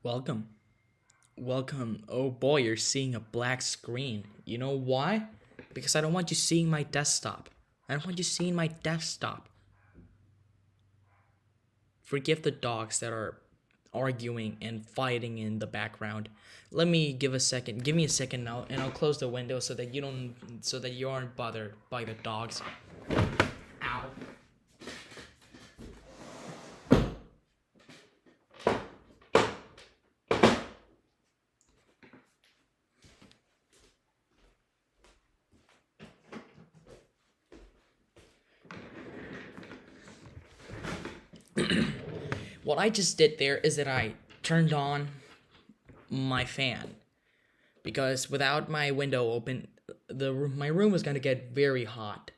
Welcome. Welcome. Oh boy, you're seeing a black screen. You know why? Because I don't want you seeing my desktop. I don't want you seeing my desktop. Forgive the dogs that are arguing and fighting in the background. Let me give a second. Give me a second now, and I'll close the window so that you aren't bothered by the dogs. Ow. What I just did there is that I turned on my fan because without my window open, my room was gonna get very hot.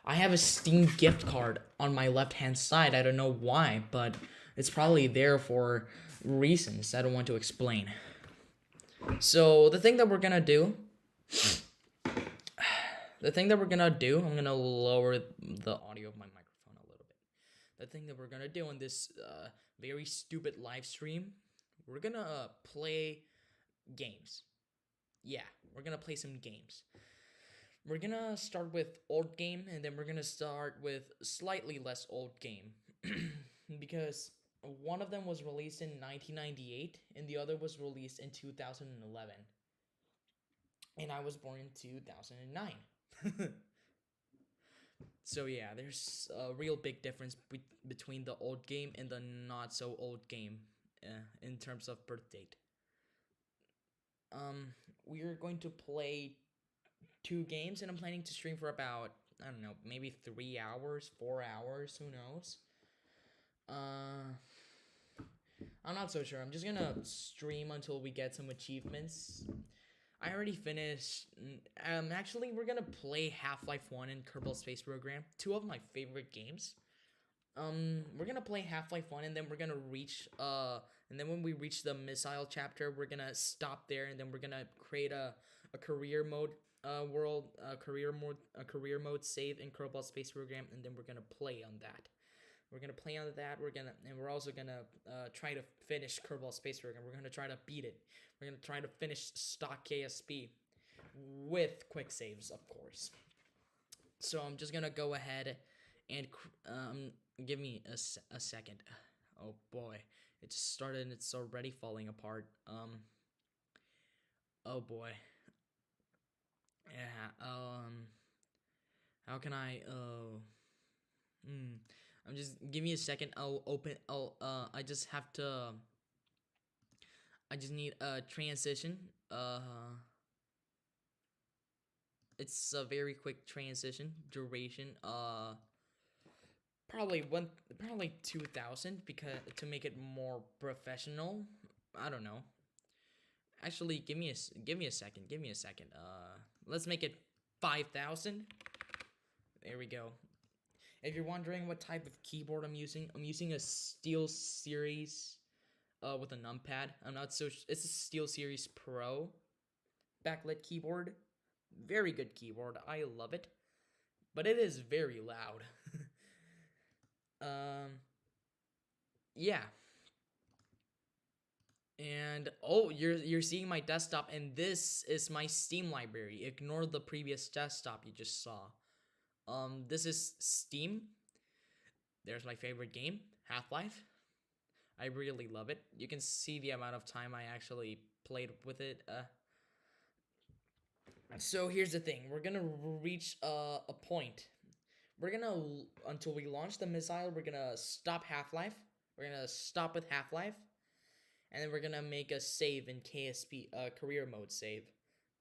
I have a Steam gift card on my left hand side. I don't know why, but it's probably there for reasons I don't want to explain. So I'm gonna lower the audio of my microphone a little bit. The thing that we're gonna do in this very stupid live stream, we're gonna play games. Yeah, we're gonna play some games. We're gonna start with old game, and then we're gonna start with slightly less old game. Because one of them was released in 1998 and the other was released in 2011. And I was born in 2009. So yeah, there's a real big difference between the old game and the not so old game in terms of birth date. We're going to play two games, and I'm planning to stream for about, I don't know, maybe 3 hours, 4 hours, who knows. Uh, I'm not so sure. I'm just gonna stream until we get some achievements. I already finished. Actually, we're gonna play Half-Life 1 and Kerbal Space Program, two of my favorite games. We're gonna play Half-Life 1, and then we're gonna reach and then when we reach the missile chapter, we're gonna stop there, and then we're gonna create a career mode world a career mode save in Kerbal Space Program, and then we're gonna play on that. We're also gonna try to finish Kerbal Space Program. We're gonna try to beat it. We're gonna try to finish stock KSP with quick saves, of course. So I'm just gonna go ahead and give me a second. Oh boy, it just started and it's already falling apart. Oh boy. Yeah. How can I? I'm just give me a second. I'll open. I just have to. I just need a transition. It's a very quick transition duration. Probably 2,000 because to make it more professional. I don't know. Actually, give me a second. Give me a second. Let's make it 5,000. There we go. If you're wondering what type of keyboard I'm using a Steel Series with a numpad. I'm not so it's a Steel Series Pro backlit keyboard. Very good keyboard. I love it. But it is very loud. um yeah. And oh, you're seeing my desktop, and this is my Steam library. Ignore the previous desktop you just saw. This is Steam. There's my favorite game, Half-Life. I really love it. You can see the amount of time I actually played with it. So here's the thing. We're gonna reach a point. We're gonna until we launch the missile. We're gonna stop Half-Life. We're gonna stop with Half-Life, and then we're gonna make a save in KSP career mode save.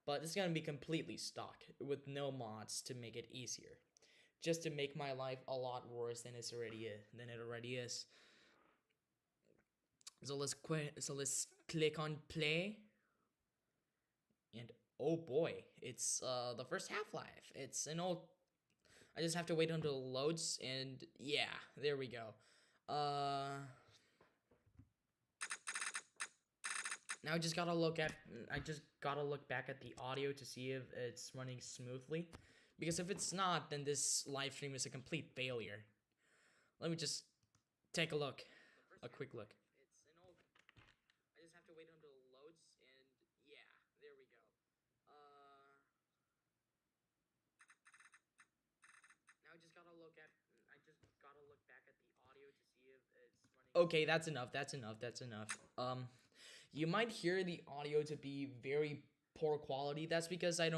But it's gonna be completely stock with no mods to make it easier. Just to make my life a lot worse than it already is. So let's click on play. And oh boy, it's the first Half-Life. It's an old. I just have to wait until it loads, and yeah, there we go. Now I just gotta look back at the audio to see if it's running smoothly, because if it's not, then this live stream is a complete failure. Let me just take a look, a quick look. Okay, that's enough. That's enough. That's enough. You might hear the audio to be very poor quality. That's because I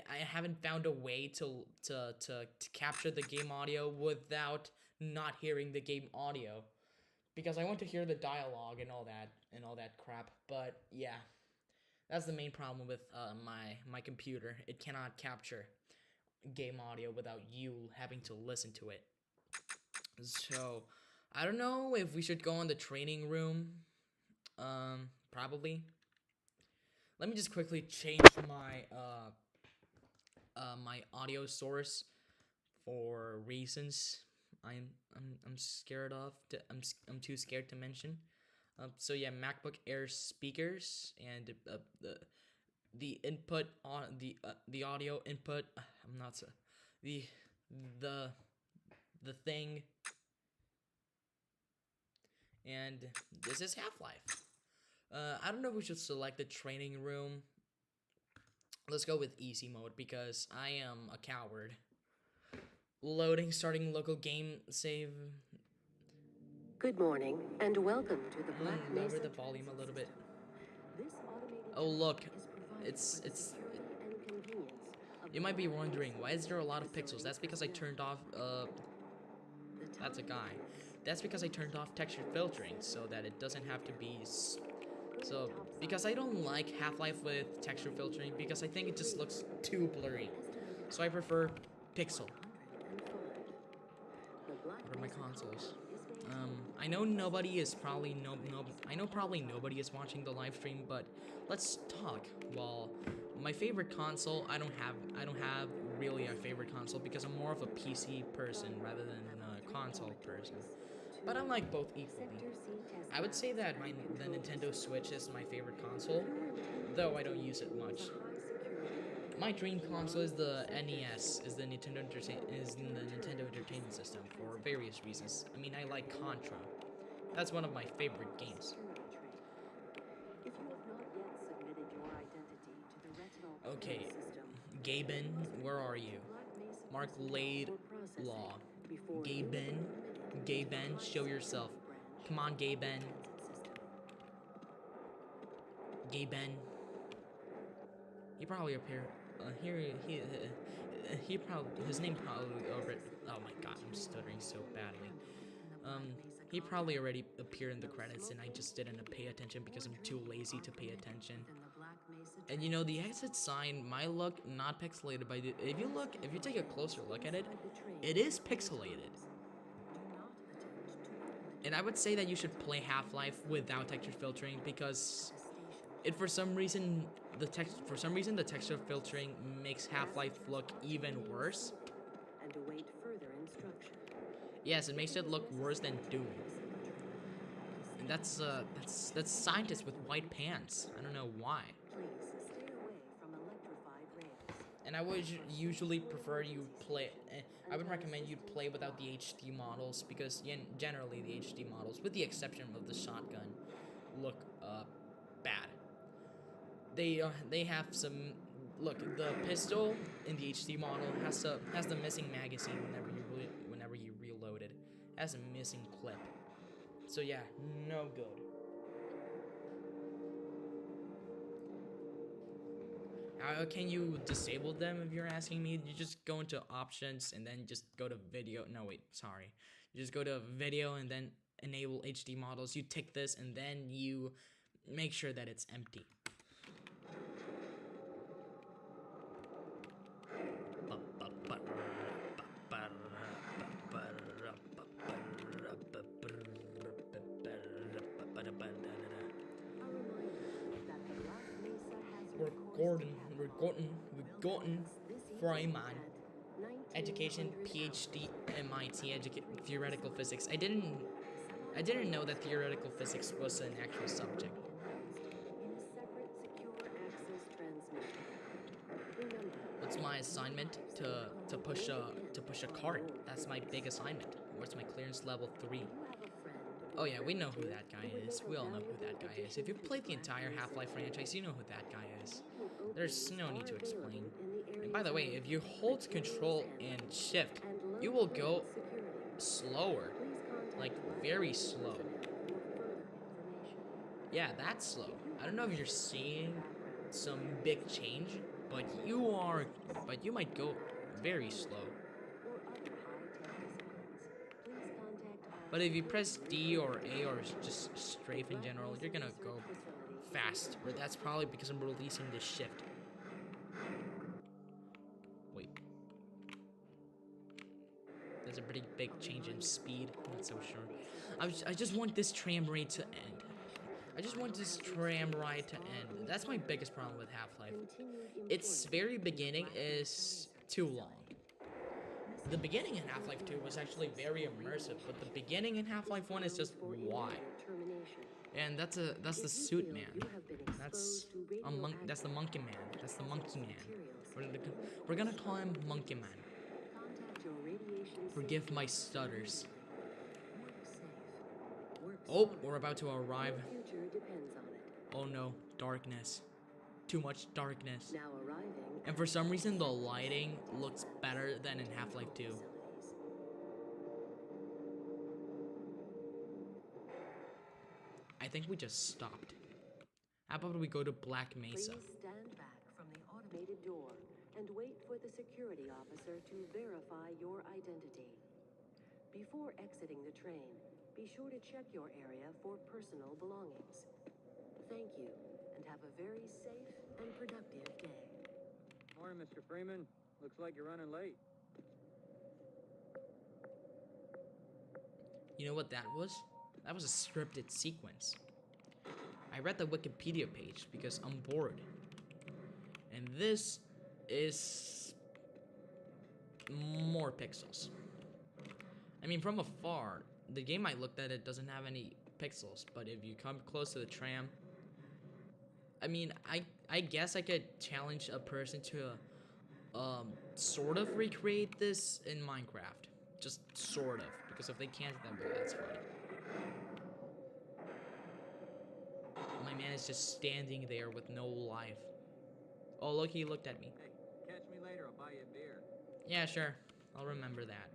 haven't found a way to capture the game audio without not hearing the game audio. Because I want to hear the dialogue and all that crap. But yeah, that's the main problem with my computer. It cannot capture game audio without you having to listen to it. So I don't know if we should go in the training room. Probably. Let me just quickly change my audio source for reasons I'm scared of. I'm too scared to mention. So yeah, MacBook Air speakers and the input on the audio input. I'm not so the the the thing. And this is Half-Life. I don't know if we should select the training room. Let's go with easy mode because I am a coward. Loading, starting local game save. Good morning and welcome to the Black Mesa. Lower the volume a little bit. Oh look, it's. You might be wondering why is there a lot of pixels? That's because I turned off. That's a guy. That's because I turned off texture filtering so that it doesn't have to be. So, because I don't like Half-Life with texture filtering because I think it just looks too blurry. So I prefer pixel. What are my consoles? I know nobody is probably I know probably nobody is watching the live stream, but let's talk. Well, my favorite console, I don't have really a favorite console because I'm more of a PC person rather than a console person. But I like both equally. I would say that the Nintendo Switch is my favorite console, though I don't use it much. My dream console is the NES, is the Nintendo Entertainment System for various reasons. I mean, I like Contra. That's one of my favorite games. Okay, Gaben, where are you? Mark Laidlaw. Gaben, show yourself. Come on, Gaben. He probably appeared. He probably his name probably over. Oh my god, I'm stuttering so badly. He probably already appeared in the credits, and I just didn't pay attention because I'm too lazy to pay attention. And you know, the exit sign might look not pixelated, but if you take a closer look at it, it is pixelated. And I would say that you should play Half-Life without texture filtering because for some reason the texture filtering makes Half-Life look even worse. Yes, it makes it look worse than Doom. And that's scientists with white pants. I don't know why. And I would usually prefer you play. I would recommend you play without the HD models because generally the HD models, with the exception of the shotgun, look bad. They have some. Look, the pistol in the HD model has the missing magazine whenever you reload it. It has a missing clip. So yeah, no good. How can you disable them if you're asking me? You just go into options and then just go to video. No, wait, sorry. You just go to video and then enable HD models. You tick this and then you make sure that it's empty. We're Gordon Freiman, education, PhD, MIT, theoretical physics. I didn't know that theoretical physics was an actual subject. What's my assignment? To push a cart. That's my big assignment. What's my clearance level 3? Oh yeah, we know who that guy is. We all know who that guy is. If you've played the entire Half-Life franchise, you know who that guy is. There's no need to explain. And by the way, if you hold Control and Shift you will go slower, like very slow. Yeah, that's slow. I don't know if you're seeing some big change, but you might go very slow. But if you press D or A or just strafe in general, you're gonna go fast. Or that's probably because I'm releasing the shift. Wait. There's a pretty big change in speed. I'm not so sure. I just want this tram ride to end. I just want this tram ride to end. That's my biggest problem with Half-Life. Its very beginning is too long. The beginning in Half-Life 2 was actually very immersive, but the beginning in Half-Life 1 is just why. And that's the suit man. That's that's the monkey man. That's the monkey man. We're gonna call him Monkey Man. Forgive my stutters. Oh, we're about to arrive. Oh no, darkness. Too much darkness. And for some reason, the lighting looks better than in Half-Life 2. I think we just stopped. How about we go to Black Mesa? Please stand back from the automated door and wait for the security officer to verify your identity. Before exiting the train, be sure to check your area for personal belongings. Thank you, and have a very safe and productive day. Morning, Mr. Freeman. Looks like you're running late. You know what that was? That was a scripted sequence. I read the Wikipedia page because I'm bored. And this is more pixels. I mean, from afar, the game I looked at, it doesn't have any pixels, but if you come close to the tram, I mean, I guess I could challenge a person to sort of recreate this in Minecraft. Just sort of, because if they can't, then well, that's fine. My man is just standing there with no life. Oh, look, he looked at me. Hey, catch me later. I'll buy you a beer. Yeah, sure. I'll remember that.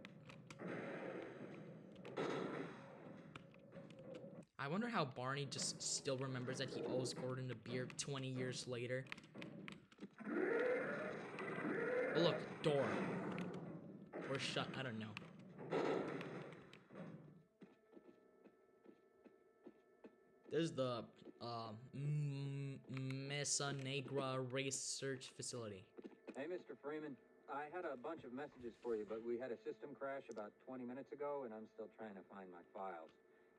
I wonder how Barney just still remembers that he owes Gordon a beer 20 years later. Oh, look, door. Or shut, I don't know. There's the Mesa Negra Research Facility. Hey, Mr. Freeman. I had a bunch of messages for you, but we had a system crash about 20 minutes ago, and I'm still trying to find my files.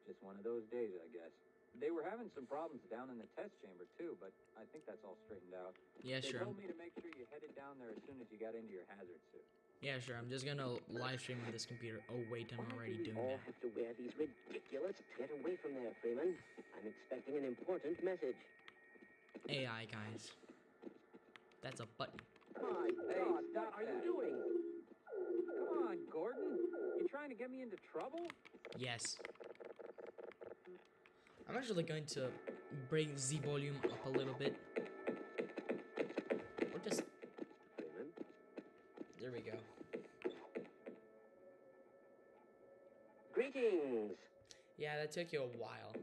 Just one of those days, I guess. They were having some problems down in the test chamber, too, but I think that's all straightened out. Yeah, sure. They told me to make sure you headed down there as soon as you got into your hazard suit. Yeah, sure. I'm just gonna live stream on this computer. Oh, wait, I'm already doing all that. have to wear these ridiculous... Get away from there, Freeman. I'm expecting an important message. AI, guys. That's a button. My God, what are you doing? Come on, Gordon. You trying to get me into trouble? Yes. I'm actually going to bring the volume up a little bit. Or just... Freeman? There we go. Greetings. Yeah, that took you a while.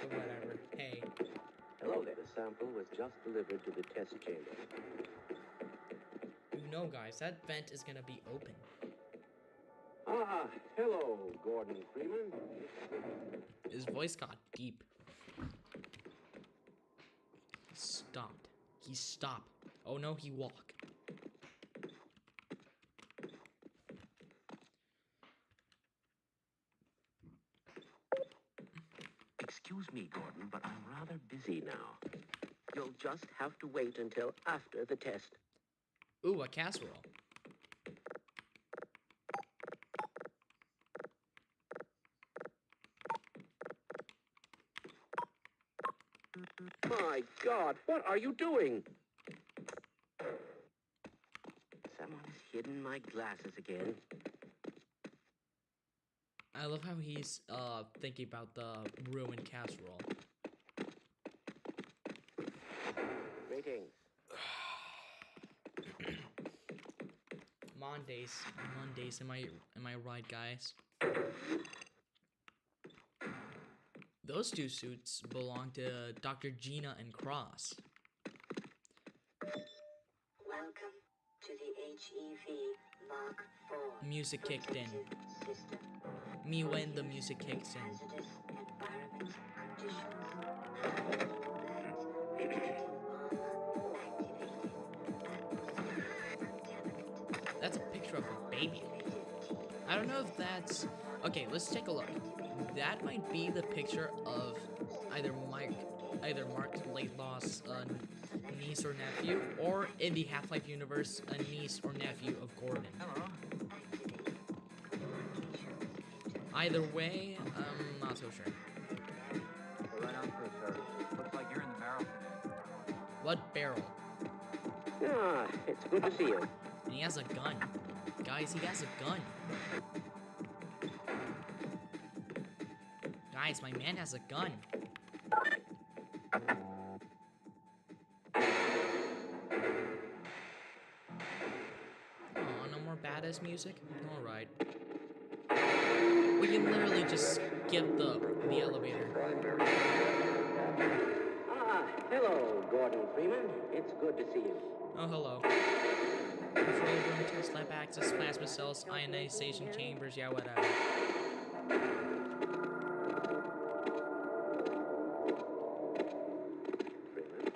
But whatever. Hey. Hello there. The sample was just delivered to the test chamber. You know, guys, that vent is gonna be open. Ah, hello, Gordon Freeman. His voice got deep. He stopped. He stopped. Oh no, he walked. Excuse me, Gordon, but I'm rather busy now. You'll just have to wait until after the test. Ooh, a casserole. My God, what are you doing? Someone has hidden my glasses again. I love how he's thinking about the ruined casserole. Greetings. Mondays. Mondays, am I right, guys? Those two suits belong to Dr. Gina and Cross. Welcome to the HEV Mark IV. Music kicked in. System. Me when the music kicks in. Hazardous environment conditions. Protective armor activated. Atmosphere contaminant. That's a picture of a baby. I don't know if that's... Okay, let's take a look. That might be the picture of either Mark Laidlaw's niece or nephew, or in the Half-Life universe, a niece or nephew of Gordon. Hello. Either way, I'm not so sure. Right on through, sir. Looks like you're in the barrel today. What barrel? Ah, it's good to see you. And he has a gun. Guys, he has a gun. Guys, my man has a gun. Oh, no more badass music? Alright. We can literally just skip the elevator. Ah, hello, Gordon Freeman. It's good to see you. Oh, hello. Control room, test lab access, plasma cells, ionization chambers, yeah, whatever. Freeman?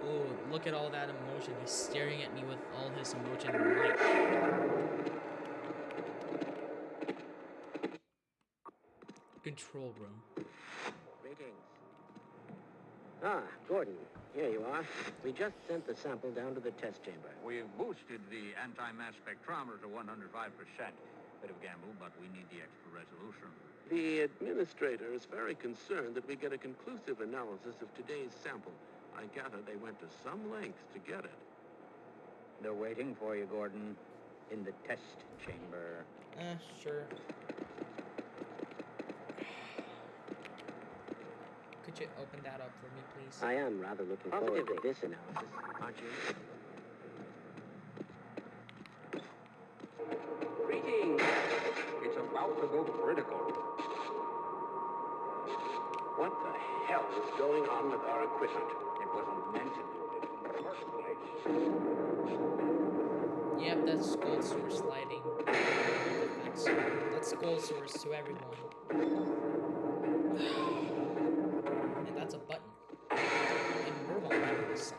Oh, look at all that emotion. He's staring at me with all his emotion and light. Control room. Greetings. Ah, Gordon, here you are. We just sent the sample down to the test chamber. We've boosted the anti-mass spectrometer to 105%. Bit of gamble, but we need the extra resolution. The administrator is very concerned that we get a conclusive analysis of today's sample. I gather they went to some lengths to get it. They're waiting for you, Gordon, in the test chamber. Sure. Could you open that up for me, please? I am rather looking forward to this analysis, aren't you? Greetings! It's about to go critical. What the hell is going on with our equipment? It wasn't meant to do this in the first place. Yep, that's gold source lighting. That's gold source to everyone. And that's a button. And we're on the other side.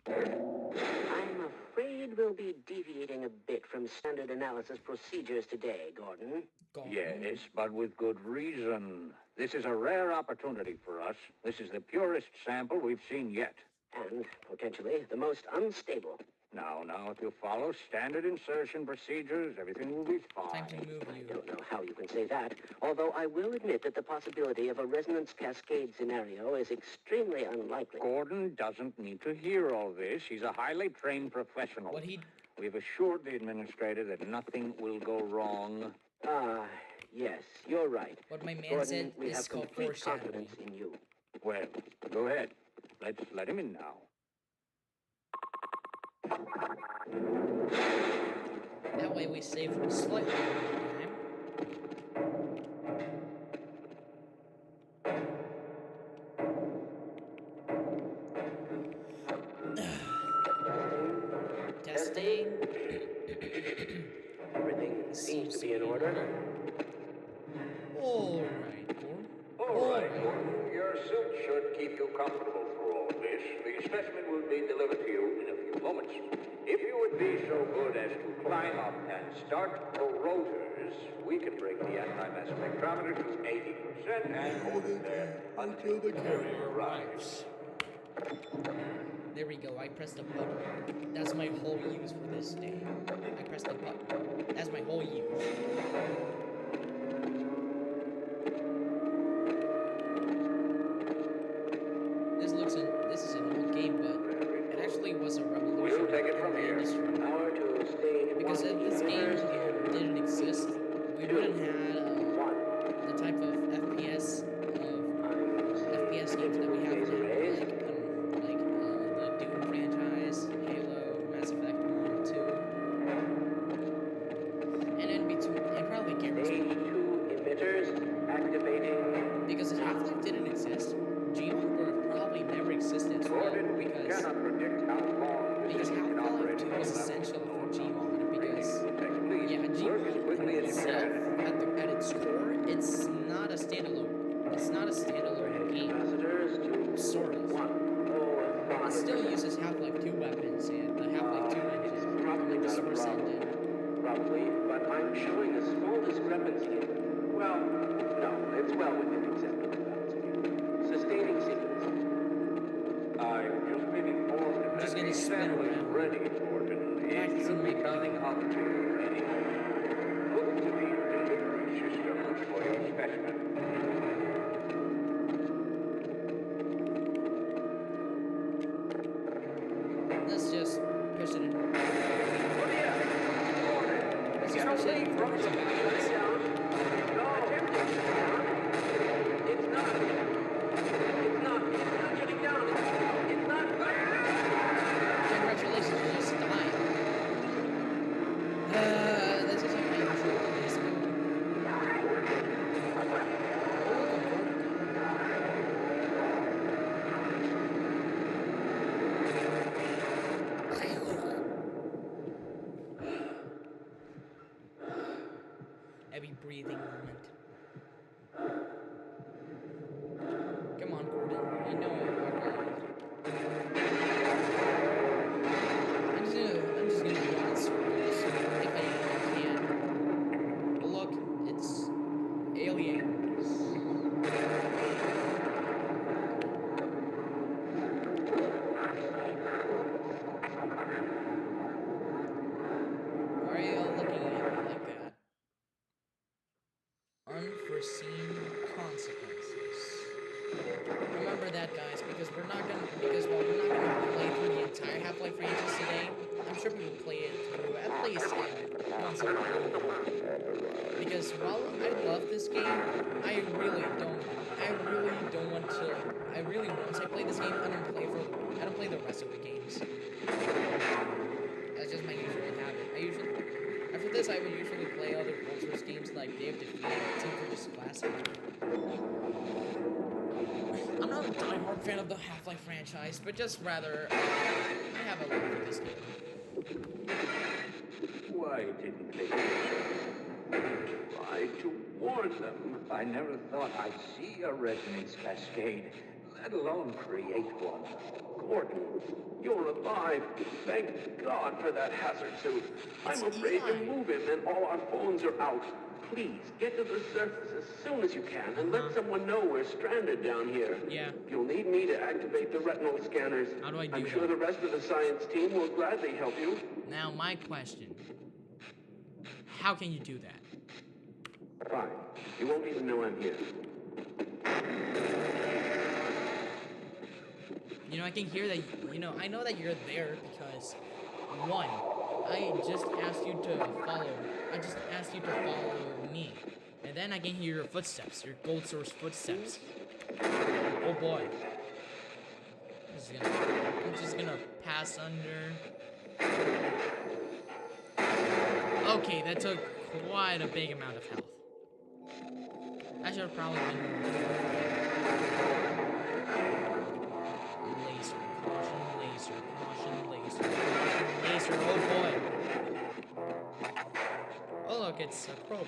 I'm afraid we'll be deviating a bit from standard analysis procedures today, Gordon. Yes, but with good reason. This is a rare opportunity for us. This is the purest sample we've seen yet. And, potentially, the most unstable. Now, if you follow standard insertion procedures, everything will be Time to fine. move I you. don't know how you can say that, although I will admit that the possibility of a resonance cascade scenario is extremely unlikely. Gordon doesn't need to hear all this. He's a highly trained professional. What he... We've assured the administrator that nothing will go wrong. Ah, yes, you're right. What my man Gordon, said we is have called complete foreshadowing. confidence in you. Well, go ahead. Let's let him in now. That way we save slightly more time. Testing. Everything seems to be in order. All right, Gordon. All right, Gordon. Your suit should keep you comfortable through all this. The specimen will be delivered to you in a few moments. If you would be so good as to climb up and start the rotors, we can bring the anti-mass spectrometer to 80% and hold it there until the carrier arrives. There we go. I pressed the button. That's my whole use for this day. I pressed the button. That's my whole use. This is an old game, but it actually was a revolution We'll take it in from the here. industry. Power to stage Because one if this game universe. didn't exist, Maybe two. I probably can't Stage respond. 2 emitters activating. Because if Half-Life didn't exist, Gmod would have probably never existed as well. Gordon, we Because cannot predict how long this because thing can Half-Life operate 2 in was low essential levels. for Gmod because Please, yeah, work as Gmod quickly as you itself can. at its core, it's not a standalone. It's not a standalone game. Capacitors to Sort of. 105%. It still uses Half-Life 2 weapons and the Half-Life 2 engine. It's I probably mean, the not a Source problem. engine. Probably, but I'm showing a small discrepancy. Well, no, it's well within acceptable bounds. Sustaining sequence. I've just been informed that Just gonna the spin sample is around. ready, Gordon. It Practicing should be my coming breathing. up to any moment. Look to the delivery systems for your specimen. Let's just push it in. Oh yeah, Gordon. Let's Get just push away it from forwards and the backwards. Congratulations, you just died. This is like my usual disco. Heavy breathing moment. Come on, Gordon. You know it. I'm just gonna run in circles if I can. Look, it's aliens. Why are you all looking at me like that? Unforeseen consequences. Remember that, guys, because we're not gonna play through the entire Half-Life franchise today. I'm sure we will play it through at least once in a while. Because while I love this game, I really don't want to. I really once I play this game, I don't play the rest of the games. That's just my usual habit. After this, I would usually play other Cold Source games like Day of Defeat, Team Fortress Classic. I'm not a diehard fan of the Half-Life franchise, but just rather, I have a love for this game. Why didn't they Try to warn them. I never thought I'd see a resonance cascade, let alone create one. Gordon, you're alive. Thank God for that hazard suit. It's I'm afraid to Eli. move him and all our phones are out. Please, get to the surface as soon as you can and let someone know we're stranded down here. Yeah. You'll need me to activate the retinal scanners. How do I do I'm that? sure the rest of the science team will gladly help you. Now, my question. How can you do that? Fine. You won't even know I'm here. You know, I can hear that, I know that you're there because, one, I just asked you to follow me. And then I can hear your footsteps, your Gold Source footsteps. Oh boy. I'm just gonna pass under. Okay, that took quite a big amount of health. I should have probably been more laser, caution, laser, oh boy. Oh look, it's a crowbar.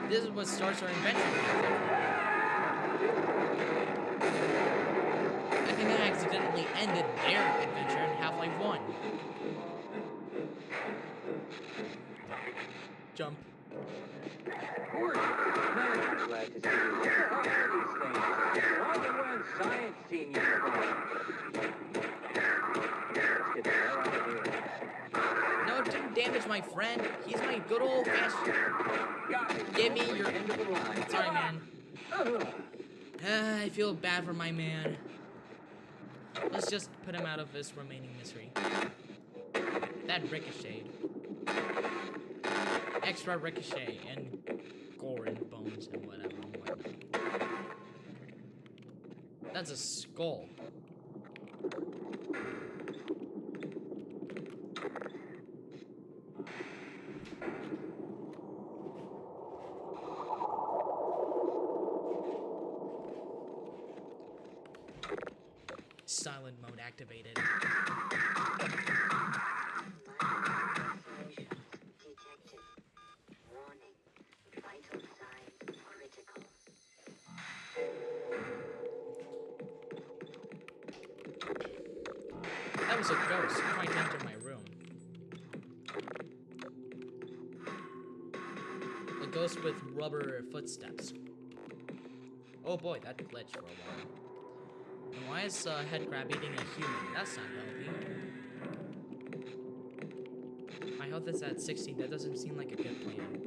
This is what starts our adventure. I think I accidentally ended their adventure in Half-Life 1. Jump. Gordon, man, I'm glad to see you. What the hell are these things? Why they wearing science team uniforms? Let's get the hell out of here. No, don't damage my friend. He's my good old fashioned. Got it. Give me your. End of the line. Sorry, man. Ugh. I feel bad for my man. Let's just put him out of this remaining misery. That ricocheted. Extra ricochet and gore and bones and whatever. That's a skull. activated. Detected. Warning. Vital signs critical. That was a ghost trying to enter my room. A ghost with rubber footsteps. Oh boy, that glitched for a while. And why is head crab eating a human? That's not healthy. My health is at 16. That doesn't seem like a good plan.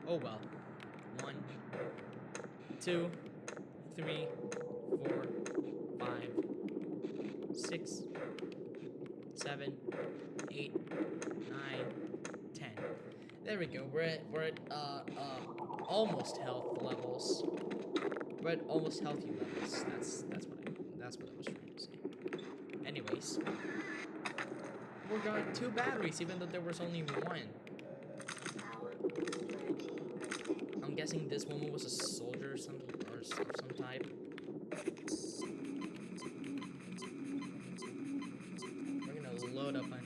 Oh well. 1, 2, 3, 4, 5, 6, 7, 8, 9, 10. There we go. We're at almost health levels. We're at almost healthy levels. That's what I was trying to say. Anyways, we got 2 batteries, even though there was only 1. I'm guessing this woman was a soldier or some type. We're gonna load up on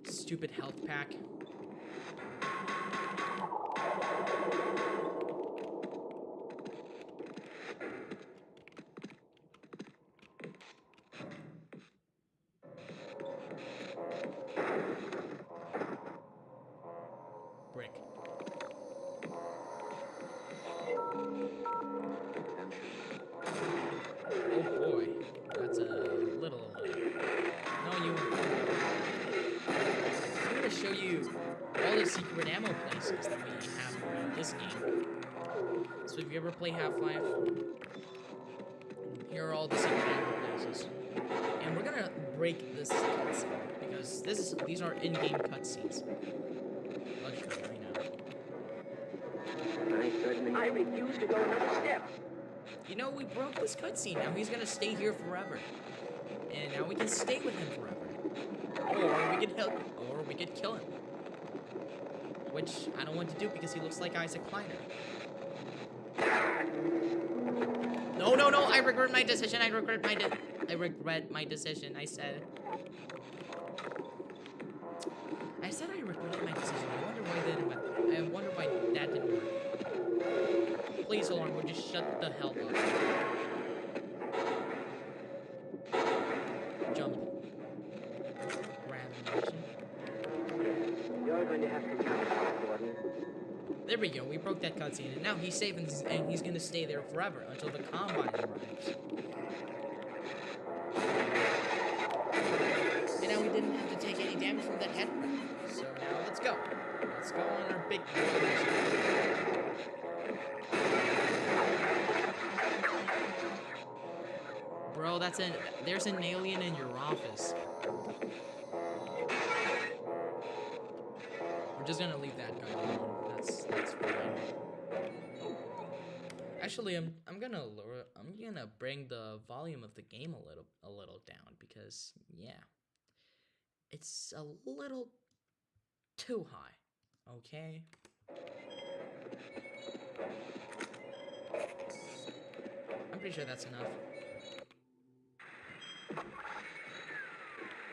stupid health pack. Brick. Oh boy, that's a little. No, I'm gonna show you all the secret ammo places that we have around this game. So if you ever play Half-Life, here are all the secret ammo places. And we're gonna break this cutscene because these are in-game cutscenes. Let's show you right now. I refuse to go another step. You know, we broke this cutscene. Now he's gonna stay here forever. And now we can stay with him forever. Or we could kill him. Which I don't want to do because he looks like Isaac Kleiner. No, I regret my decision. I regret my decision. I said I regretted my decision. I wonder why that didn't work. Please, hold on, we'll just shut the hell up. Jump. Randomization. You're going to have to jump, Gordon. There we go, we broke that cutscene, and now he's safe and he's gonna stay there forever until the Combine arrives. And now we didn't have to take any damage from that head. So now let's go. Let's go on our big Bro, there's an alien in your office. We're just gonna leave that guy alone. That's fine. Actually, I'm gonna bring the volume of the game a little down because yeah, it's a little too high. Okay. I'm pretty sure that's enough.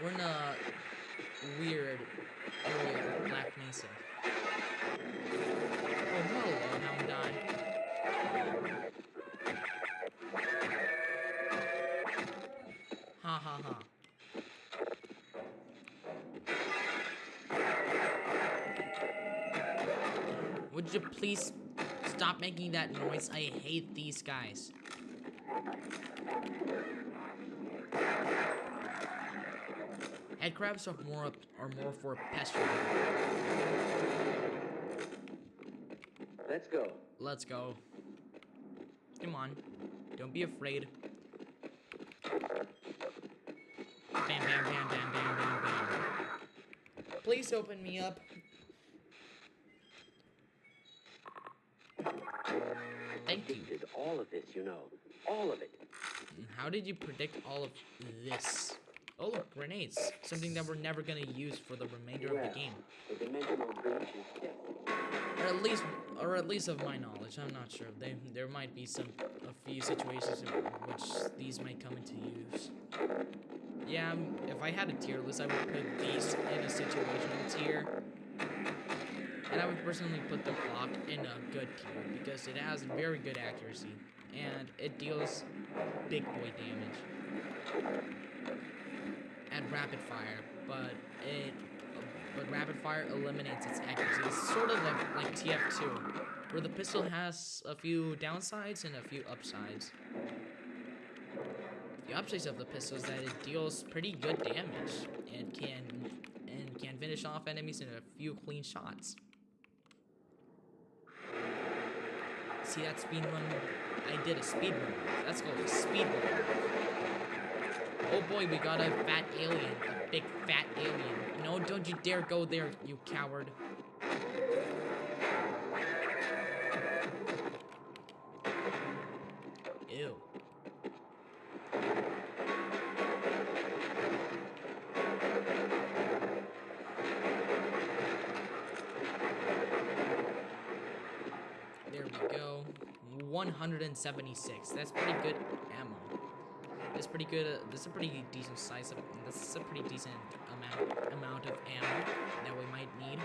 We're in a weird area of Black Mesa. Oh, hello, Hound Die. Ha ha ha. Would you please stop making that noise? I hate these guys. Headcrabs are more for pestering. Let's go. Let's go. Come on. Don't be afraid. Bam, bam, bam, bam, bam, bam, bam. Please open me up. Thank you. Predicted all of this, you know. All of it. How did you predict all of this? Oh look, grenades. Something that we're never gonna use for the remainder of the game. The dimensional breach is stiff. Or at least of my knowledge. I'm not sure. There might be a few situations in which these might come into use. Yeah, if I had a tier list, I would put these in a situational tier. And I would personally put the clock in a good tier because it has very good accuracy and it deals big boy damage at rapid fire, but rapid fire eliminates its accuracy. It's sort of like TF2, where the pistol has a few downsides and a few upsides. The upsides of the pistol is that it deals pretty good damage and can finish off enemies in a few clean shots. See that speed run? I did a speed run. That's called a speed run. Oh boy, we got a fat alien. A big fat alien. No, don't you dare go there, you coward. Ew. There we go. 176. That's pretty good ammo. That's pretty good. This is a pretty decent size of. This is a pretty decent amount of ammo that we might need.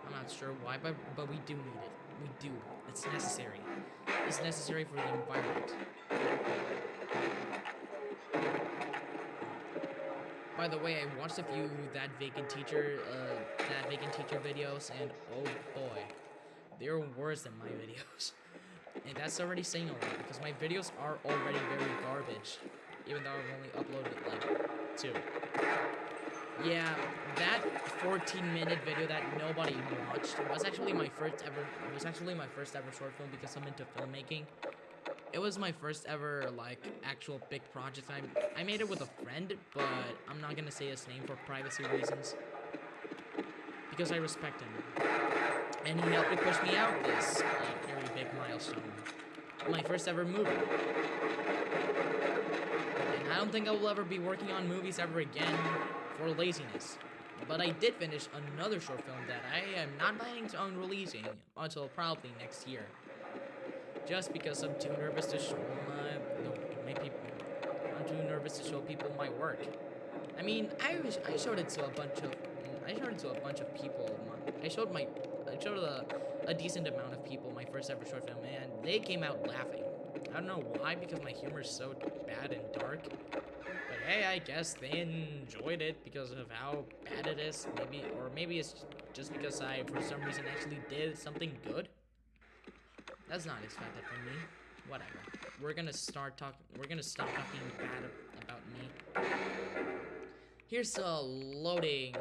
I'm not sure why, but we do need it. We do. It's necessary. It's necessary for the environment. By the way, I watched a few that vacant teacher videos, and oh boy, they're worse than my videos. And that's already saying a lot because my videos are already very garbage, even though I've only uploaded like 2. Yeah, that 14-minute video that nobody watched was actually my first ever. It was actually my first ever short film because I'm into filmmaking. It was my first ever like actual big project. I made it with a friend, but I'm not gonna say his name for privacy reasons because I respect him. And he helped me push me out this very big milestone. My first ever movie. And I don't think I will ever be working on movies ever again for laziness. But I did finish another short film that I am not planning on releasing until probably next year. Just because I'm too nervous to show people my work. I mean, I showed it to a bunch of people. I showed a decent amount of people my first ever short film, and they came out laughing. I don't know why, because my humor is so bad and dark. But hey, I guess they enjoyed it because of how bad it is. Maybe it's just because I, for some reason, actually did something good. That's not expected from me. Whatever. We're gonna stop talking bad about me. Here's a loading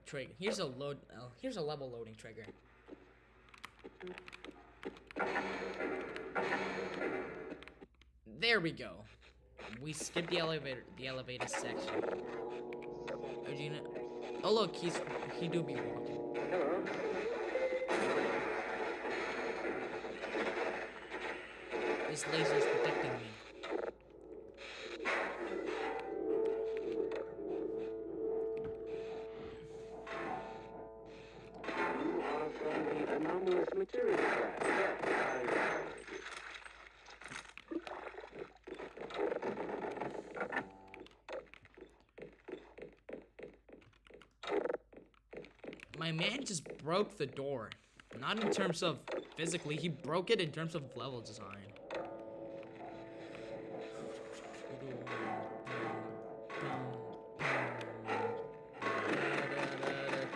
trigger. Here's a level loading trigger. There we go. We skipped the elevator section. Oh look, he do be walking. Hello. This laser is protecting me. You are from the anomalous material class. Yes, My man just broke the door. Not in terms of physically, he broke it in terms of level design.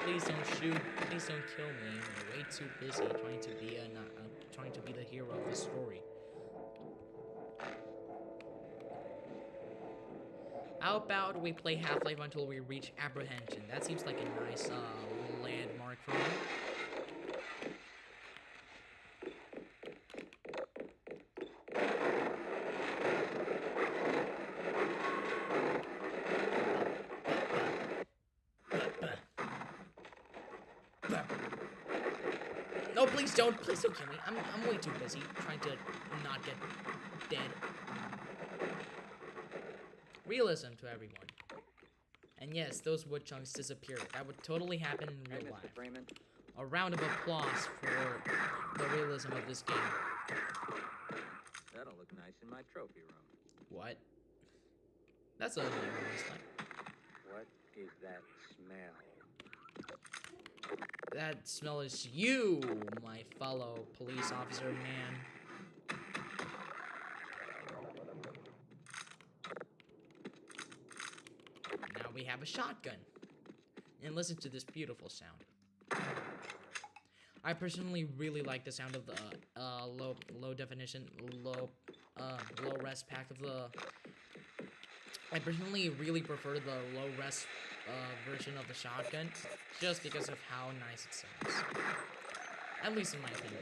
Please don't shoot. Please don't kill me. I'm way too busy trying to be the hero of the story. How about we play Half-Life until we reach apprehension? That seems like a nice landmark for me. No, please don't kill me. I'm way too busy trying to not get dead. Realism to everyone. And yes, those wood chunks disappeared. That would totally happen in Hey, real Mr. life. Freeman. A round of applause for the realism of this game. That'll look nice in my trophy room. What? That's a new one. What is that smell? That smell is you, my fellow police officer man. Now we have a shotgun. And listen to this beautiful sound. I personally really like the sound of the low definition, low res pack of the. I personally really prefer the low res version of the shotgun, just because of how nice it sounds. At least in my opinion.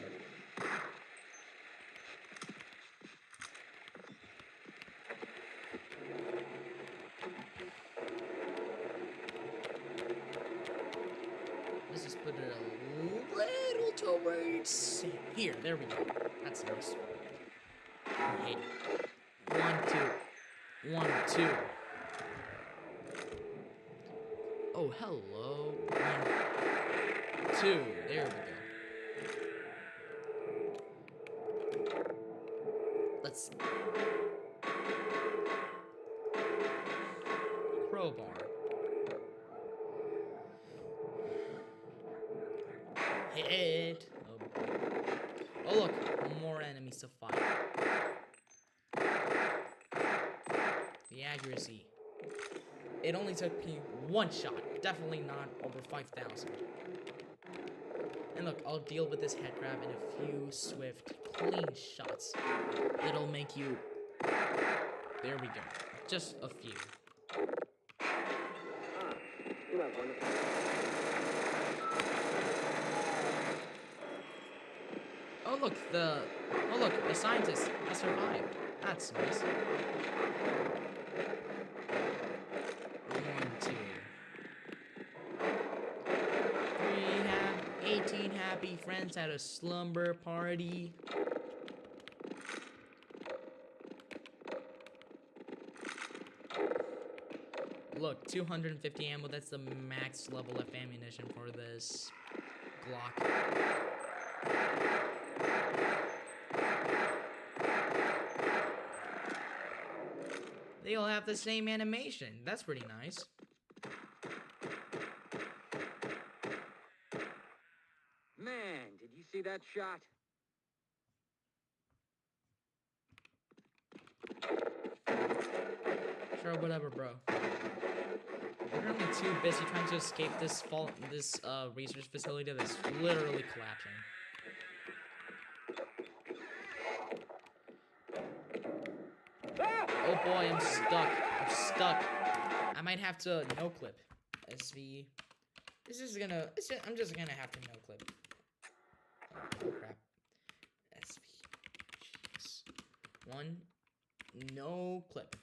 Let's just put it a little towards here. There we go. That's nice. Okay. 1, 2. 1, 2. Oh, hello. 1, 2. There we go. Let's. Crowbar. Hit. Oh, look. More enemies to fight. The accuracy. It only took me one shot. Definitely not over 5,000. And look, I'll deal with this head grab in a few swift, clean shots. It'll make you... There we go. Just a few. You have wonderful. Oh look, the scientist has survived. That's nice. 1, 2. 18 happy friends at a slumber party. Look, 250 ammo, that's the max level of ammunition for this Glock. They all have the same animation. That's pretty nice. Man, did you see that shot? Sure, whatever, bro. We're currently too busy trying to escape this research facility that's literally collapsing. Oh boy, I'm stuck. I'm stuck. I might have to no clip. SV. I'm just gonna have to no clip. Oh crap. SV. Jeez. 1. No clip.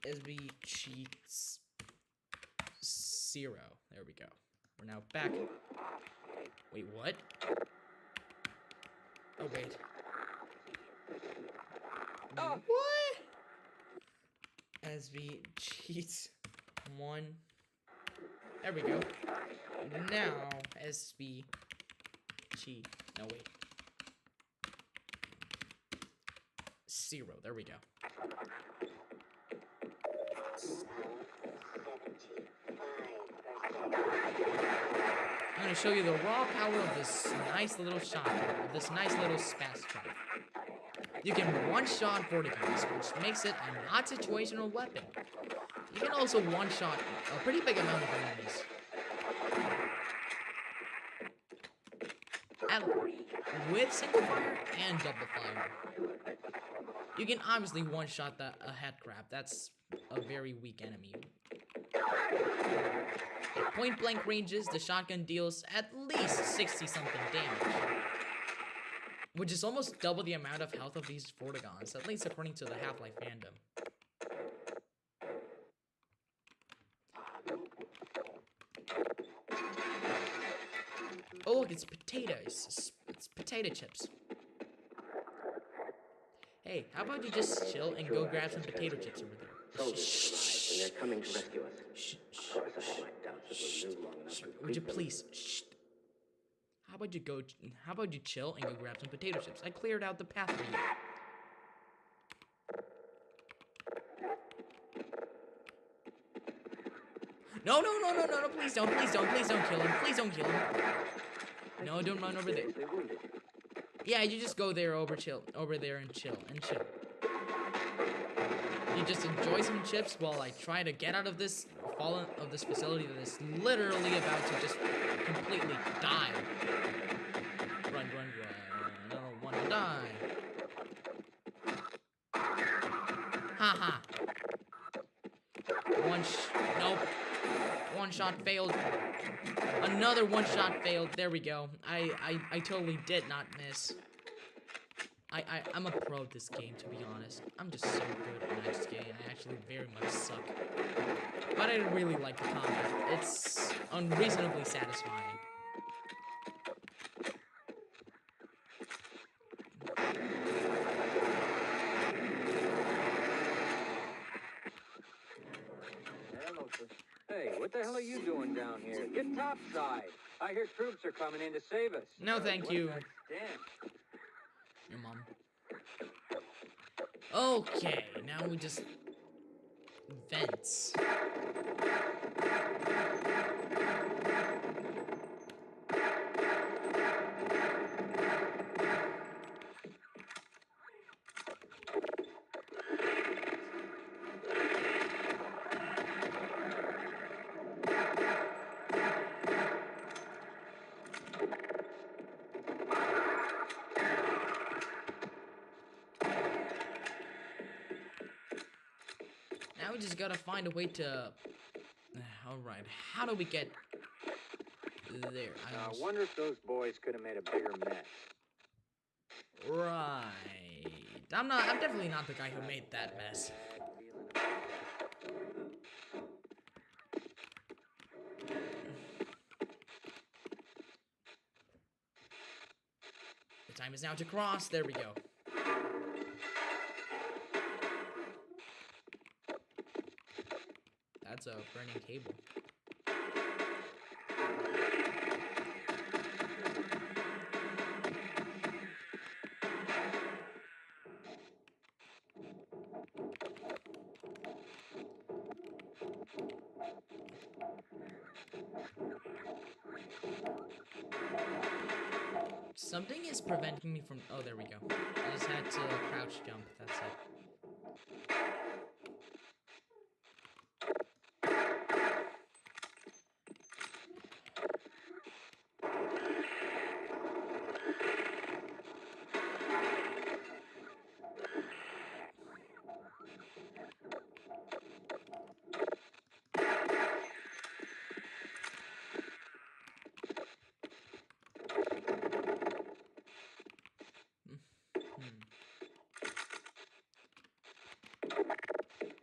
SB cheats 0. There we go. We're now back. Wait, what? Oh, wait. Oh. What? SB cheats 1. There we go. Now, SB cheat. No, wait. 0. There we go. I'm gonna show you the raw power of this nice little shotgun, of this nice little spaz trap. You can one-shot verticals, which makes it a not situational weapon. You can also one-shot a pretty big amount of enemies. With single fire and double fire. You can obviously one-shot a head crab. That's a very weak enemy. At point-blank ranges, the shotgun deals at least 60-something damage. Which is almost double the amount of health of these Vortigons, at least according to the Half-Life fandom. Oh look, it's potatoes. It's potato chips. Hey, how about you just chill and go grab some potato chips over there? Soldiers arrived, and they're coming to rescue us. Shh, Of course, I had my doubts that we'll live long enough to Would you greet them. please? Shh. How about you go? How about you chill and go grab some potato chips? I cleared out the path for you. No, no, no, no, no, no! Please don't kill him! Please don't kill him! No, don't run over there. Seriously wounded. Yeah, you just go there over there and chill. You just enjoy some chips while I try to get out of this facility that is literally about to just completely die. Run, run, run. I don't want to die. Haha. Nope. One shot failed. Another one shot failed. There we go. I totally did not miss. I'm a pro at this game, to be honest. I'm just so good at this game. I actually very much suck. But I really like the combat. It's unreasonably satisfying. Hello, sir. Hey, what the hell are you doing down here? Get topside. I hear troops are coming in to save us. No, thank you. Damn. Your mom. Okay, now we just vents. Now we just gotta find a way to. Alright, how do we get there? I wonder if those boys could have made a bigger mess. Right. I'm definitely not the guy who made that mess. The time is now to cross. There we go. That's a burning cable. Something is preventing me from. Oh, there we go. I just had to crouch jump. That's it.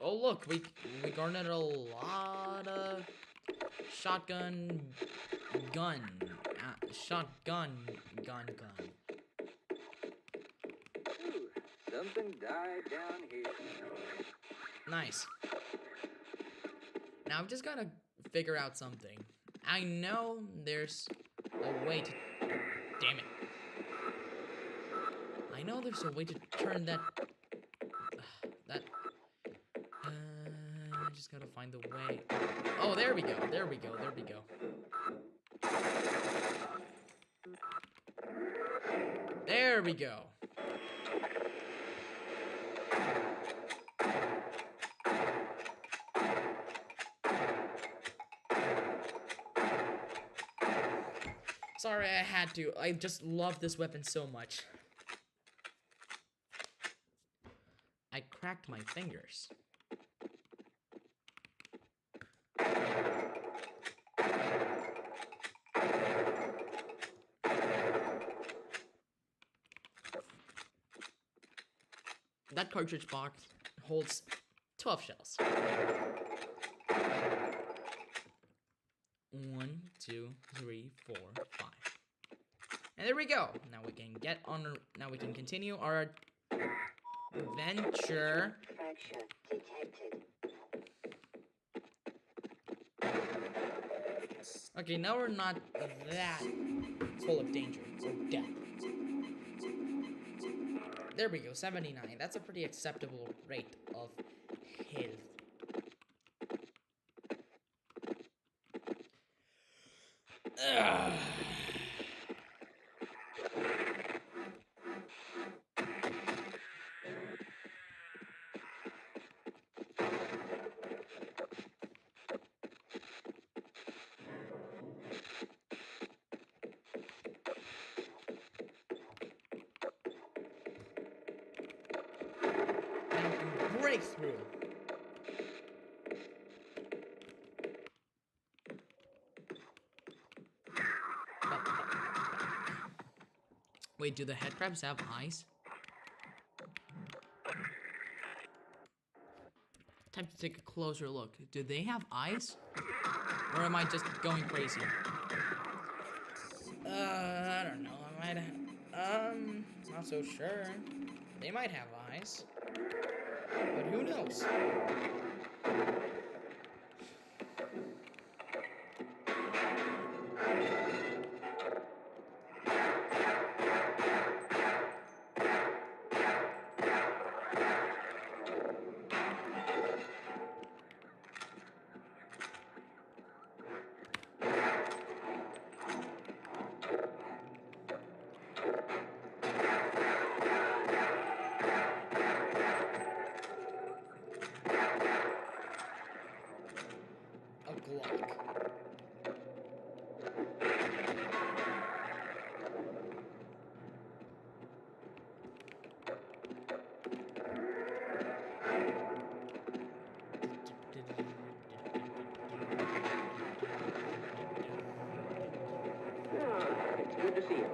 Oh look, we garnered a lot of shotgun gun. Ooh, something died down here. Nice. Now I've just gotta figure out something. I know there's a way to. Damn it. I know there's a way to turn that. I just gotta find the way. Oh, there we go. There we go. There we go. There we go. Sorry, I had to. I just love this weapon so much. I cracked my fingers. That cartridge box holds 12 shells. 1, 2, 3, 4, 5. And there we go. Now we can get on. Now we can continue our Venture. Fracture detected. Okay, now we're not that full of danger or death. There we go, 79. That's a pretty acceptable rate of health. Ugh. Now we can break through. Wait, do the headcrabs have eyes? Time to take a closer look. Do they have eyes? Or am I just going crazy? I don't know. I might not so sure. They might have eyes. But who knows? A Glock. It's good to see you.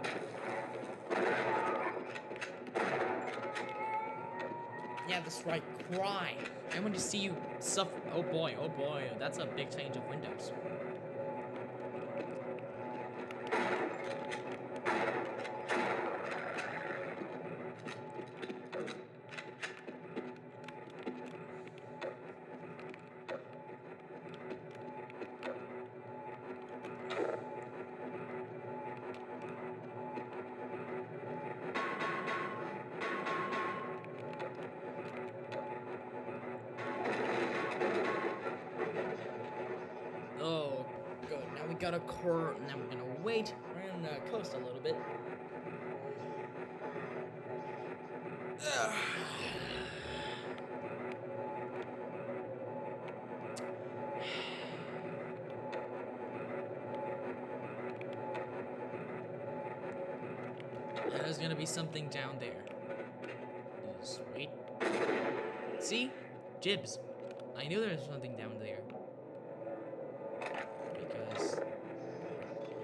Yeah, that's right. Cry. I want to see you suffer. Oh boy, that's a big change of windows. Oh, good. Now we got a core. Now we're gonna wait. We're gonna coast a little bit. Ugh. There's gonna be something down there. Just wait. See? Jibs. I knew there was something down there. Because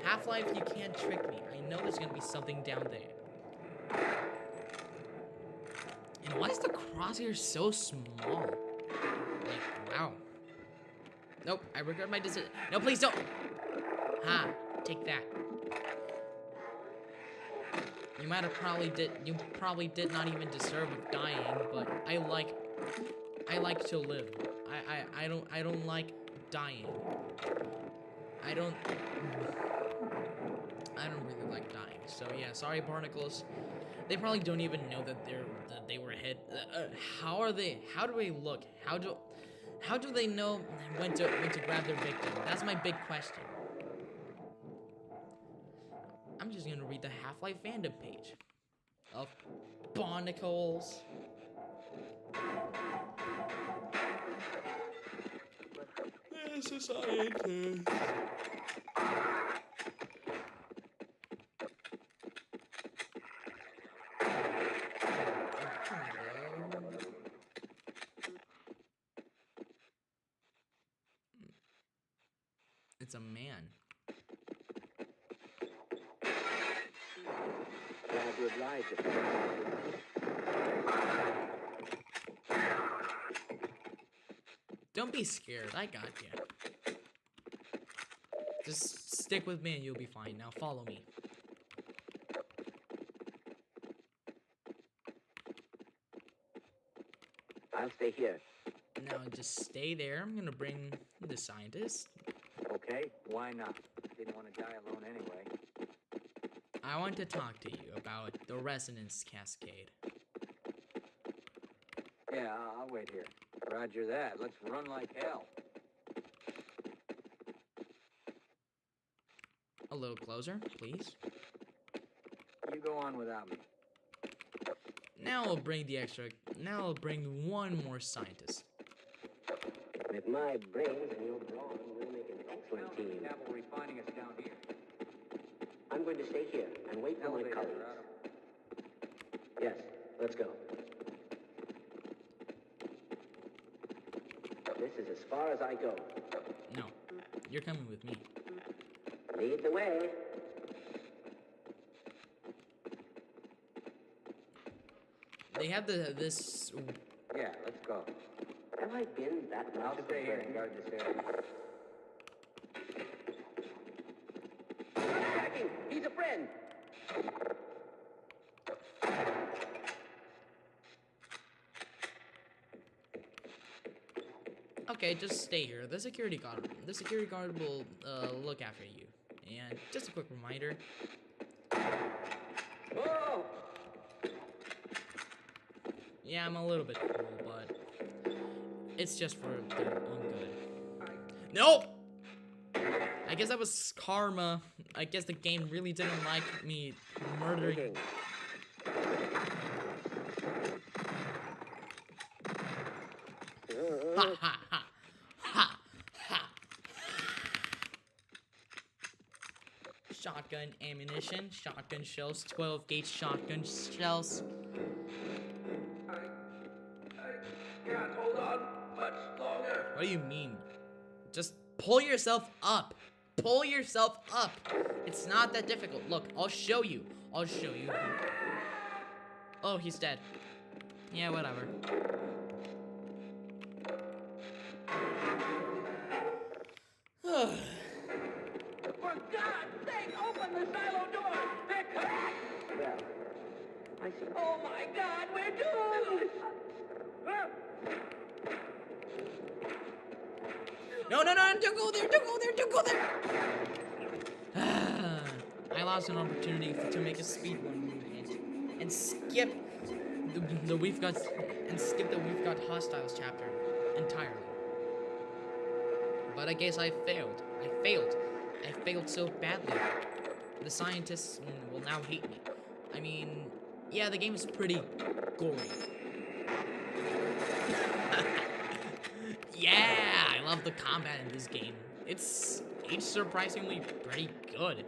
Half-Life, you can't trick me. I know there's gonna be something down there. And why is the crosshair so small? Like, wow. Nope, I regret my decision. No, please don't! Ha! Take that. You might have you probably did not even deserve dying, but I like to live. I don't like dying. I don't really like dying. So yeah, sorry Barnacles. They probably don't even know that they were hit. How do they look? How do they know when to grab their victim? That's my big question. I'm just gonna read the Half-Life fandom page of Barnacles. It's a scientist. It's a man. Glad to oblige you. Don't be scared. I got you. Just stick with me and you'll be fine. Now follow me. I'll stay here. Now just stay there. I'm gonna bring the scientist. Okay, why not? Didn't want to die alone anyway. I want to talk to you about the resonance cascade. Yeah, I'll wait here. Roger that. Let's run like hell. A little closer, please. You go on without me. Now I'll bring the extra. Now I'll bring one more scientist. With my brains and your brawn, we'll make an excellent team. Cavalry finding us down here. I'm going to stay here and wait for my Elevator, colleagues. Rado. Yes, let's go. This is as far as I go. No, you're coming with me. Lead the way. They have this. Yeah, let's go. Have I been that much I'll of a stay here and friend? guard this area. Attacking! He's a friend! Okay, just stay here. The security guard will look after you. And just a quick reminder. Whoa! Yeah, I'm a little bit cool, but it's just for their own good. Nope! I guess that was karma. I guess the game really didn't like me murdering. Ha ha ha ha ha. Shotgun ammunition, shotgun shells, 12 gauge shotgun shells. I can't hold on much longer. What do you mean? Just pull yourself up. Pull yourself up. It's not that difficult. Look, I'll show you. I'll show you. Oh, he's dead. Yeah, whatever. For God's sake, open the silo door! They're coming! Well, I see. Oh my God, we're doomed! No, no, no, don't go there, don't go there, don't go there! I lost an opportunity to make a speedrun movement and skip the we've got hostiles chapter entirely. But I guess I failed. I failed so badly. The scientists will now hate me. I mean, yeah, the game is pretty gory. Yeah, I love the combat in this game. It's surprisingly pretty good.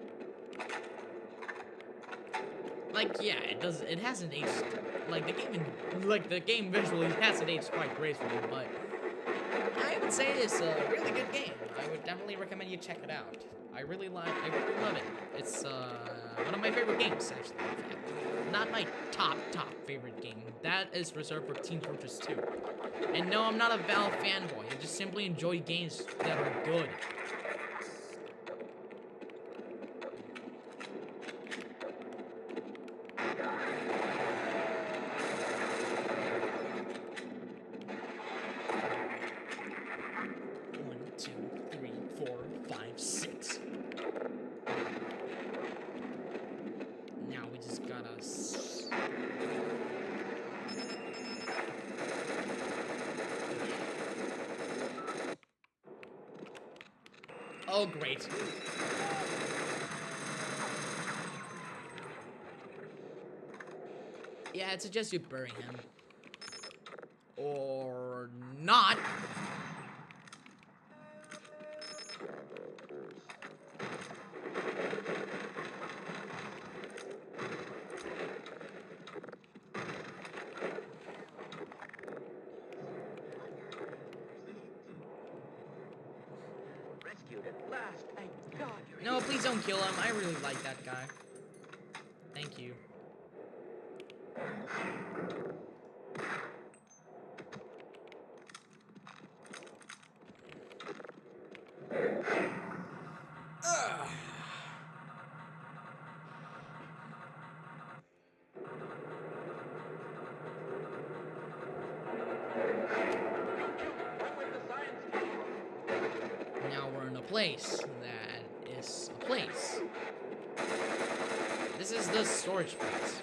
Like, yeah, it hasn't aged, the game visually hasn't aged quite gracefully, but I would say it's a really good game. I would definitely recommend you check it out. I really love it. It's one of my favorite games, actually. In fact, not my top favorite game. That is reserved for Team Fortress 2. And no, I'm not a Valve fanboy. I just simply enjoy games that are good. Now we just gotta... Oh, great. Yeah, I'd suggest you bury him. Or not. Rescued at last. Thank God you're No, please don't kill him. I really like that guy. Thank you. place that is a place. This is the storage place.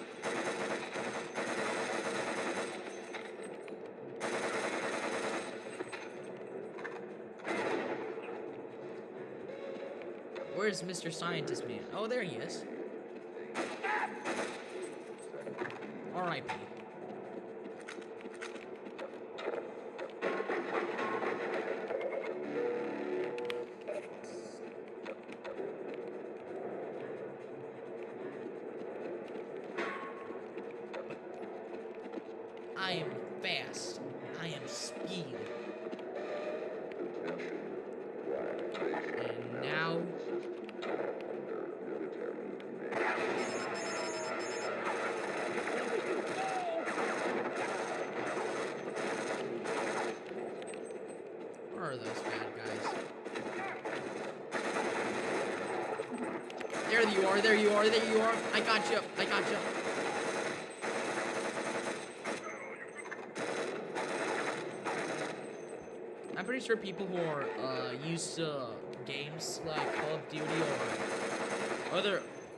Where's Mr. Scientist Man? Oh, there he is. R.I.P. I am fast. I am speed. And now... Where are those bad guys? There you are, there you are, there you are. I got you, I got you. I'm pretty sure people who are used to games like Call of Duty or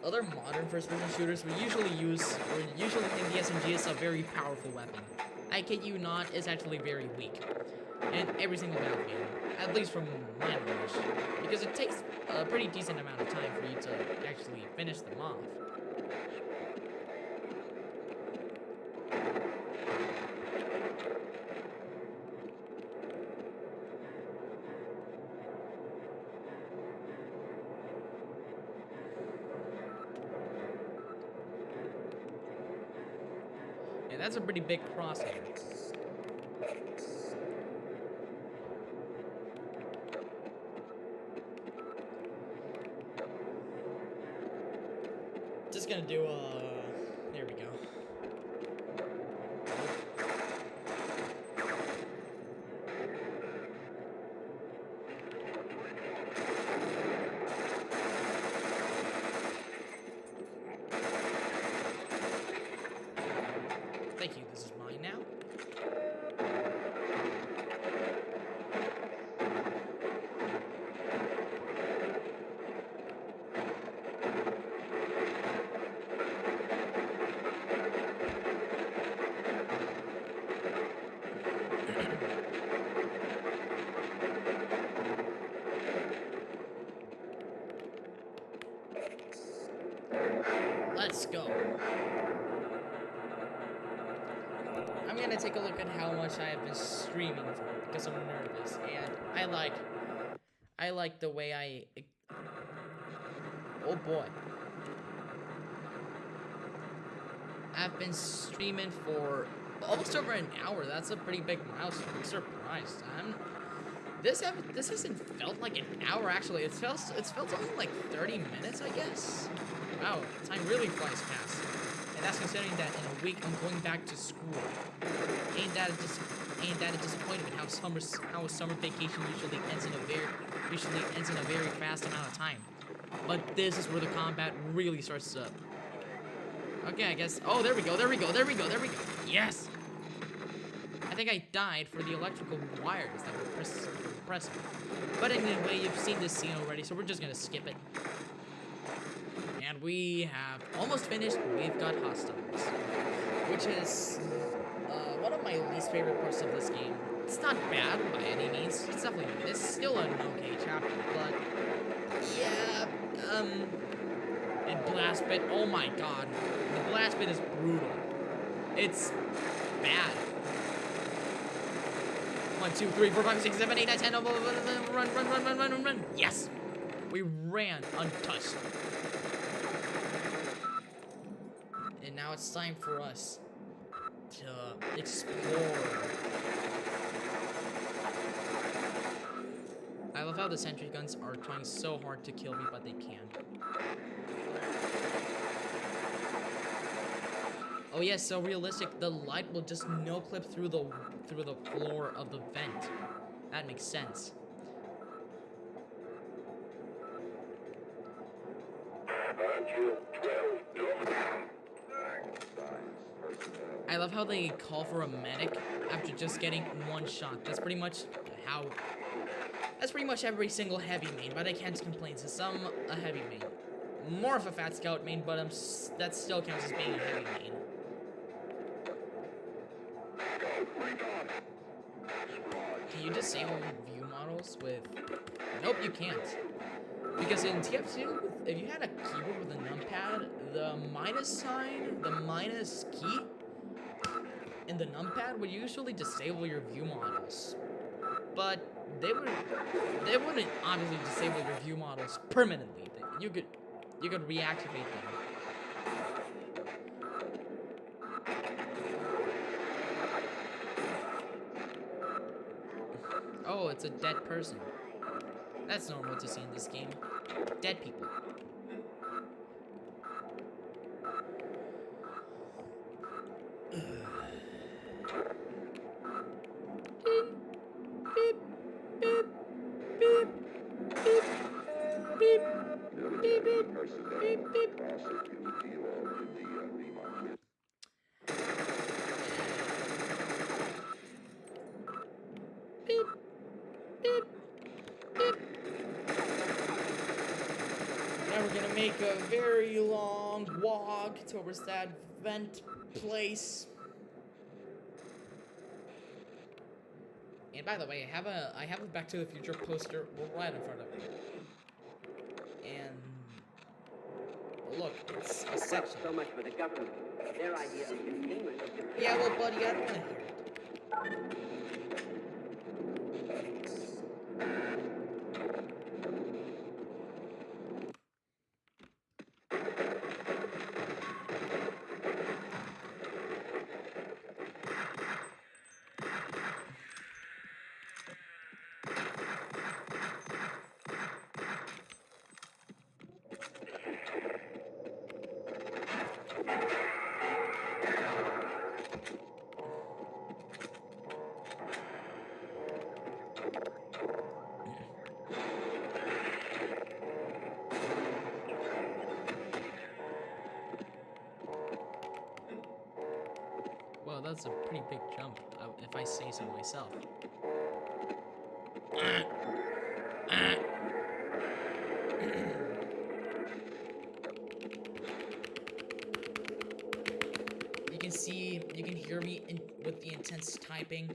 other modern first-person shooters would usually think the SMG is a very powerful weapon. I kid you not, it's actually very weak in every single battle game, at least from my knowledge, because it takes a pretty decent amount of time for you to actually finish them off. Yeah, that's a pretty big crosshair. Just gonna do there we go. Thank you, this is mine now. Let's go. I'm gonna take a look at how much I have been streaming for because I'm nervous, and I like the way oh boy. I've been streaming for almost over an hour. That's a pretty big milestone. I'm surprised. This hasn't felt like an hour actually. It's felt only like 30 minutes, I guess. Wow, time really flies past. And that's considering that in a week I'm going back to school. Ain't that a disappointment how a summer vacation usually ends in a very fast amount of time. But this is where the combat really starts to... Okay, I guess... Oh, there we go. Yes! I think I died for the electrical wires that were pressing. But anyway, you've seen this scene already, so we're just gonna skip it. And we have almost finished. We've got hostiles, which is one of my least favorite parts of this game. It's not bad by any means. It's still an okay chapter, but yeah, and blast bit. Oh my god, the blast bit is brutal. It's bad. 1, 2, 3, 4, 5, 6, 7, 8, 9, 10. Run. Yes, we ran untouched. And now it's time for us to explore. I love how the sentry guns are trying so hard to kill me, but they can't. Oh yes, so realistic. The light will just no-clip through the floor of the vent. That makes sense. I love how they call for a medic after just getting one shot. That's pretty much how That's pretty much every single heavy main, but I can't complain since I'm a heavy main. More of a fat scout main, but that still counts as being a heavy main. Can you disable view models with... Nope, you can't. Because in TF2, if you had a keyboard with a numpad, the minus sign, the minus key, and the numpad would usually disable your view models. But they wouldn't obviously disable your view models permanently. You could reactivate them. Oh, it's a dead person. That's normal to see in this game. Dead people. Beep, beep, beep, beep, beep, beep, beep, beep, beep. Beep, beep, beep. Now we're gonna make a very long walk towards that vent place. And by the way, I have a Back to the Future poster right in front of me. And look, it's a section. So much for the government. Their idea of containment is to... Yeah, well, buddy, I don't want to hear it. Well, that's a pretty big jump, if I say so myself. You can hear me with the intense typing.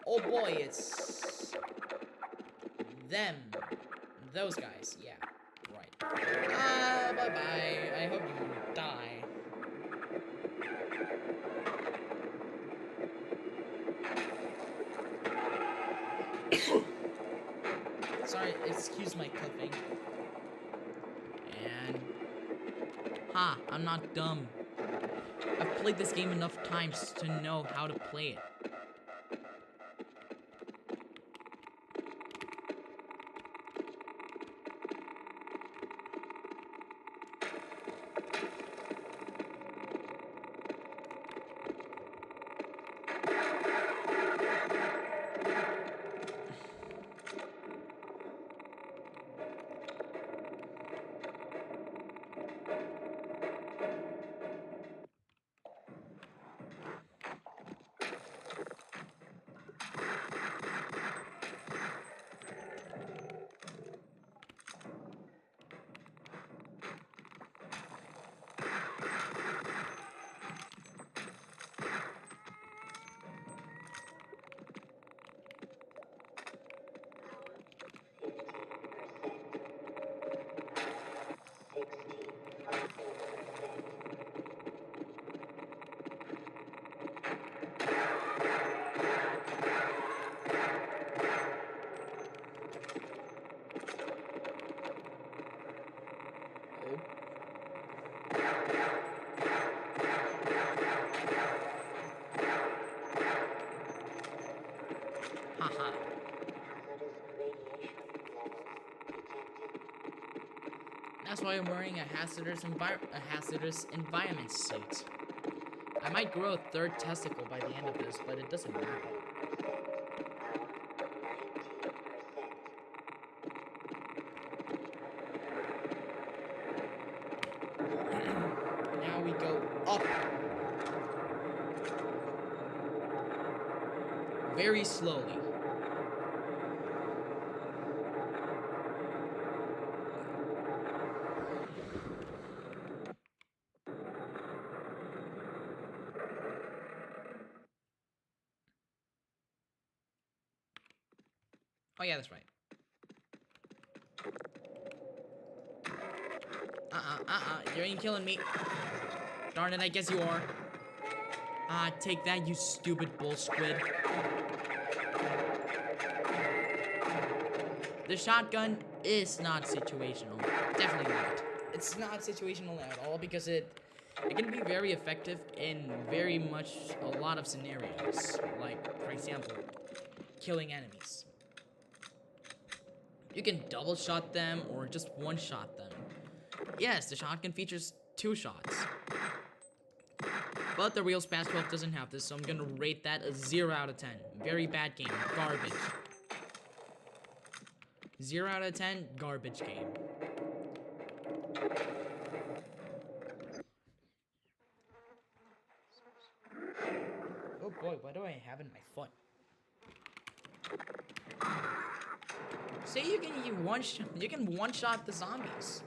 Oh boy, it's them. Those guys, yeah, right. Bye-bye. I hope you die. Sorry, excuse my coughing. And... Ha, I'm not dumb. I've played this game enough times to know how to play it. Haha. That's why I'm wearing a hazardous environment suit. I might grow a third testicle by the end of this, but it doesn't matter. Now we go up. Very slowly. Oh yeah, that's right. You ain't killing me. Darn it, I guess you are. Ah, take that, you stupid bull squid. The shotgun is not situational. Definitely not. It's not situational at all because it can be very effective in very much a lot of scenarios. Like, for example, killing enemies. You can double shot them or just one shot them. Yes, the shotgun features 2 shots. But the real Spaz 12 doesn't have this, so I'm gonna rate that a 0 out of 10. Very bad game. Garbage. 0 out of 10, garbage game. Oh boy, what do I have in my foot? See, you can one shot the zombies.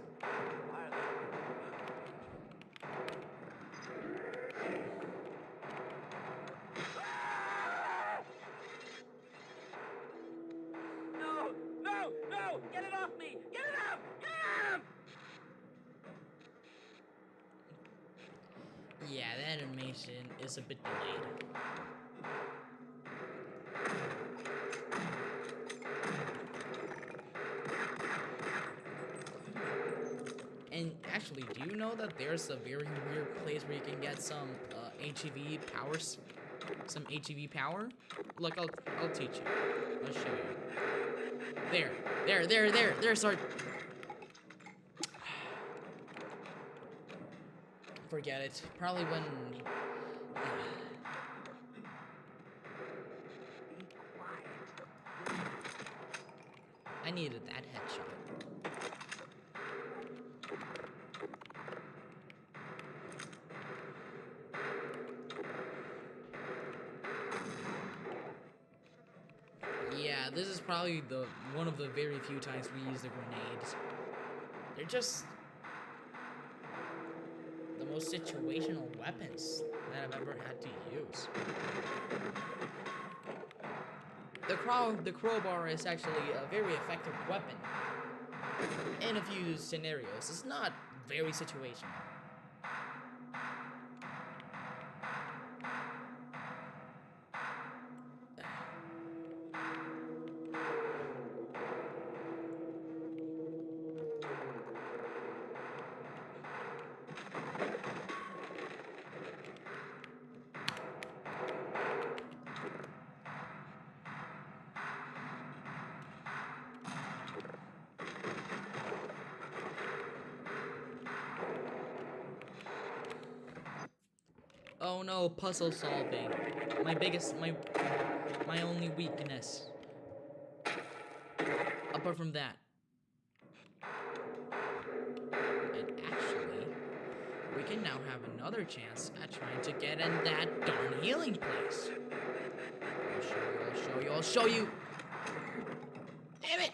No! Get it off me! Get it off! Get it off! Yeah, that animation is a bit delayed. And actually, do you know that there's a very weird place where you can get some HEV powers? Some HEV power? Look, I'll teach you. I'll show you. There, start. Forget it. Probably when... I needed that headshot. Yeah, this is probably one of the very few times we use the grenades. They're just the most situational weapons that I've ever had to use. The crowbar is actually a very effective weapon in a few scenarios. It's not very situational. Oh no, puzzle solving. My only weakness. Apart from that. And actually, we can now have another chance at trying to get in that darn healing place. I'll show you. Damn it!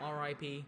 R.I.P.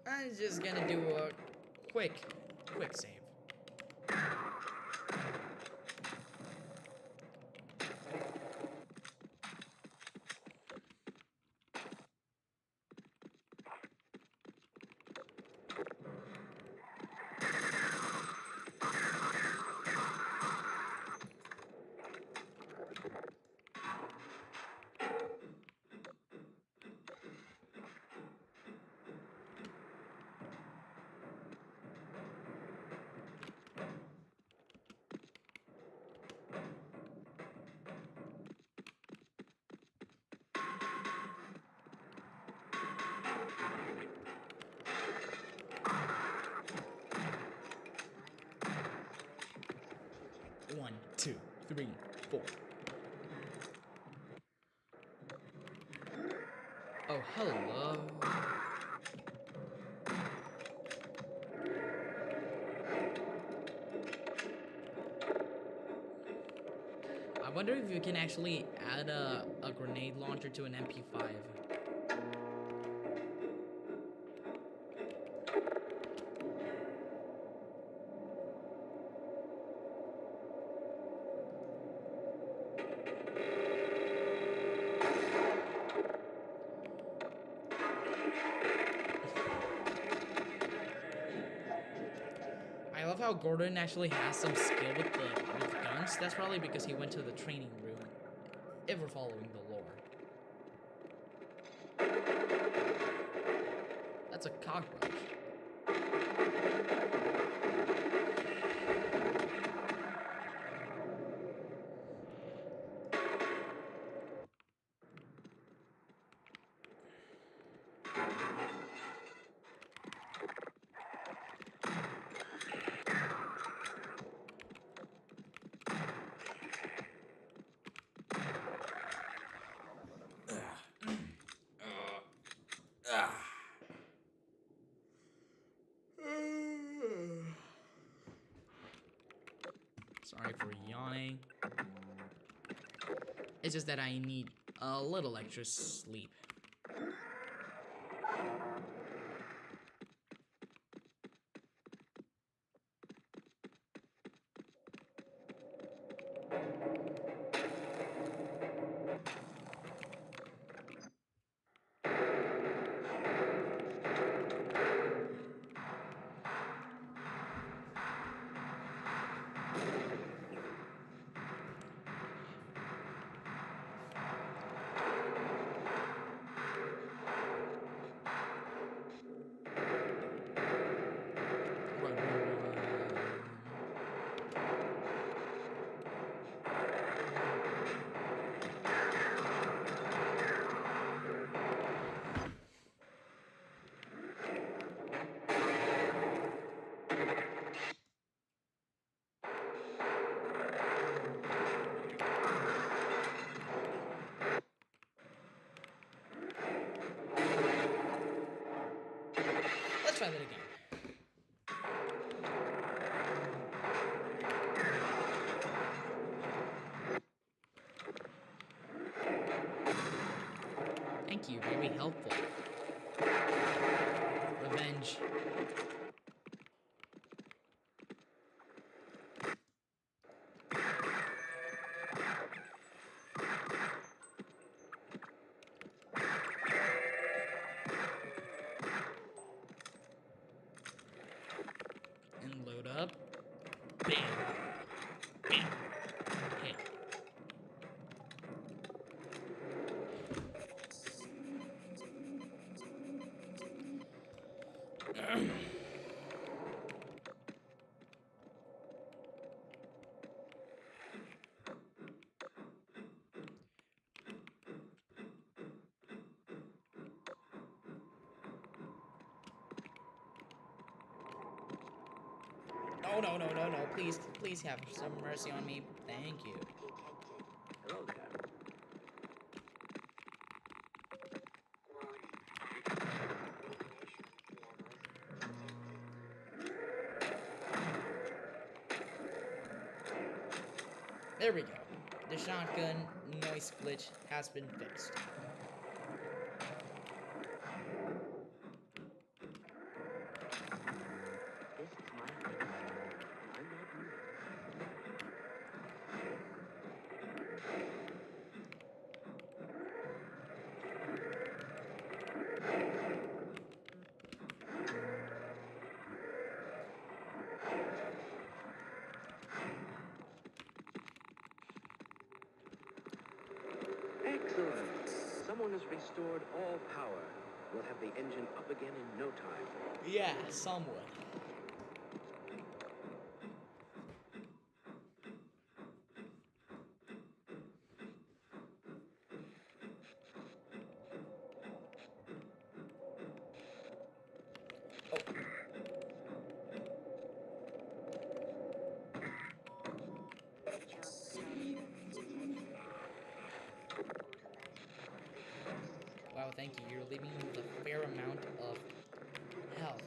I'm just gonna do a quick save. 1, 2, 3, 4. Oh, hello. I wonder if you can actually add a grenade launcher to an MP5. I love how Gordon actually has some skill with guns. That's probably because he went to the training room, if we're following the lore. That's a cockroach. Sorry for yawning. It's just that I need a little extra sleep. Run, run, Let's try that again. Thank you, very helpful. Revenge. And load up. Bam. Bam. Hit. No. Please, please have some mercy on me. Thank you. Hello there. There we go. The shotgun noise glitch has been fixed. This is my house. I'm not you. Excellent. Someone has restored all power. We'll have the engine up again in no time. Yeah, someone. thank you. You're leaving me with a fair amount of health.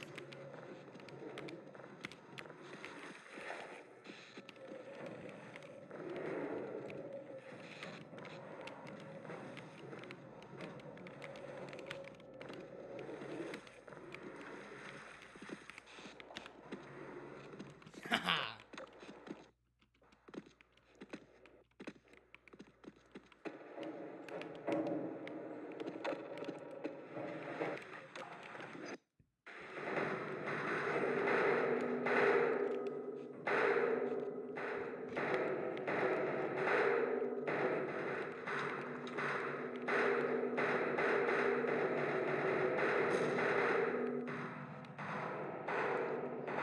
Haha!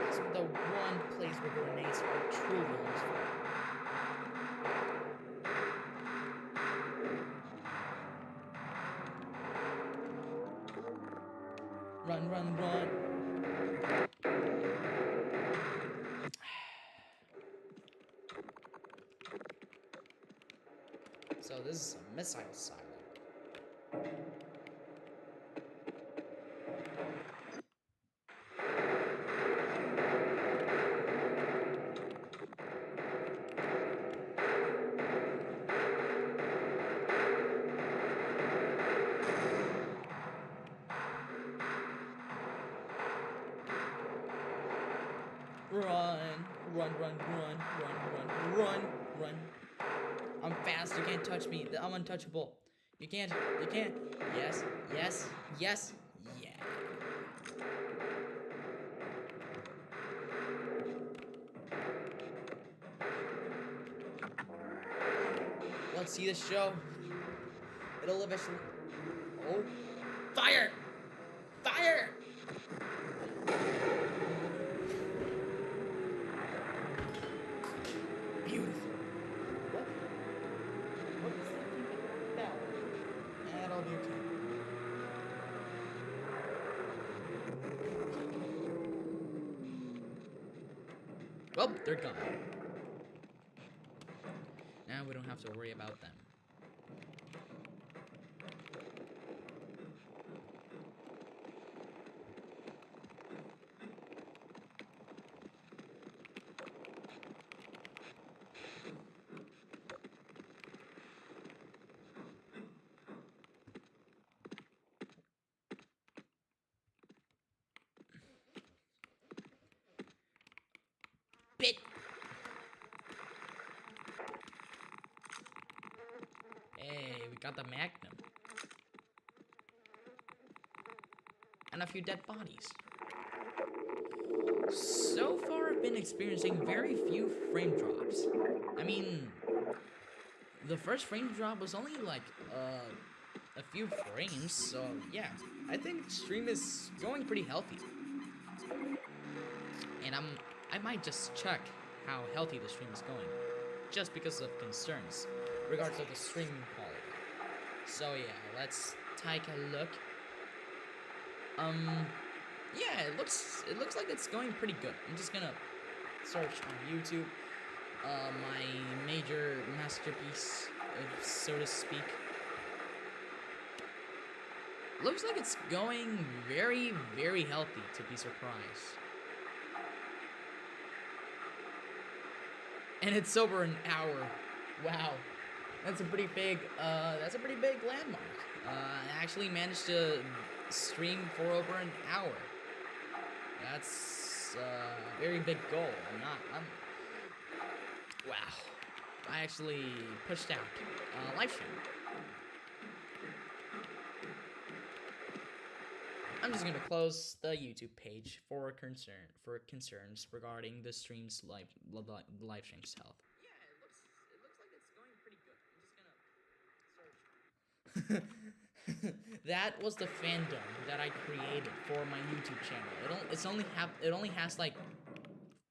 This is the one place where grenades are truly useful. Run, run, run. So this is a missile silo. Run, run, run, run, run, run, run, run. I'm fast, you can't touch me. I'm untouchable. You can't, Yes, yes, yes, yeah. Let's see this show. It'll eventually. Oh, fire! Fire! Beautiful. What? What is that thing like that? That'll be okay. Well, they're gone. Now we don't have to worry about them. Bit. Hey, we got the Magnum. And a few dead bodies. So far, I've been experiencing very few frame drops. I mean, the first frame drop was only like a few frames, so yeah, I think the stream is going pretty healthy. And I might just check how healthy the stream is going, just because of concerns regards to the streaming quality. So yeah, let's take a look. Yeah, it looks like it's going pretty good. I'm just gonna search on YouTube, my major masterpiece, so to speak. Looks like it's going very, very healthy, to be surprised. And it's over an hour. Wow, that's a pretty big landmark. I actually managed to stream for over an hour. That's a very big goal. Wow. I actually pushed out live stream. I'm just gonna close the YouTube page for concerns regarding the stream's live stream's health. Yeah, it looks like it's going pretty good. I'm just gonna search. That was the fandom that I created for my YouTube channel. It only has like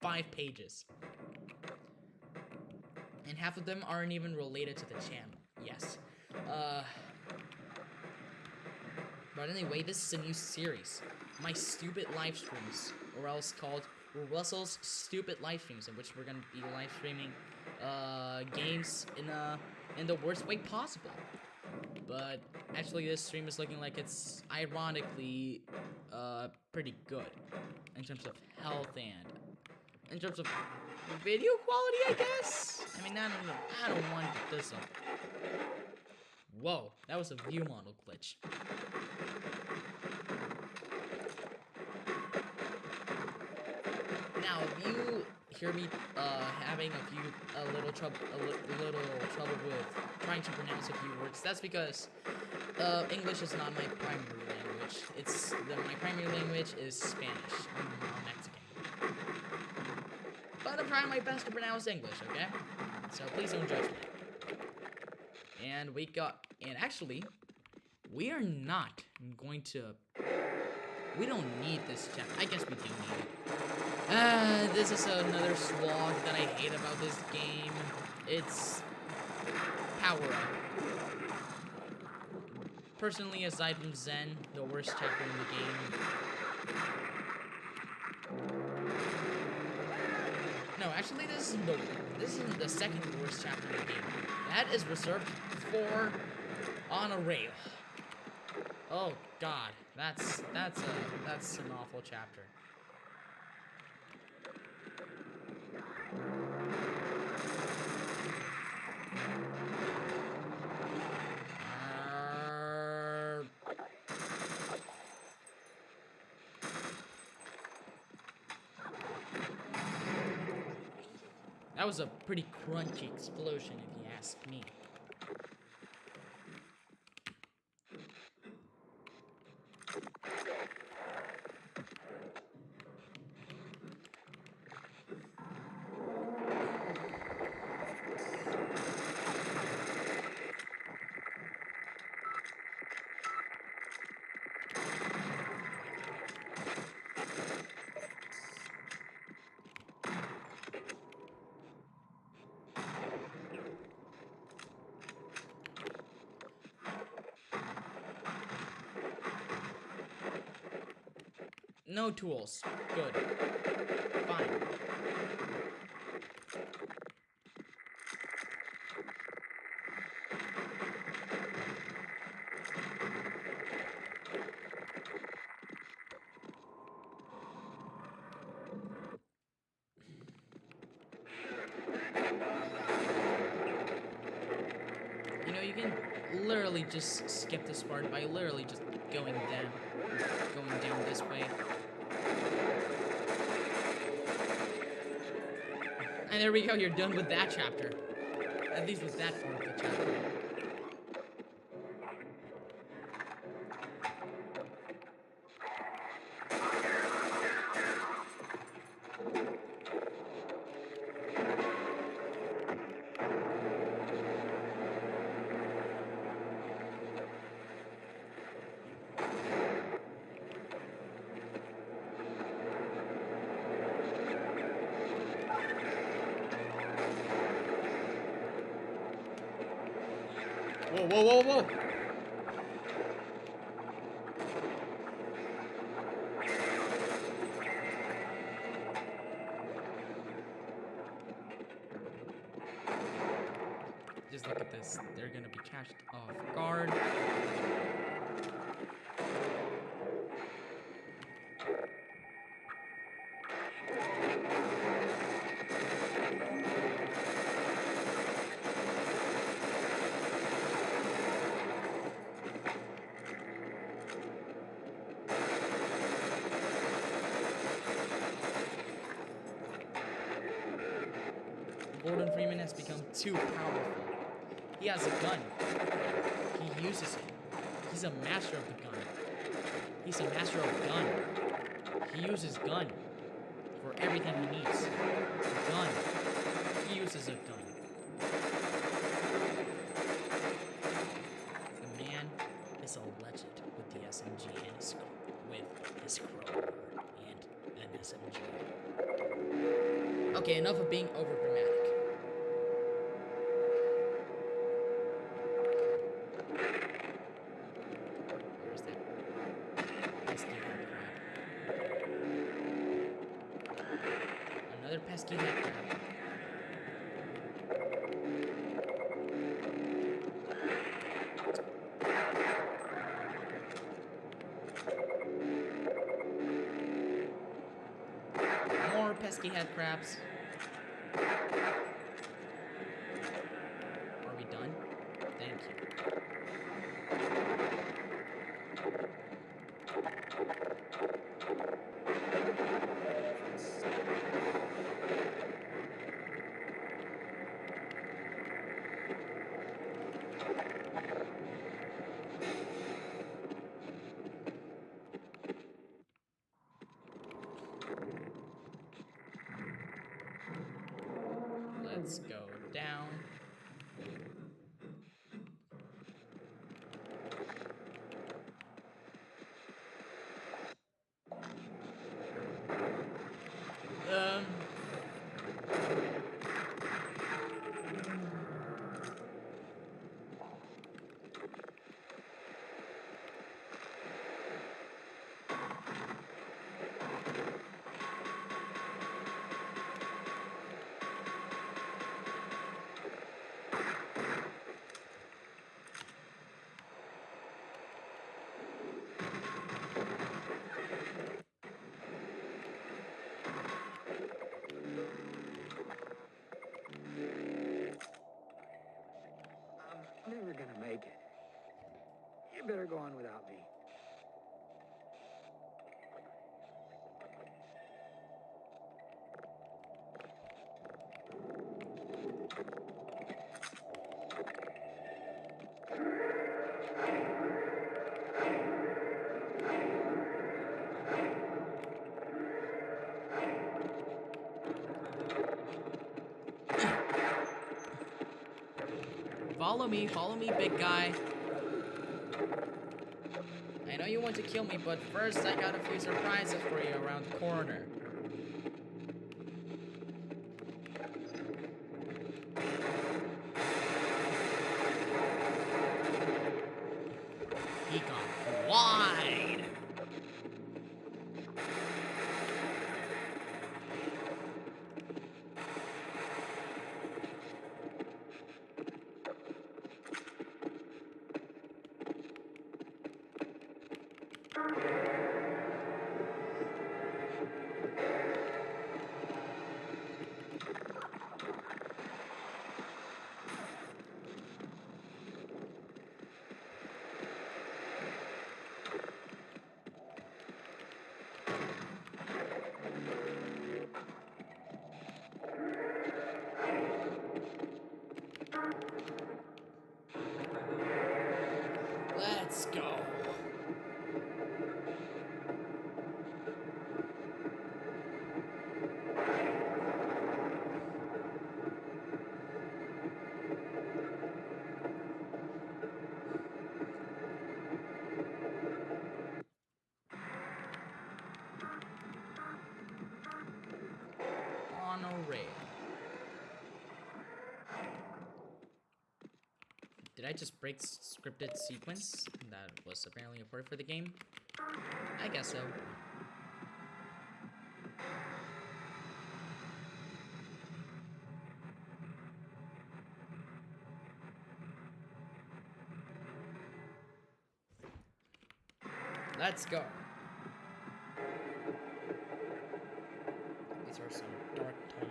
5 pages, and half of them aren't even related to the channel. Yes. But anyway, this is a new series, my stupid live streams, or else called Russell's stupid live streams, in which we're gonna be live streaming games in the worst way possible. But actually, this stream is looking like it's ironically pretty good in terms of health and in terms of video quality, I guess. I mean, I don't want this up. Whoa, that was a view model glitch. Now, if you hear me having a little trouble with trying to pronounce a few words, that's because English is not my primary language. My primary language is Spanish. I'm Mexican, but I'm trying my best to pronounce English. Okay, so please don't judge me. And actually, we are not going to. We don't need this chapter. I guess we do need it. This is another slog that I hate about this game. It's power up. Personally, aside from Zen, the worst chapter in the game. No, actually, this isn't the second worst chapter in the game. That is reserved for On a Rail. Oh God, that's an awful chapter. That was a pretty crunchy explosion, if you ask me. No tools. Good. Fine. You know, you can literally just skip this part by literally just going down this way. And there we go, you're done with that chapter. At least with that part of the chapter. Whoa, whoa, whoa, whoa! Just look at this. They're gonna be catched off guard. Gordon Freeman has become too powerful. He has a gun. He uses it. He's a master of the gun. He's a master of gun. He uses gun for everything he needs. A gun. He uses a gun. The man is a legend with the SMG and his crowbar and an SMG. Okay, enough of being overdramatic. Where's that pesky head crab? Another pesky head crab. pesky head crabs. Are we done? Thank you. Let's go down. Um. I'm never gonna make it. You better go on without me. Follow me, big guy. I know you want to kill me, but first I got a few surprises for you around the corner. He got wide. Let's go. On a rail. Did I just break scripted sequence that was apparently important for the game? I guess so. Let's go. These are some dark tunnels.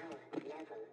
Our level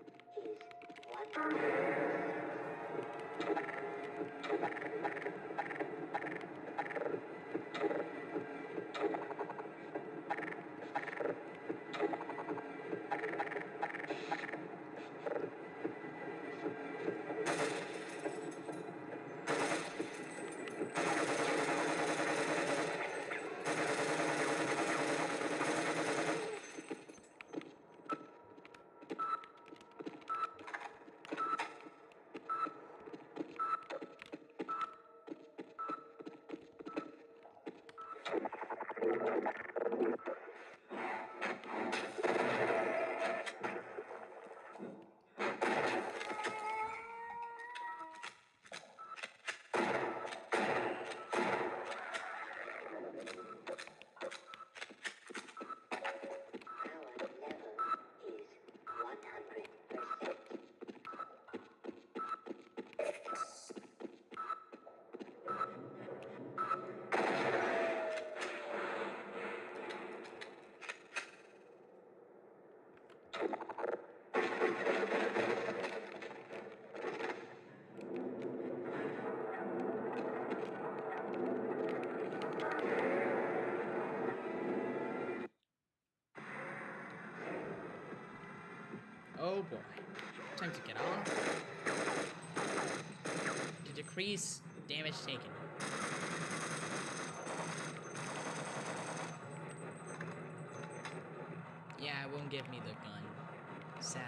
Oh boy. Time to get off. To decrease damage taken. Yeah, it won't give me the gun. Sad.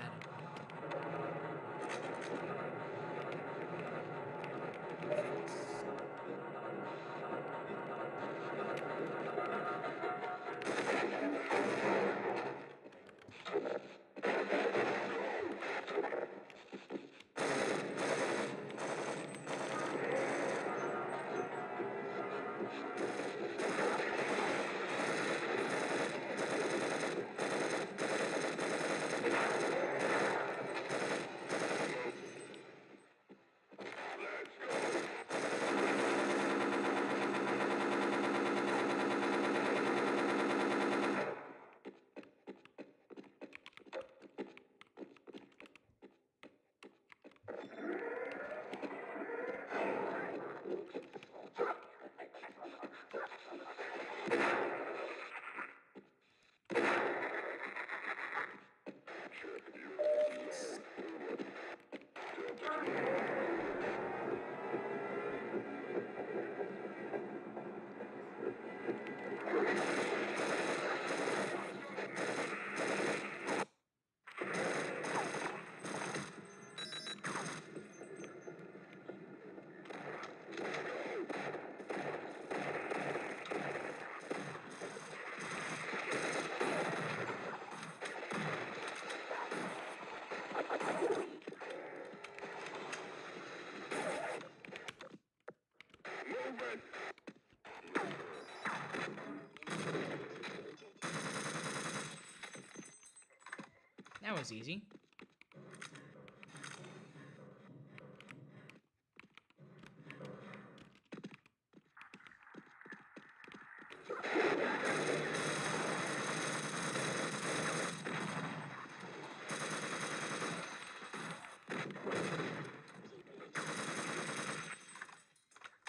That was easy.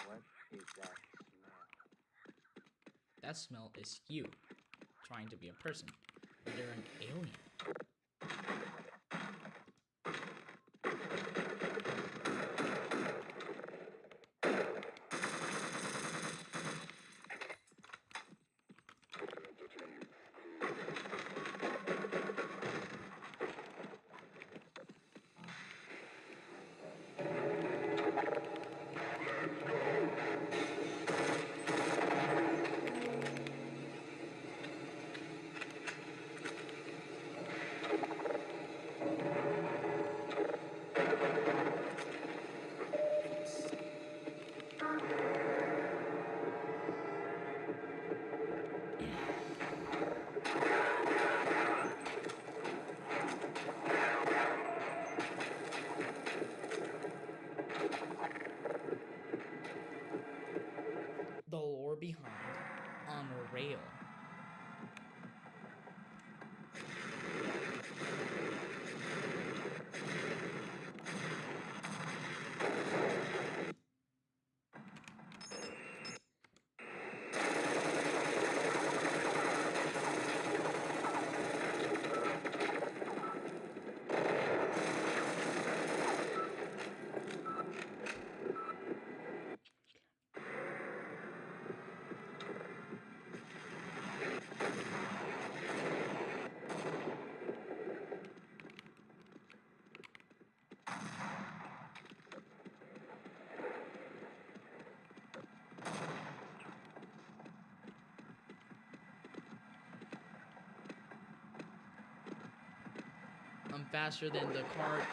What is that smell? That smell is you trying to be a person. You're an alien. The lore behind On Rail. I'm faster than the cart.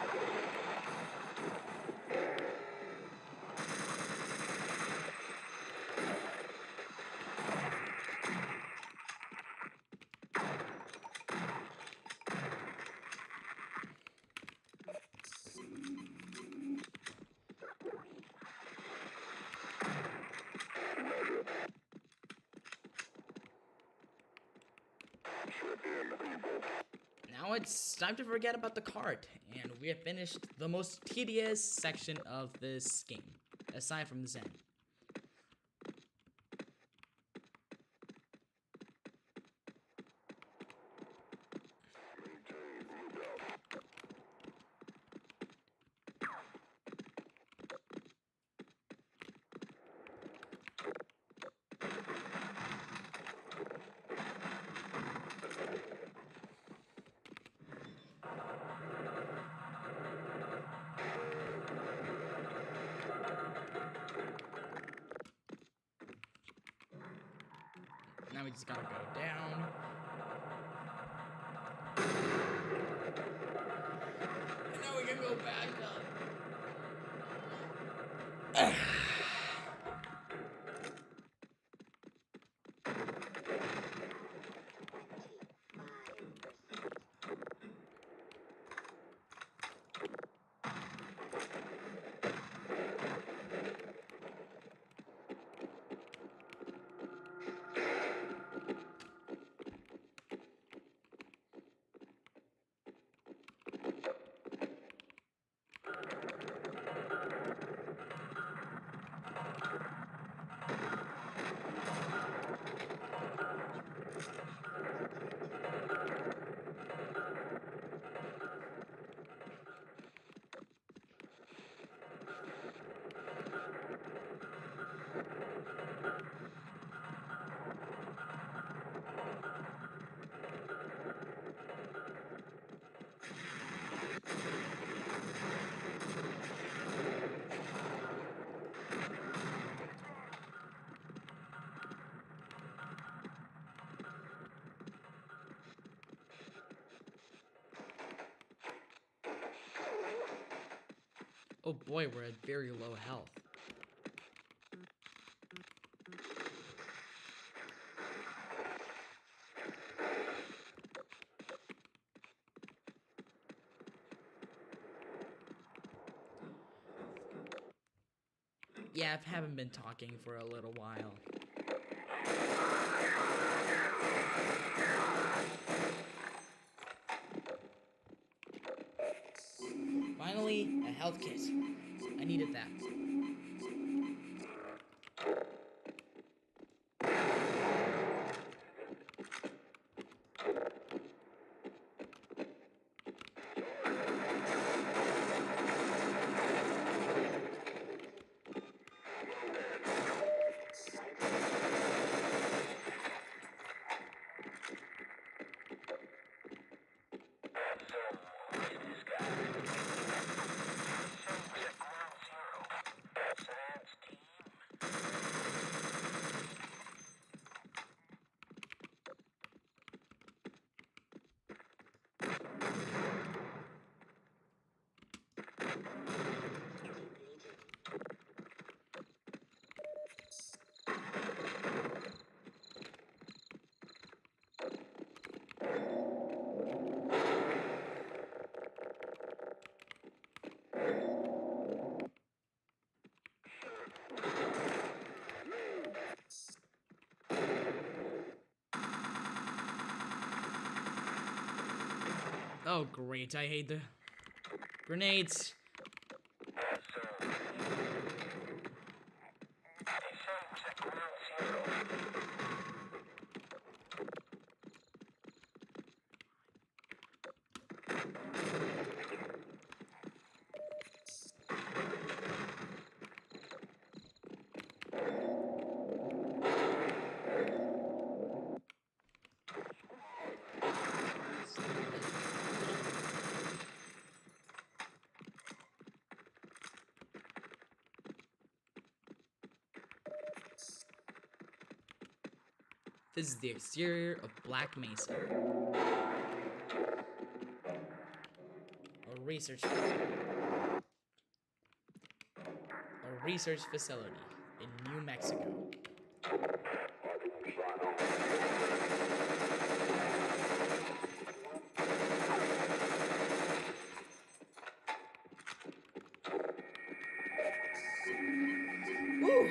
Now it's time to forget about the cart, and we have finished the most tedious section of this game, aside from the Zen. Now we just gotta go down. And now we can go back up. Oh boy, we're at very low health. Yeah, I haven't been talking for a little while. Finally, a health kit. I needed that. Oh great, I hate the grenades. This is the exterior of Black Mesa. A research facility in New Mexico. Woo!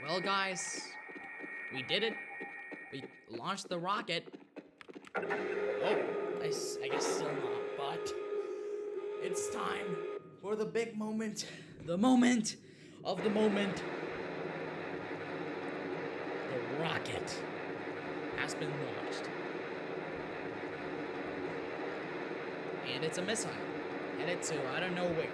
Well, guys, we did it. We launched the rocket. Oh, I guess still not, but it's time for the big moment. The moment of the moment. The rocket has been launched. And it's a missile. Headed to I don't know where.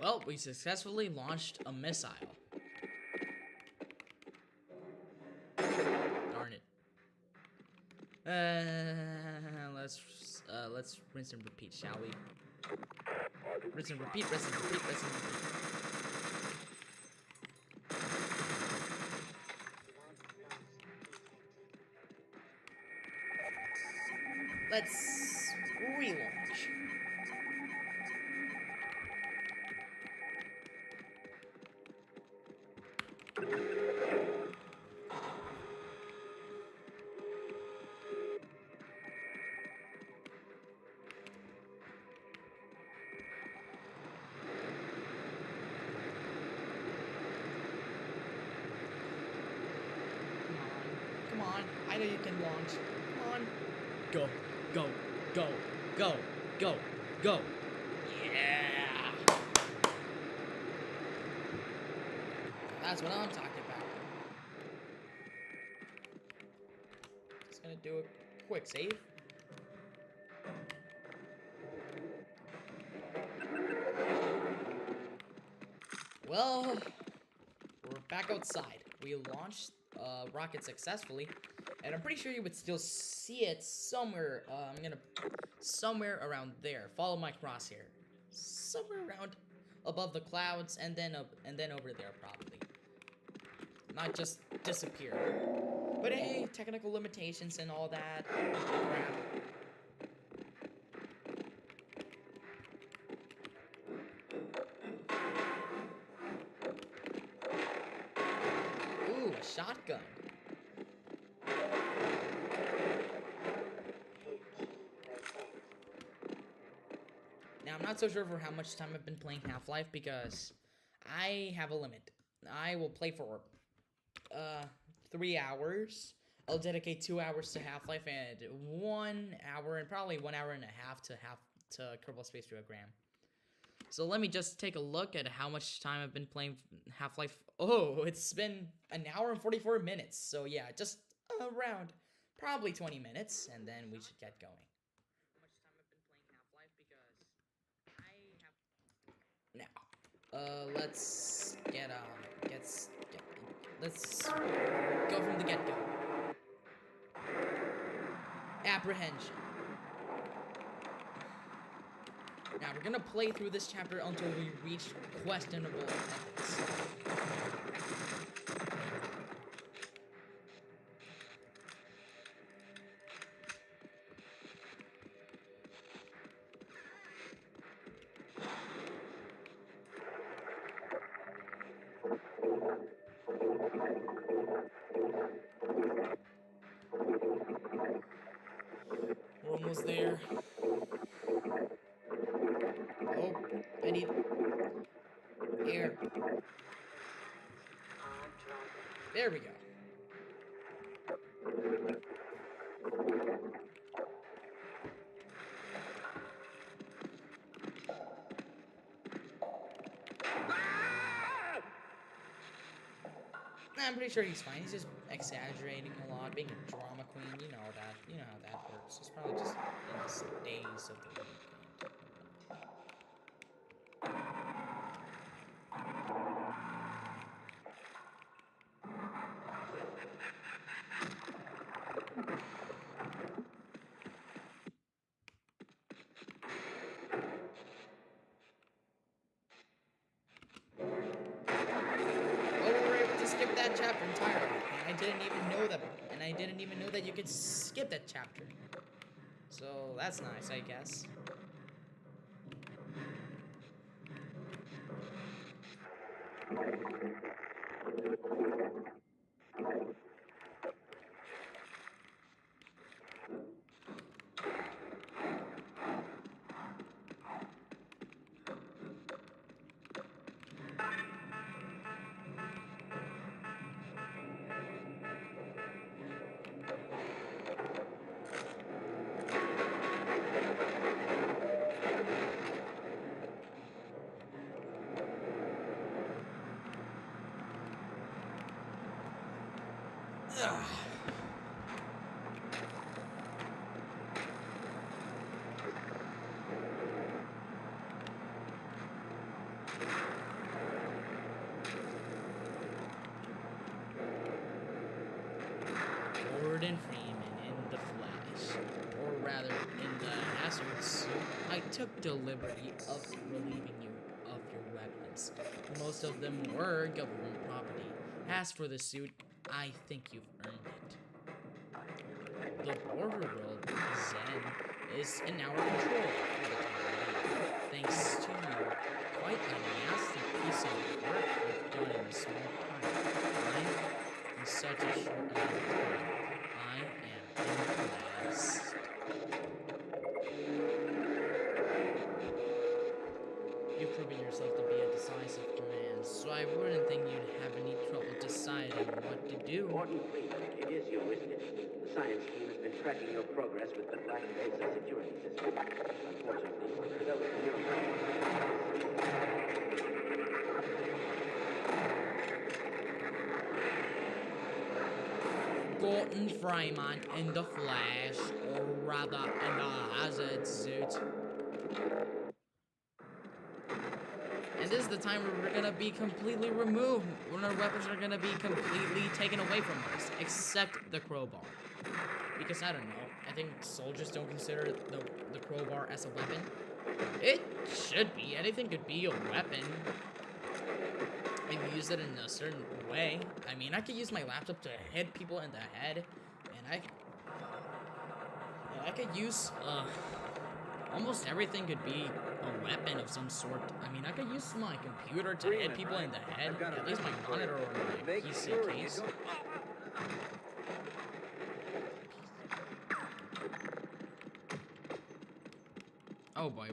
Well, we successfully launched a missile. Darn it. Let's rinse and repeat, shall we? Rinse and repeat, rinse and repeat, rinse and repeat. Let's relaunch. Come on. I know you can launch. Come on. Go, go, go, go, go, go. Yeah. That's what I'm talking about. Just gonna do a quick save. Well, we're back outside. We launched rocket successfully, and I'm pretty sure you would still see it somewhere. Somewhere around there. Follow my crosshair. Somewhere around above the clouds, and then over there probably. Not just disappear. But hey, technical limitations and all that crap. Ooh, a shotgun. Now, I'm not so sure for how much time I've been playing Half-Life because I have a limit. I will play for 3 hours. I'll dedicate 2 hours to Half-Life and 1 hour and probably 1.5 hours to Kerbal Space Program. So let me just take a look at how much time I've been playing Half-Life. Oh, it's been 1 hour and 44 minutes. So yeah, just around probably 20 minutes, and then we should get going. How much time I've been playing Half-Life because I have. Now, let's let's go from the get-go. Apprehension. Now, we're gonna play through this chapter until we reach questionable ethics. We're almost there. Oh, I need air. There we go. I'm pretty sure he's fine. He's just exaggerating a lot, being a drama queen. You know that. You know how that works. He's probably just in his days of the week. Skip that chapter entirely, and I didn't even know that you could skip that chapter. So that's nice, I guess. Gordon Freeman in the flesh, or rather in the hazard suit, I took the liberty of relieving you of your weapons. Most of them were government property. As for the suit, I think you've earned it. The border world, Zen, is in our control for the time being. Thanks to you, quite a nasty piece of work you've done in a small time. In such a short amount of time. I am impressed. You've proven yourself to be a decisive man, so I wouldn't think you'd have any trouble deciding what to do. Gordon Freeman, it is you, isn't it? The science team has been tracking your progress with the Black Mesa security system. Unfortunately, those Gordon Freeman in the flesh, or rather in the hazard suit. And this is the time where we're gonna be completely removed, when our weapons are gonna be completely taken away from us, except the crowbar. Because I don't know, I think soldiers don't consider the crowbar as a weapon. It should be, anything could be a weapon. If you use it in a certain way. I mean, I could use my laptop to hit people in the head, and I could use, almost everything could be a weapon of some sort. I mean, I could use my computer to hit people in the head, at least my monitor or my PC case. Oh boy,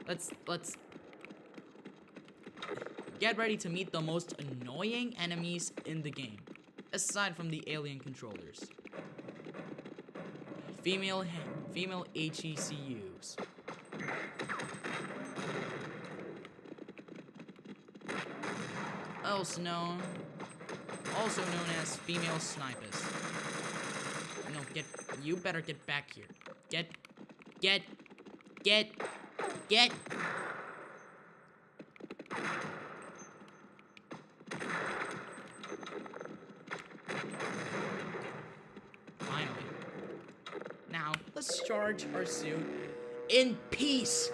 let's get ready to meet the most annoying enemies in the game, aside from the alien controllers. Female HECUs. Also known as female snipers. No, you better get back here. Get. Finally. Now, let's charge our suit in peace.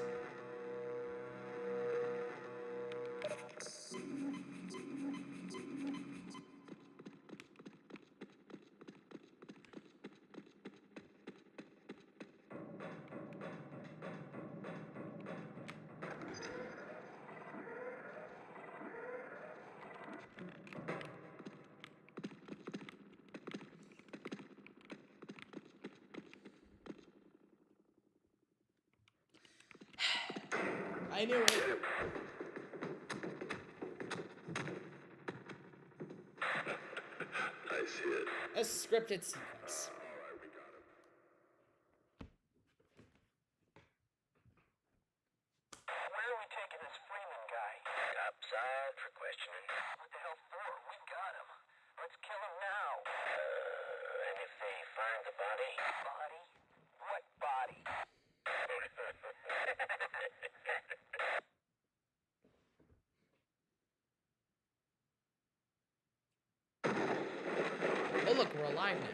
I knew it. I see it. A scripted sequence. Alright, we got him. Where are we taking this Freeman guy? Upside for questioning. What the hell for? We got him. Let's kill him now. And if they find the body? Body? What body? Oh look, we're alive now.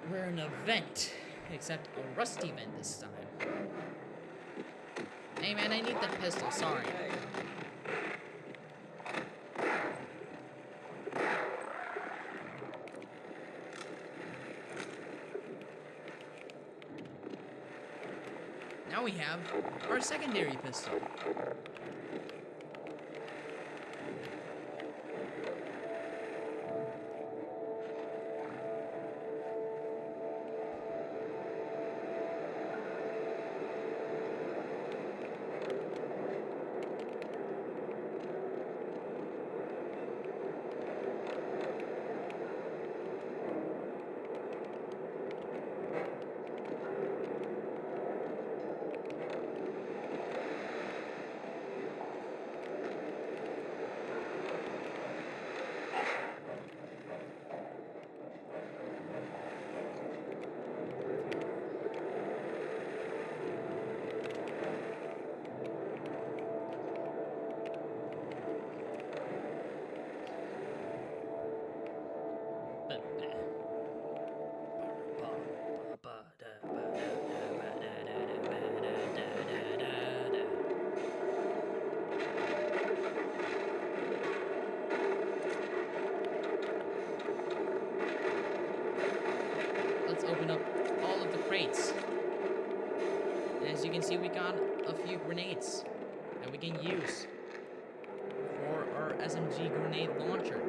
We're an event, except a rusty vent this time. Hey man, I need the pistol, sorry. now we have our secondary pistol. Let's open up all of the crates. And as you can see, we got a few grenades that we can use for our SMG grenade launcher.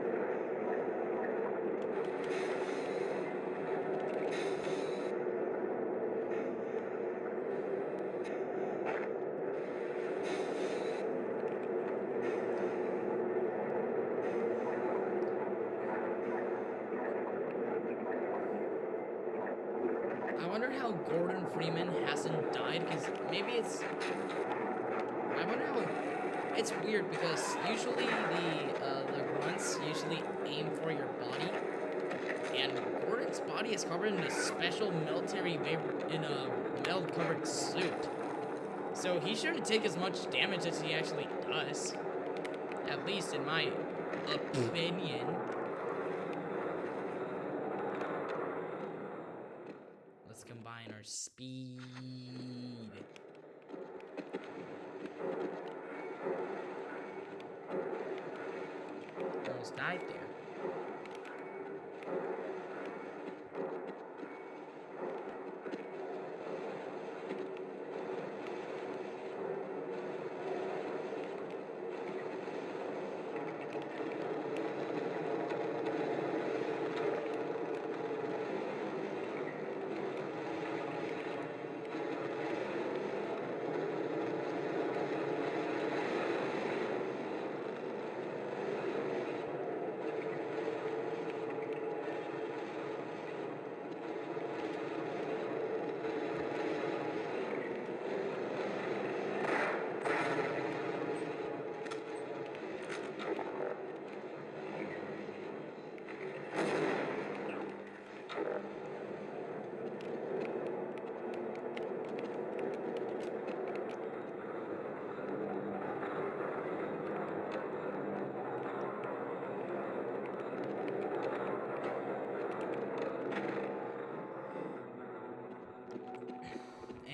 I wonder how Gordon Freeman hasn't died, because maybe it's... I wonder how... It's weird, because usually the grunts usually aim for your body, and Gordon's body is covered in a special military in a metal-covered suit. So he shouldn't take as much damage as he actually does. At least in my opinion. Let's combine our speed. Almost died there.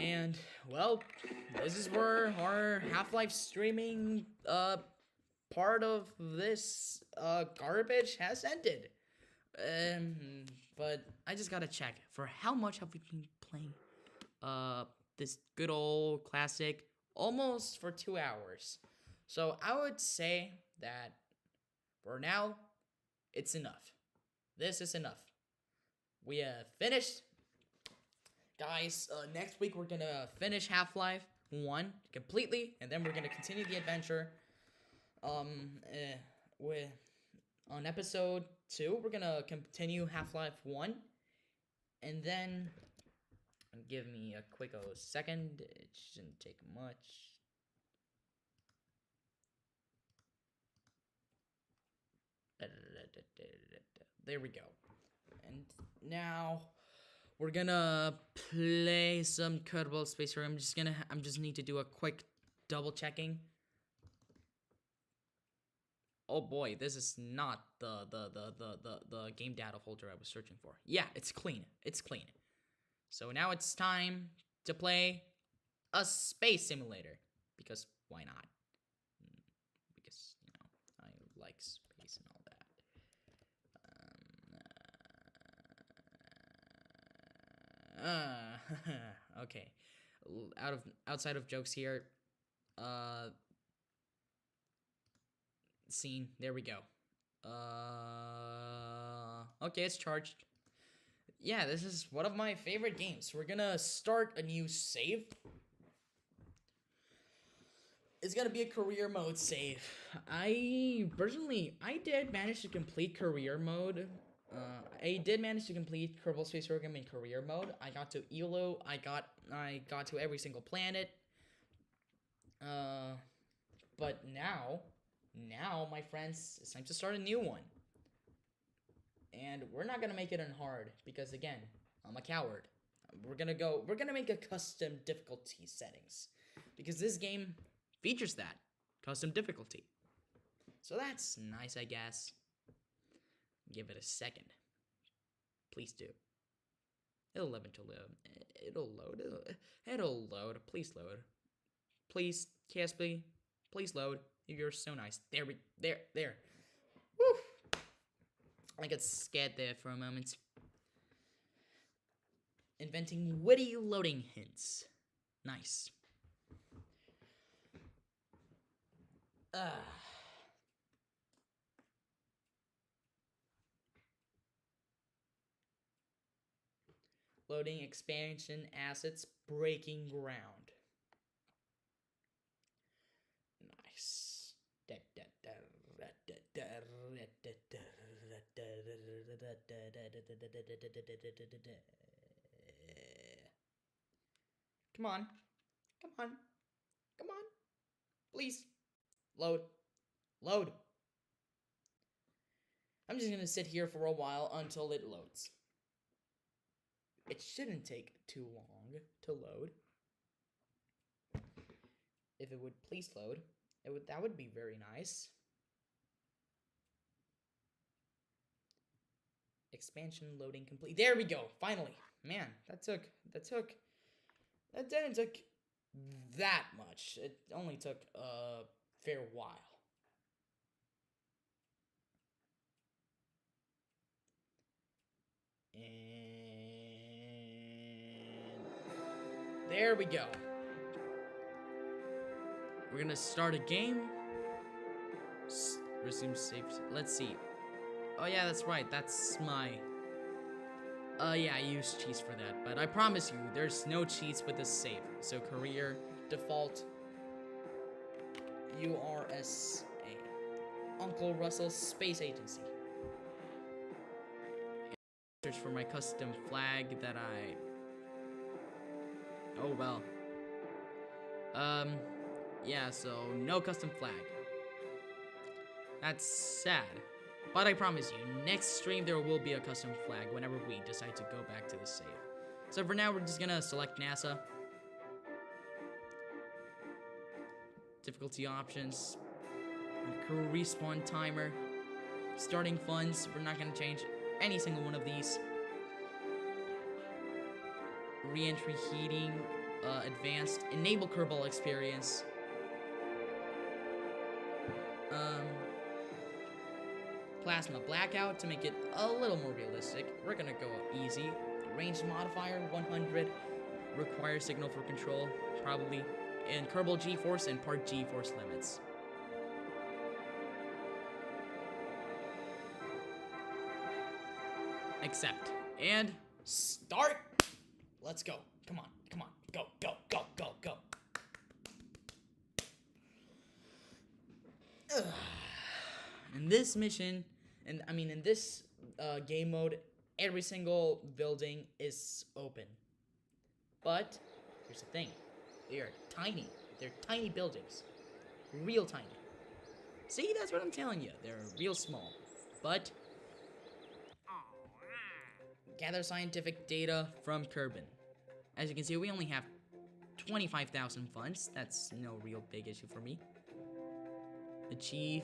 And, well, this is where our Half-Life streaming, part of this, garbage has ended. But I just gotta check, for how much have we been playing, this good old classic? Almost for 2 hours. So I would say that, for now, it's enough. This is enough. We have finished. Guys, next week we're gonna finish Half-Life 1 completely, and then we're gonna continue the adventure. With on episode 2, we're gonna continue Half-Life 1, and then give me a quick second. It shouldn't take much. There we go. And now we're gonna play some Kerbal Space Harrier. I'm just need to do a quick double checking. Oh boy, this is not the game data folder I was searching for. Yeah, it's clean. It's clean. So now it's time to play a space simulator, because why not? Because, you know, I like space and all that. Okay. outside of jokes here. Scene. There we go. Okay, it's charged. Yeah, this is one of my favorite games. We're gonna start a new save. It's gonna be a career mode save. I did manage to complete career mode. I did manage to complete Kerbal Space Program in career mode. I got to Elo. I got to every single planet. But now, my friends, it's time to start a new one. And we're not gonna make it on hard because again, I'm a coward. We're gonna make a custom difficulty settings because this game features that custom difficulty. So that's nice, I guess. Give it a second. Please do. It'll load. It'll load. Please load. Please, KSP. Please load. You're so nice. There. Woo! I got scared there for a moment. Inventing witty loading hints. Nice. Loading expansion assets, breaking ground. Nice. Come on. Please. Load. I'm just gonna sit here for a while until it loads. It shouldn't take too long to load. If it would please load, that would be very nice. Expansion loading complete. There we go. Finally. Man, that didn't take that much. It only took a fair while. And there we go. We're gonna start a game. Resume save. Let's see. Oh yeah, that's right. That's my... yeah, I use cheats for that. But I promise you, there's no cheats with this save. So career, default, URSA. Uncle Russell's Space Agency. Search for my custom flag that I... Oh well. Yeah, so no custom flag. That's sad. But I promise you, next stream there will be a custom flag whenever we decide to go back to the save. So for now, we're just gonna select NASA. Difficulty options. Crew respawn timer. Starting funds, we're not gonna change any single one of these. Re-entry heating, advanced, enable Kerbal experience. Plasma blackout to make it a little more realistic. We're gonna go easy. Range modifier 100. Require signal for control, probably. And Kerbal G-force and part G-force limits. Accept. And start! Let's go. Come on. Go. Ugh. In this mission, in this game mode, every single building is open. But here's the thing. They are tiny. They're tiny buildings. Real tiny. See, that's what I'm telling you. They're real small. But gather scientific data from Kerbin. As you can see, we only have 25,000 funds. That's no real big issue for me. Achieve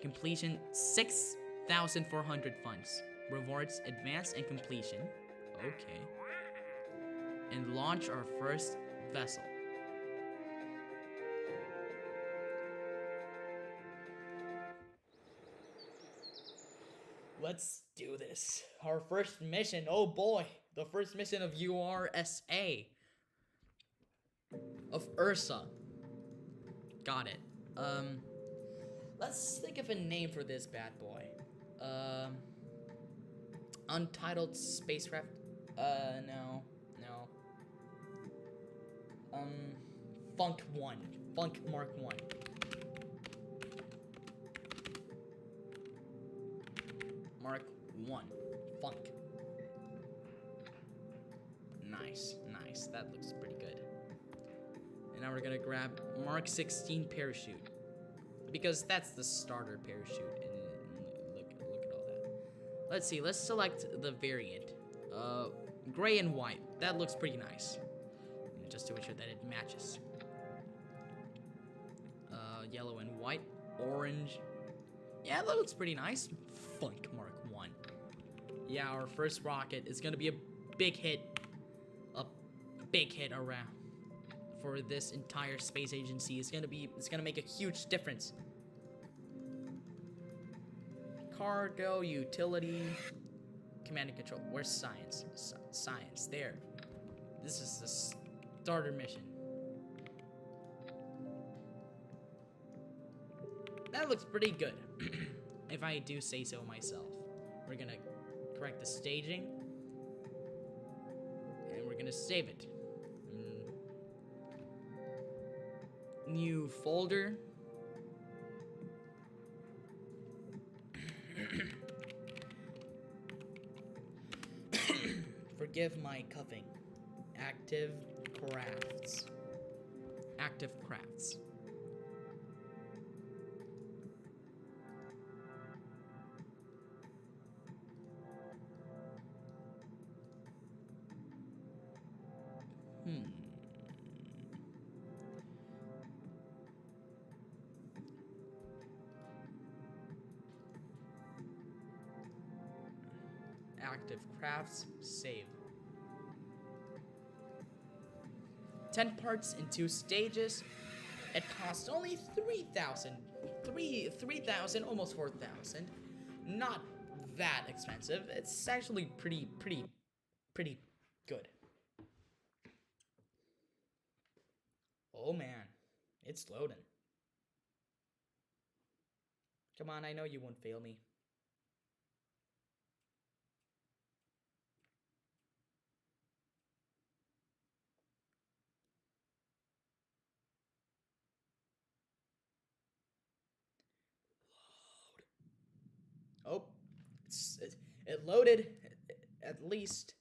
completion 6,400 funds. Rewards advance and completion. Okay. And launch our first vessel. Let's do this. Our first mission. Oh boy. The first mission of URSA. of Ursa. Got it. Let's think of a name for this bad boy. Untitled spacecraft. No. Funk 1. Funk Mark 1. Mark 1. Funk. Nice. That looks pretty good. And now we're gonna grab Mark 16 parachute. Because that's the starter parachute. And look at all that. Let's see, let's select the variant. Gray and white. That looks pretty nice. Just to ensure that it matches. Yellow and white. Orange. Yeah, that looks pretty nice. Funk Mark 1. Yeah, our first rocket is gonna be a big hit. A big hit around for this entire space agency. It's gonna make a huge difference. Cargo, utility, command and control. Where's science? Science, there. This is the starter mission. That looks pretty good, if I do say so myself. We're gonna correct the staging, and we're gonna save it. New folder. Forgive my cuffing. Active crafts. Active crafts. Active crafts, save. 10 parts in 2 stages. It costs only 3,000. 3,000, almost 4,000. Not that expensive. It's actually pretty good. Oh man, it's loading. Come on, I know you won't fail me. Oh, it loaded, at least.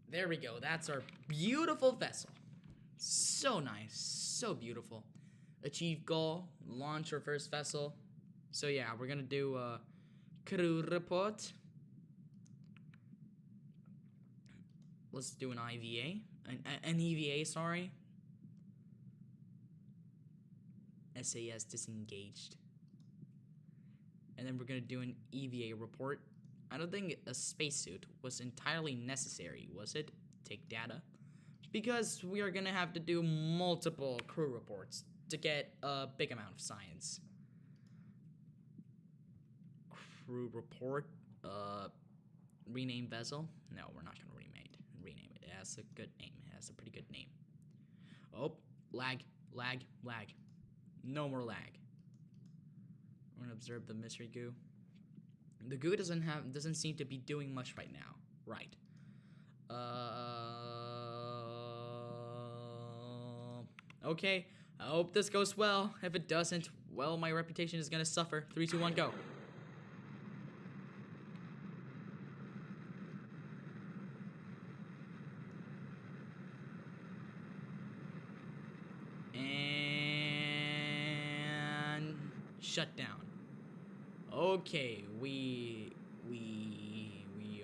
There we go. That's our beautiful vessel. So nice, so beautiful. Achieve goal, launch our first vessel. So yeah, we're gonna do a crew report. Let's do an IVA. An EVA, sorry. SAS disengaged. And then we're gonna do an EVA report. I don't think a spacesuit was entirely necessary, was it? Take data. Because we are gonna have to do multiple crew reports to get a big amount of science. Crew report. Rename vessel. No, we're not gonna rename it. It has a good name. It has a pretty good name. Oh, lag. No more lag. We're gonna observe the mystery goo. The goo doesn't seem to be doing much right now. Right. Okay. I hope this goes well. If it doesn't, well, my reputation is gonna suffer. 3, 2, 1, go. And shut down. Okay, we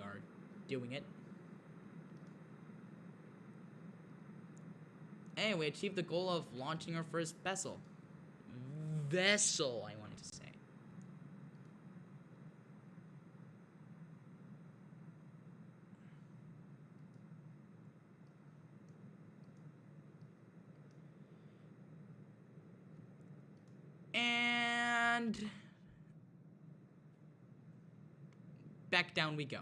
are doing it. And we achieved the goal of launching our first vessel. I wanted to say. And back down we go.